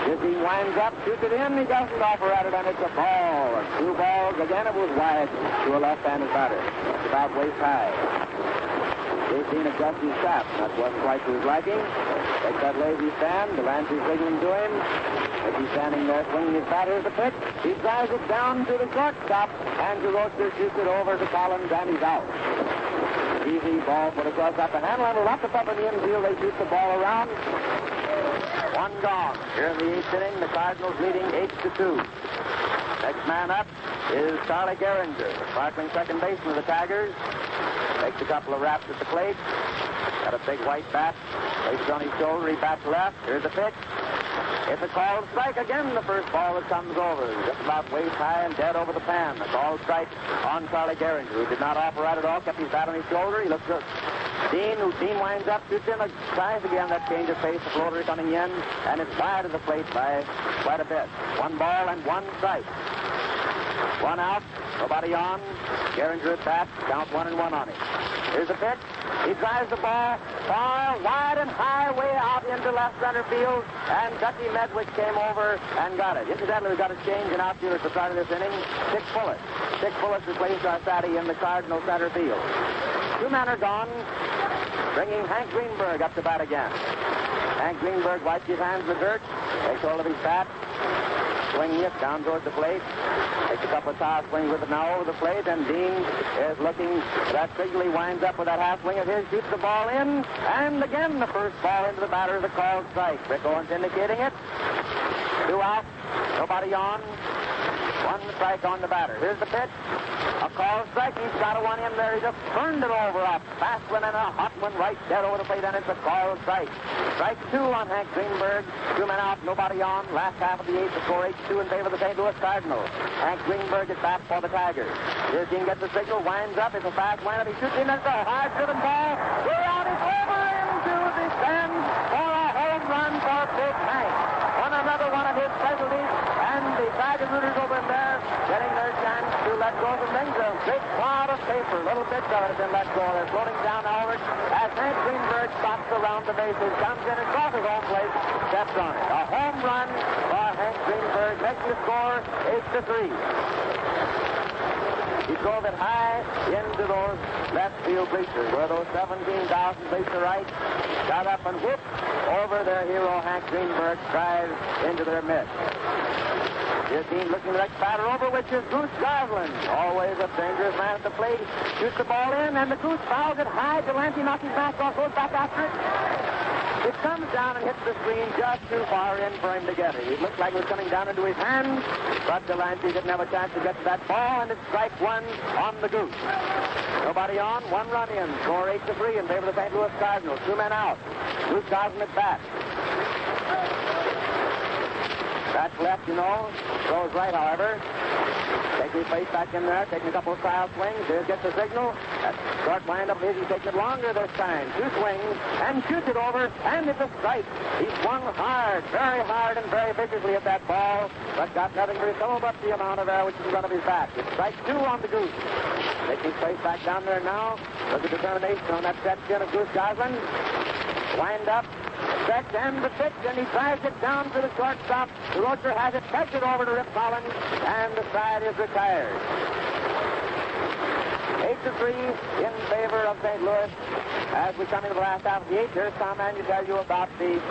S1: He winds up, shoots it in, he doesn't offer at it, and it's a ball. 2 balls, again it was wide to a left-handed batter. It's about waist high. Josephine adjusts his shot. That wasn't quite to his liking. Takes that lazy stand. The Lancey signaling to him. As he's standing there swinging his bat. Here's the pitch. He drives it down to the shortstop, and DeRocher shoots it over to Collins, and he's out. Easy ball put across up the handle, and locked up in the infield. They shoot the ball around. One gone. Here in the eighth inning, the Cardinals leading 8-2. Next man up is Charlie Gehringer, sparkling second baseman of the Tigers. Makes a couple of raps at the plate. Got a big white bat. Places on his shoulder. He bats left. Here's the pitch. It's a called strike again. The first ball that comes over. Just about waist high and dead over the pan. A called strike on Charlie Gehringer, who did not offer out at all. Kept his bat on his shoulder. He looks good. Dean winds up, shoots in, tries again that change of pace. The floater coming in, and it's wide of the plate by quite a bit. One ball and one strike. One out, nobody on. Gehringer at bat, count 1-1 on him. Here's the pitch. He drives the ball far, wide, and high, way out into left center field, and Ducky Medwick came over and got it. Incidentally, we got a change in outfielders at the start of this inning. Dick Bullis. Dick Bullis replaced Arcati in the Cardinal center field. Two men are gone, bringing Hank Greenberg up to bat again. Hank Greenberg wipes his hands in the dirt, takes hold of his bat, swinging it down towards the plate. Takes a couple of half swings with it now over the plate, and Dean is looking for that signal. He winds up with that half swing of his, shoots the ball in, and again the first ball into the batter, the called strike. Rick Owens indicating it. Two out, nobody on. One strike on the batter. Here's the pitch. A called strike. He's got a one in there. He just turned it over. A fast one and a hot one right dead over the plate, and it's a called strike. Strike two on Hank Greenberg. Two men out, nobody on. Last half of the eighth, the score 8-2 in favor of the St. Louis Cardinals. Hank Greenberg is back for the Tigers. Here Dean gets the signal, winds up. It's a fast windup. He shoots in. It's a hard-driven ball. Way out. It's over into the stands for a home run for Big Hank. Another one of his specialties, and the Tiger rooters over in there getting their chance to let go of the things. A big cloud of paper, little bits of it have been let go. They're floating down outward as Hank Greenberg stops around the bases, comes in and crosses home plate, steps on it. A home run for Hank Greenberg, makes the score 8-3. He drove it high into those left field bleachers, where those 17,000 bleacher right got up and whooped over their hero Hank Greenberg, drives into their midst. This team looking the next batter over, which is Goose Goslin. Always a dangerous man at the plate. Shoots the ball in, and the Goose fouls it high. Delancey knocks his mask off, goes back after it. It comes down and hits the screen just too far in for him to get it. It looked like it was coming down into his hands, but Delancey didn't have a chance to get to that ball, and it's strike one on the Goose. Nobody on, one run in. Score 8-3 in favor of the St. Louis Cardinals. Two men out. Goose Goslin at bat. That's left, you know. Throws right, however. Takes his face back in there, taking a couple of style swings. Here gets the signal. That short wind-up is, he takes it longer this time. Two swings, and shoots it over, and it's a strike. He swung hard, and very viciously at that ball, but got nothing to recover but the amount of air which is in front of his back. It's strike two on the Goose. Taking his face back down there now. Look at the determination on that set chin of Goose Goslin. Wind up. Set and the pitch, and he drives it down to the shortstop. DeRocher has it, takes it over to Rip Collins, and the side is retired. 8-3 in favor of St. Louis. As we come into the last half of the eighth, here's Tom Mann to tell you about the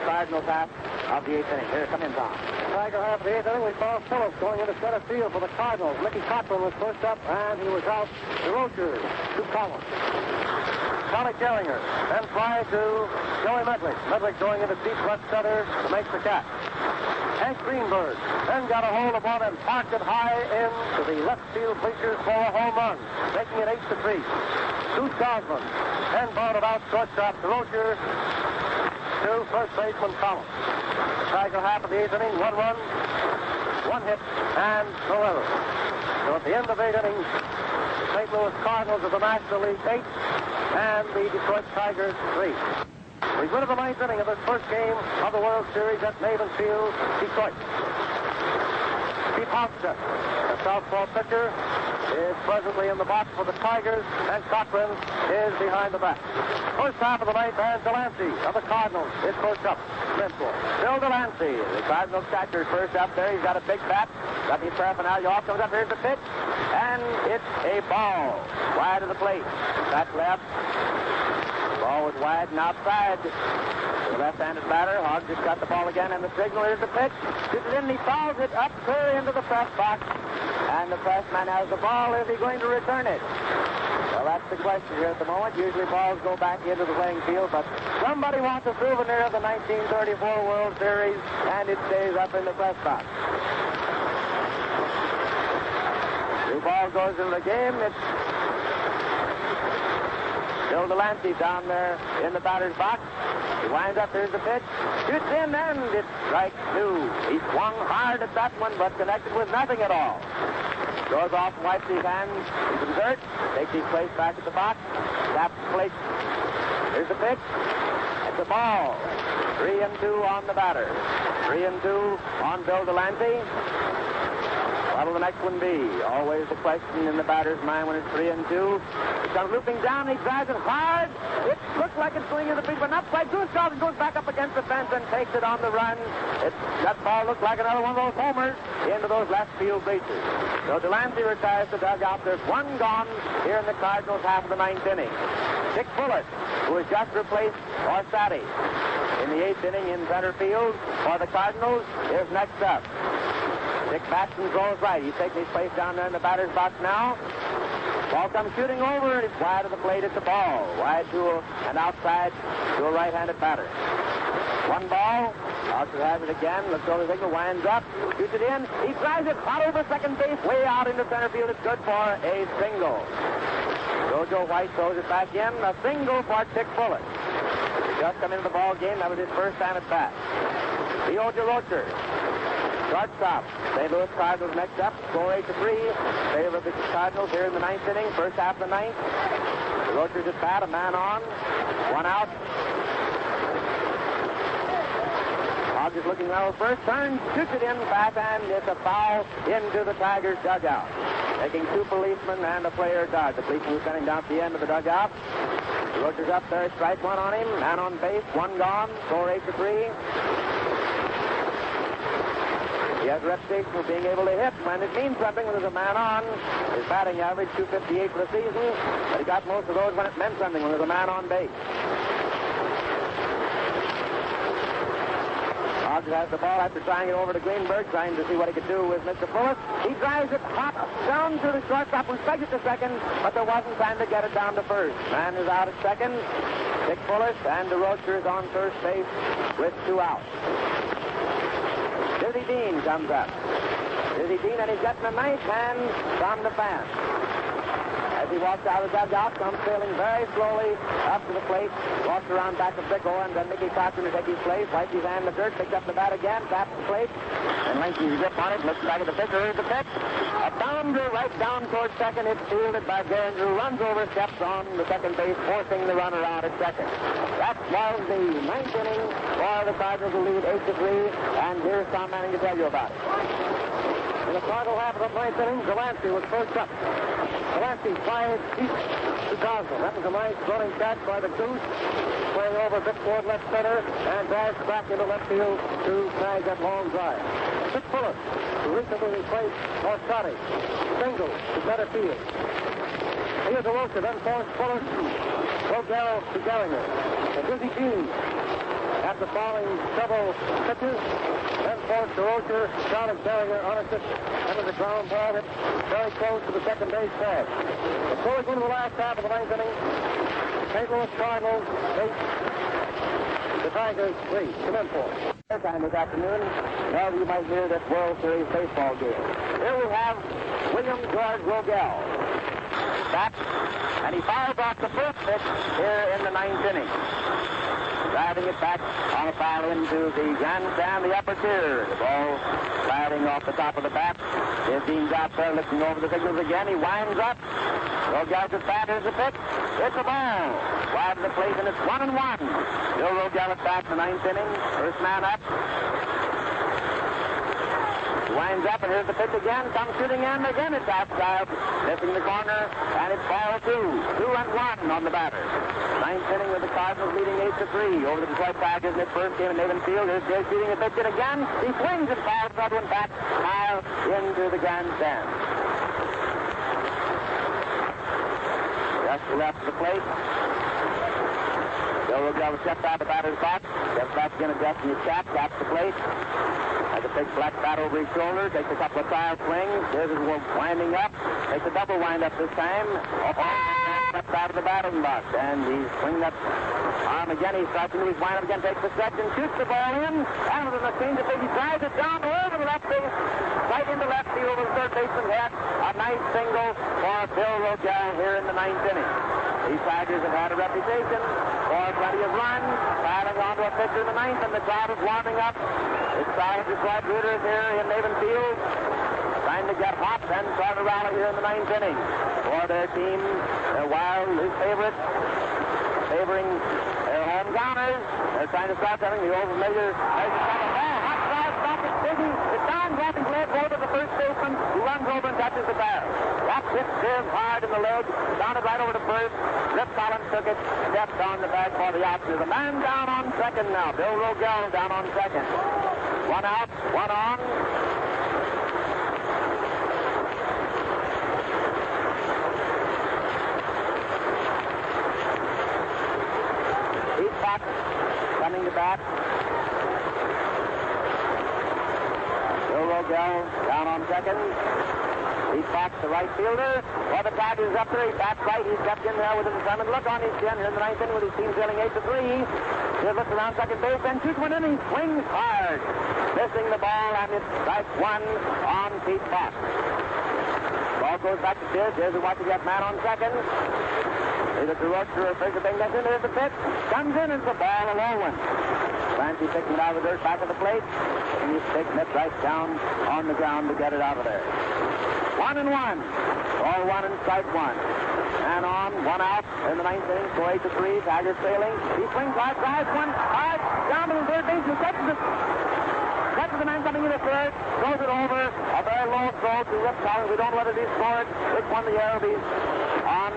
S1: Cardinals half of the eighth inning. Here, come in, Tom.
S2: Tiger half of the eighth inning, we saw Phillips going into center field for the Cardinals. Mickey Cochrane was first up, and he was out. DeRocher to Collins. Charlie Gehringer, then fly to Joey Medwick. Medwick going into deep left center to make the catch. Hank Greenberg then got a hold of one and parked it high into the left field bleachers for a home run, making it 8-3. Goose Goslin then balled it out shortstop to DeRocher to first baseman Collins. The Tiger half of the eighth inning, one run, one hit, and no error. So at the end of eight innings, St. Louis Cardinals of the National League 8 and the Detroit Tigers 3. We go to the ninth inning of this first game of the World Series at Navin Field, Detroit. Pete Hoffstetter, the southpaw pitcher, is presently in the box for the Tigers, and Cochrane is behind the back. First half of the ninth, and Delancey of the Cardinals is first up.
S1: Bill Delancey, the Cardinals catcher, is first up there. He's got a big bat. Got his paraphernalia off. Comes up. Here's the pitch. And it's a ball. Wide of the plate. That's left. The ball was wide and outside. The left-handed batter. Hogg just got the ball again, and the signal is the pitch. Shoots it in, he fouls it up clear into the press box. And the pressman has the ball. Is he going to return it? Well, that's the question here at the moment. Usually balls go back into the playing field, but somebody wants a souvenir of the 1934 World Series, and it stays up in the press box. The ball goes into the game. It's Bill Delancey down there in the batter's box. He winds up. There's the pitch. Shoots in, and it's strike two. He swung hard at that one, but connected with nothing at all. Goes off and wipes his hands. He's in dirt. Takes his place back at the box. Taps the plate. Here's the pitch. It's a ball. 3-2 on the batter. 3-2 on Bill Delancey. What'll the next one be? Always the question in the batter's mind when it's 3-2. He comes looping down. He drives it hard. It looks like it's going into the feet, but not quite. Goes out and goes back up against the fence and takes it on the run. That ball looks like another one of those homers into those left field bleachers. So Delancey retires to dugout. There's one gone here in the Cardinals half of the ninth inning. Dick Bullitt, who has just replaced Orsatti in the eighth inning in center field for the Cardinals, is next up. Dick bats and throws right. He's taking his place down there in the batter's box now. Ball comes shooting over, and it's wide of the plate. It's a ball. Wide to and outside to a right-handed batter. One ball. Archer has it again. Looks over the signal, winds up, shoots it in. He drives it hot over second base, way out into center field. It's good for a single. Jojo White throws it back in. A single for Dick Bullitt. He just come into the ball game. That was his first time at bat. Leo DeRocher, shortstop. St. Louis Cardinals next up. Score 8-3. Favor of the Cardinals here in the ninth inning. First half of the ninth. DeRocher's at bat. A man on. One out. Hogg is looking well. First turn. Shoots it in fast, and it's a foul into the Tigers' dugout. Taking two policemen and a player guard. The policeman was standing down at the end of the dugout. DeRocher's up there. Strike one on him. Man on base. One gone. Score 8-3. He has a reputation for being able to hit when it means something when there's a man on. His batting average, 258 for the season, but he got most of those when it meant something, when there's a man on base. Hodge has the ball after trying it over to Greenberg, trying to see what he could do with Mr. Bullitt. He drives it hot down to the shortstop, who spikes it to second, but there wasn't time to get it down to first. Man is out at second. Dick Bullitt and DeRocher is on first base with two outs. Dizzy Dean comes up. Dizzy Dean, and he's getting a nice hand from the fan. As he walks out of the dugout, comes sailing very slowly up to the plate, walks around back of Bickle, and then Mickey Cochran to take his place, wipes his hand in the dirt, picks up the bat again, taps the plate, and lengthens his grip on it, looks back at the pitcher. Here's the pitch. A bounder right down towards second. It's fielded by Gehringer, who runs over, steps on the second base, forcing the runner out at second. That was the ninth inning for the Cardinals, who lead 8-3, and here's Tom Manning to tell you about it. In the final half of the ninth inning, Delancey was first up. Delancey fired deep to Gosnell. That was a nice running catch by the Goose, playing over a bit toward left center, and drives back into left field to snag that long drive. Dick Bullitt, who recently replaced Orsatti, single to center field. Here's DeRocher, then forced Bullitt, Rogel to Gehringer. And Dizzy Dean, after fouling several pitches, then forced DeRocher down at Gehringer unassisted. That was a ground ball hit very close to the second base flag. Before we go to the last half of the ninth inning, St. Louis Cardinals 8, the Tigers 3. Come in for it. Time this afternoon, now you might hear this World Series baseball game. Here we have William George Rogel. Back, and he fires off the first pitch here in the ninth inning. Driving it back on a foul into the grandstand, the upper tier. The ball sliding off the top of the bat. His Dean's out there looking over the signals again. He winds up. Rogel's at bat. Here's the pitch. It's a ball. Wide of the plate, and it's 1-1. Bill Rogel at bat in the ninth inning. First man up. Winds up, and here's the pitch again. Comes shooting in again. It's outside, missing the corner, and it's ball 2. 2-1 on the batter. Ninth inning with the Cardinals leading 8-3 over the Detroit Tigers in its first game in Navin Field. Here's Jay shooting a pitch in again. He swings and fouls the other one back high into the grandstand. Just left the plate. Bill Rogel steps out the batter's box. Steps back again, adjusting his cap. Taps the plate. Has a big black bat over his shoulder. Takes a couple of tire swings. There's his winding up. Takes a double wind up this time. Steps out of the batting box. And he's swinging up arm again. He starts into his wind up again. Takes the stretch and shoots the ball in. And with a change of pace, he drives it down over the left base. Right into left field over the third baseman's head. A nice single for Bill Rogel here in the ninth inning. These Tigers have had a reputation for plenty of runs, piling onto a pitcher in the ninth, and the crowd is warming up. It's starting to Detroit Rooters here in Maven Field, trying to get hot and start a rally here in the ninth inning for their team, their wild, his favorites, favoring their home grounders. They're trying to start something. The old familiar. Hot drive, stop it, Biggie. It's down, dropping left over to the first baseman, who runs over and touches the barrel. That hit serves hard in the leg, down it right over to first. Rip Collins took it, stepped on the bag for the out. There's a man down on second now. Bill Rogel down on second. One out, one on. Pete Fox coming to bat. Bill Rogel down on second. Pete Fox, the right fielder. Well, the Tigers up there. He bats right. He stepped in there with a determined look on his chin here in the ninth inning with his team trailing 8-3. He looks around second base and shoots one in. He swings hard, missing the ball, and it's strike one on Pete Fox. Ball goes back to Sears. Sears will watch the man on second. Either to Roach or Fraser Bing. That's in. There's the pitch. Comes in. It's a ball, a low one. Clancy picking it out of the dirt back of the plate. And he's taking it right down on the ground to get it out of there. 1-1. All one and strike one. And on, one out in the ninth inning. So 8-3. Tigers trailing. He swings hard, drives one hard down to the third base. He catches it. Catches the man coming in the third. Throws it over. A very low throw to Rip Collins. We don't know whether he scored. Which one the air will be on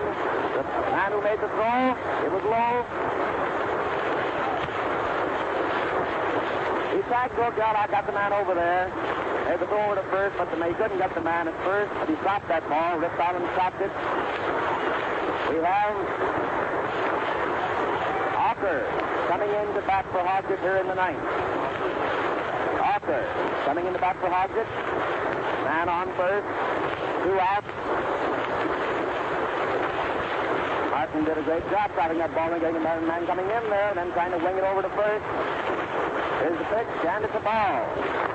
S1: the man who made the throw. It was low. He tagged Rogel. I got the man over there. They was over to first, but he couldn't get the man at first, but he stopped that ball. Rip Collins stopped it. We have Hawker coming in to bat for Hodgett here in the ninth. Hawker coming in to bat for Hodgett. Man on first. 2 out. Martin did a great job stopping that ball and getting the man coming in there, and then trying to wing it over to first. Here's the pitch, and it's a ball.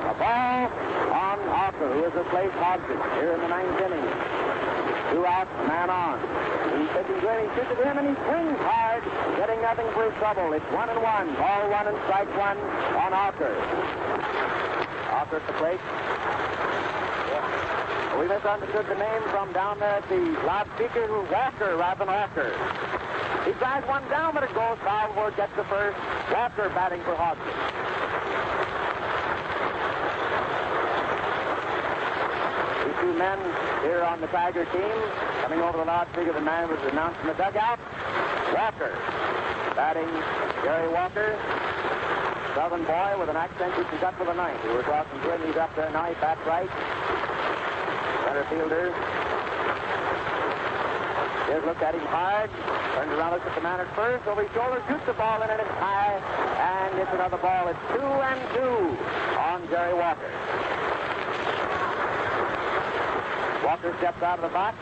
S1: A ball on Hawker, who has replaced Hodgson here in the ninth inning. 2 out, man on. He's pitching good. He shoots it in, and he swings hard, getting nothing for his trouble. It's 1-1. Ball one and strike one on Hawker. Hawker at the plate. Yeah. We misunderstood the name from down there at the loudspeaker. Walker rather than Hawker. He drives one down, but it goes foul before it gets to first. Walker batting for Hodgson. These two men here on the Tiger team, coming over the loudspeaker, the man was announced in the dugout. Walker batting, Gary Walker. Southern boy with an accent you can cut for the ninth. We were talking to him. He's up there now. He bats right. Center fielder. Just looked at him hard. Turns around, looks at the man at first. Over his shoulder, shoots the ball in, and it's high. And it's another ball. It's 2-2 on Jerry Walker. Walker steps out of the box,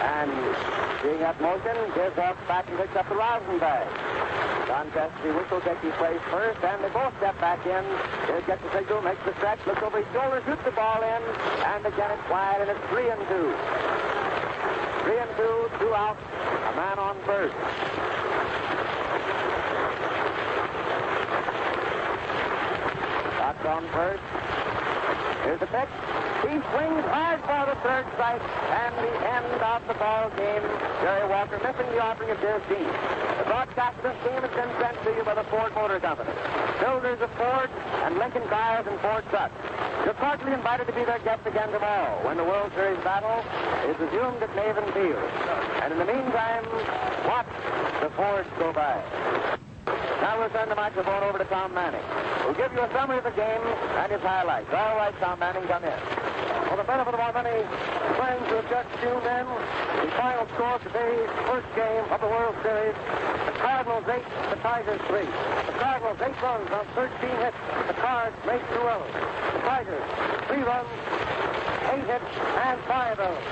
S1: and seeing that motion, gives off back and picks up the rosin bag. Contest, the whistle takes his place first, and they both step back in. Here gets the signal, makes the stretch, looks over his shoulder, shoots the ball in, and again it's wide, and it's 3-2. 3-2, 2 out, a man on first. Shots on first. Here's the pitch. He swings hard for the third strike, and the end of the ball game. Jerry Walker missing the offering of his team. The broadcast of this game has been sent to you by the Ford Motor Company, builders of Ford and Lincoln Tires and Ford Trucks. You're cordially invited to be their guest again tomorrow when the World Series battle is resumed at Maven Field. And in the meantime, watch the Fords go by. Now we'll turn the microphone over to Tom Manning. who'll give you a summary of the game and its highlights. All right, Tom Manning, come in.
S2: For the benefit of our many friends who have just tuned in, the final score of today's first game of the World Series, the Cardinals 8, the Tigers 3. The Cardinals 8 runs on 13 hits. The Cards made 2 errors. The Tigers 3 runs, 8 hits, and 5 errors.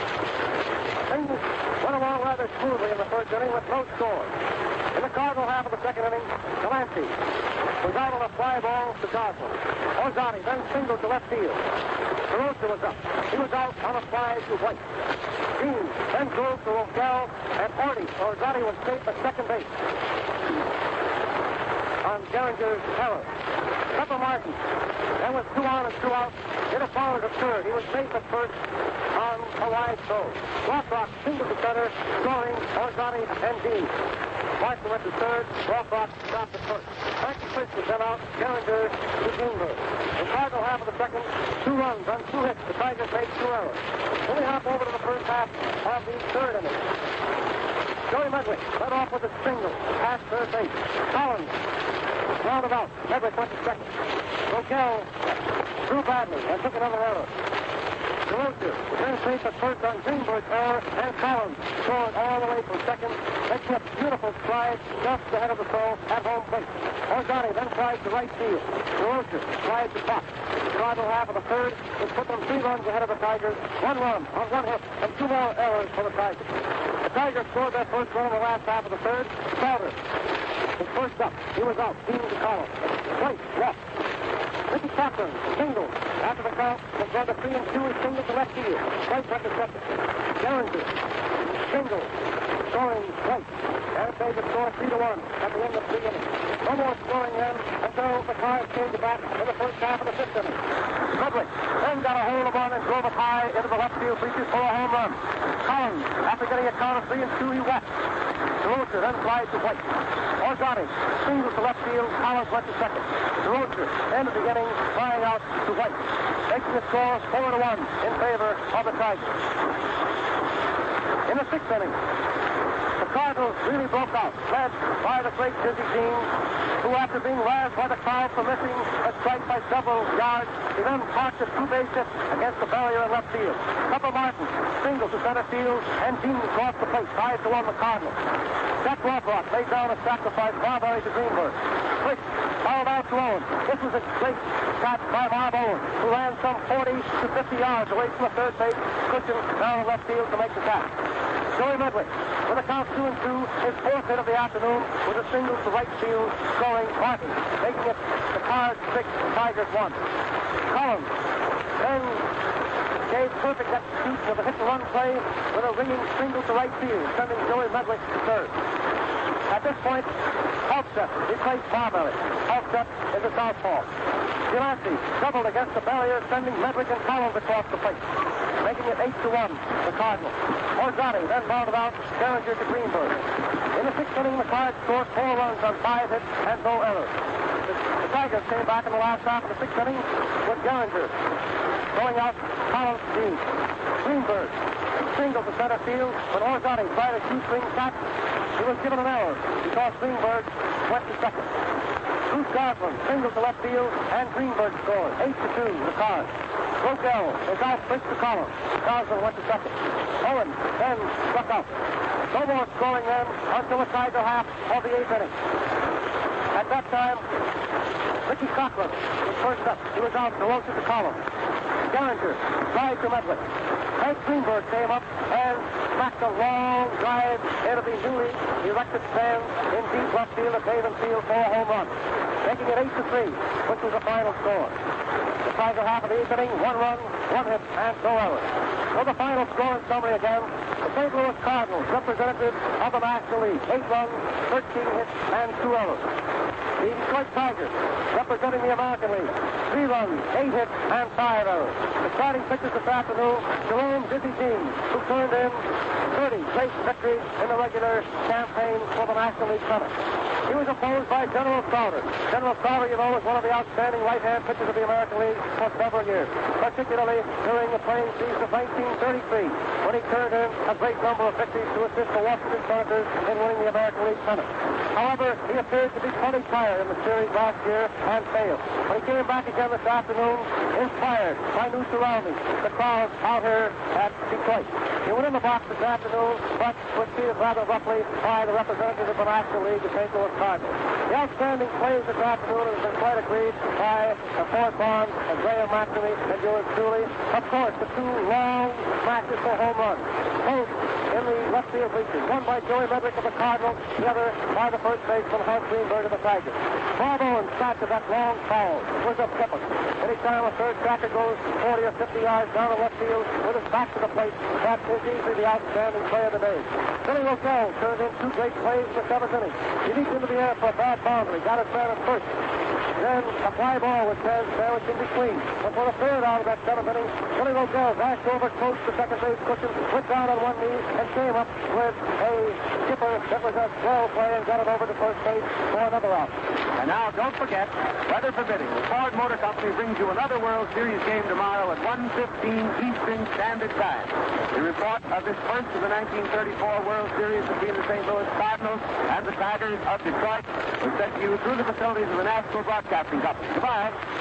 S2: Things went along rather smoothly in the first inning with no score. In the Cardinal half of the second inning, Delancey was out on a fly ball to Gosling. Orzani then singled to left field. Rosa was up. He was out on a fly to White. Dean then drove to O'Gell, and Orzani was safe at second base on Geringer's error. Pepper Martin then with 2 on and 2 out, hit a ball to third. He was safe at first on a wide throw. Rothrock singled to center, scoring Orzani and Dean. Martin went to third. Rothrock stopped at first. Frankie Fritz was then out. Geringer to Greenberg. In Cardinal half of the second, 2 runs on 2 hits. The Tigers made 2 errors. Then we hop over to the first half of the third inning. Joey Medwick led off with a single past third base. Collins rounded out. Medwick went to second. O'Gell threw badly and took another error. DeRosa returned safe at first on Greenberg's error, and Collins scored all the way from second, making a beautiful stride just ahead of the throw at home plate. Orzani then tries to right field. DeRosa slides to top. Cardinal half of the third, which put them 3 runs ahead of the Tigers. 1 run on 1 hit, and 2 more errors for the Tigers. The Tigers scored their first run in the last half of the third. Crowder was first up. He was out, steaming to Collins. White left. Ricky Cochran singled. After the count, was going to 3-2. He singled to left field. White went to second. Geringer singled, scoring White. And it made the score 3-1 at the end of 3 innings. No more scoring then until the Cards came to bat in the first half of the 5th inning. Medwick then got a hold of one and drove it high into the left field bleachers for a home run. Collins, after getting a count of 3-2, he left. DeRosa then flies to White. Orzani singles to left field. Collins went to second. DeRosa ended the inning flying out to White, making the score 4-1 in favor of the Tigers. In the 6th inning, the Cardinals really broke out, led by the great Dizzy Dean, who, after being razzed by the crowd for missing a strike by several yards, he then parked a 2-base hit against the barrier in left field. Pepper Martin singled to center field, and Dean crossed the plate, 5-1 the Cardinals. Jack Rothrock laid down a sacrifice Marbury to Greenberg. Quick, fouled out to Owen. This was a great shot by Marv Owen, who ran some 40 to 50 yards away from the third base cushion down the left field to make the catch. Joey Medwick, with a count 2-2, his 4th hit of the afternoon was a single to right field, scoring Martin, making it the Cards 6, Tigers 1. Collins then gave perfect execution of the hit-and-run play with a ringing single to right field, sending Joey Medwick to third. At this point, Halstead replaced Marbury. Halstead is a southpaw. Delancey doubled against the barrier, sending Medwick and Collins across the plate, making it 8-1, the Cardinals. Orzani then rounded out Geringer to Greenberg. In the 6th inning, the Cards scored 4 runs on 5 hits and no errors. The Tigers came back in the last half of the 6th inning with Geringer going out Collins Dean. Greenberg singled to center field when Orzani tried a shoestring catch. He was given an error because Greenberg went to second. Bruce Gosling singled to left field, and Greenberg scored 8-2 the Cards. O'Gell is out pitch to Collins. Gosling went to second. Owen then struck out. No more scoring then until the Tiger half of the 8th inning. At that time, Ricky Cochran was first up. He was out DeRosa to Collins. Geringer tried to Medwick. Hank Greenberg came up and smacked a long drive into the newly erected stands in deep left field at Haven Field for a home run, making it 8-3, which was the final score. The Tiger half of the 8th inning, 1 run, 1 hit, and no errors. So the final score and summary again. The St. Louis Cardinals, representatives of the National League, 8 runs, 13 hits, and 2 errors. The Detroit Tigers, representing the American League, 3 runs, 8 hits, and 5 errors. The starting pitchers this afternoon, Jerome Dizzy Dean, who turned in 30 great victories in the regular campaign for the National League Senate. He was opposed by General Crowder. General Crowder, you know, was one of the outstanding right-hand pitchers of the American League for several years, particularly during the playing season of 1933, when he turned in a great number of victories to assist the Washington Senators in winning the American League Senate. However, he appeared to be plenty tired in the series last year and failed. But he came back again this afternoon, inspired by new surroundings. The crowd out here at Detroit. He went in the box this afternoon, but was treated rather roughly by the representatives of the National League, the St. Louis Cardinals. The outstanding plays this afternoon has been quite agreed by Fort Bond and Graham McNamee and yours truly. Of course, the two long matches for home runs. Both in the left field bleachers. One by Joey Medrick of the Cardinals, the other by the first baseman Hunt Greenberg of the Tigers. Bob Owens started that long foul. It was a pippin. Anytime a third tracker goes 40 or 50 yards down the left field with his back to the plate, that is easily the outstanding play of the day. Billy Rosell turned in two great plays in the seventh inning. He leaped into the air for a bad boundary, got his man at first. Then a fly ball was sandwiched in between. And for the third out of that seventh inning, Billy Rosell dashed over close to second base cushion, went down on one knee, and came up with a skipper that was a swell play and got it over to first base for another out.
S1: And now, don't forget, weather permitting, the Ford Motor Company brings you another World Series game tomorrow at 1:15 Eastern Standard Time. The report of this first of the 1934 World Series between the St. Louis Cardinals and the Tigers of Detroit was sent to you through the facilities of the National Broadcasting Company. Goodbye.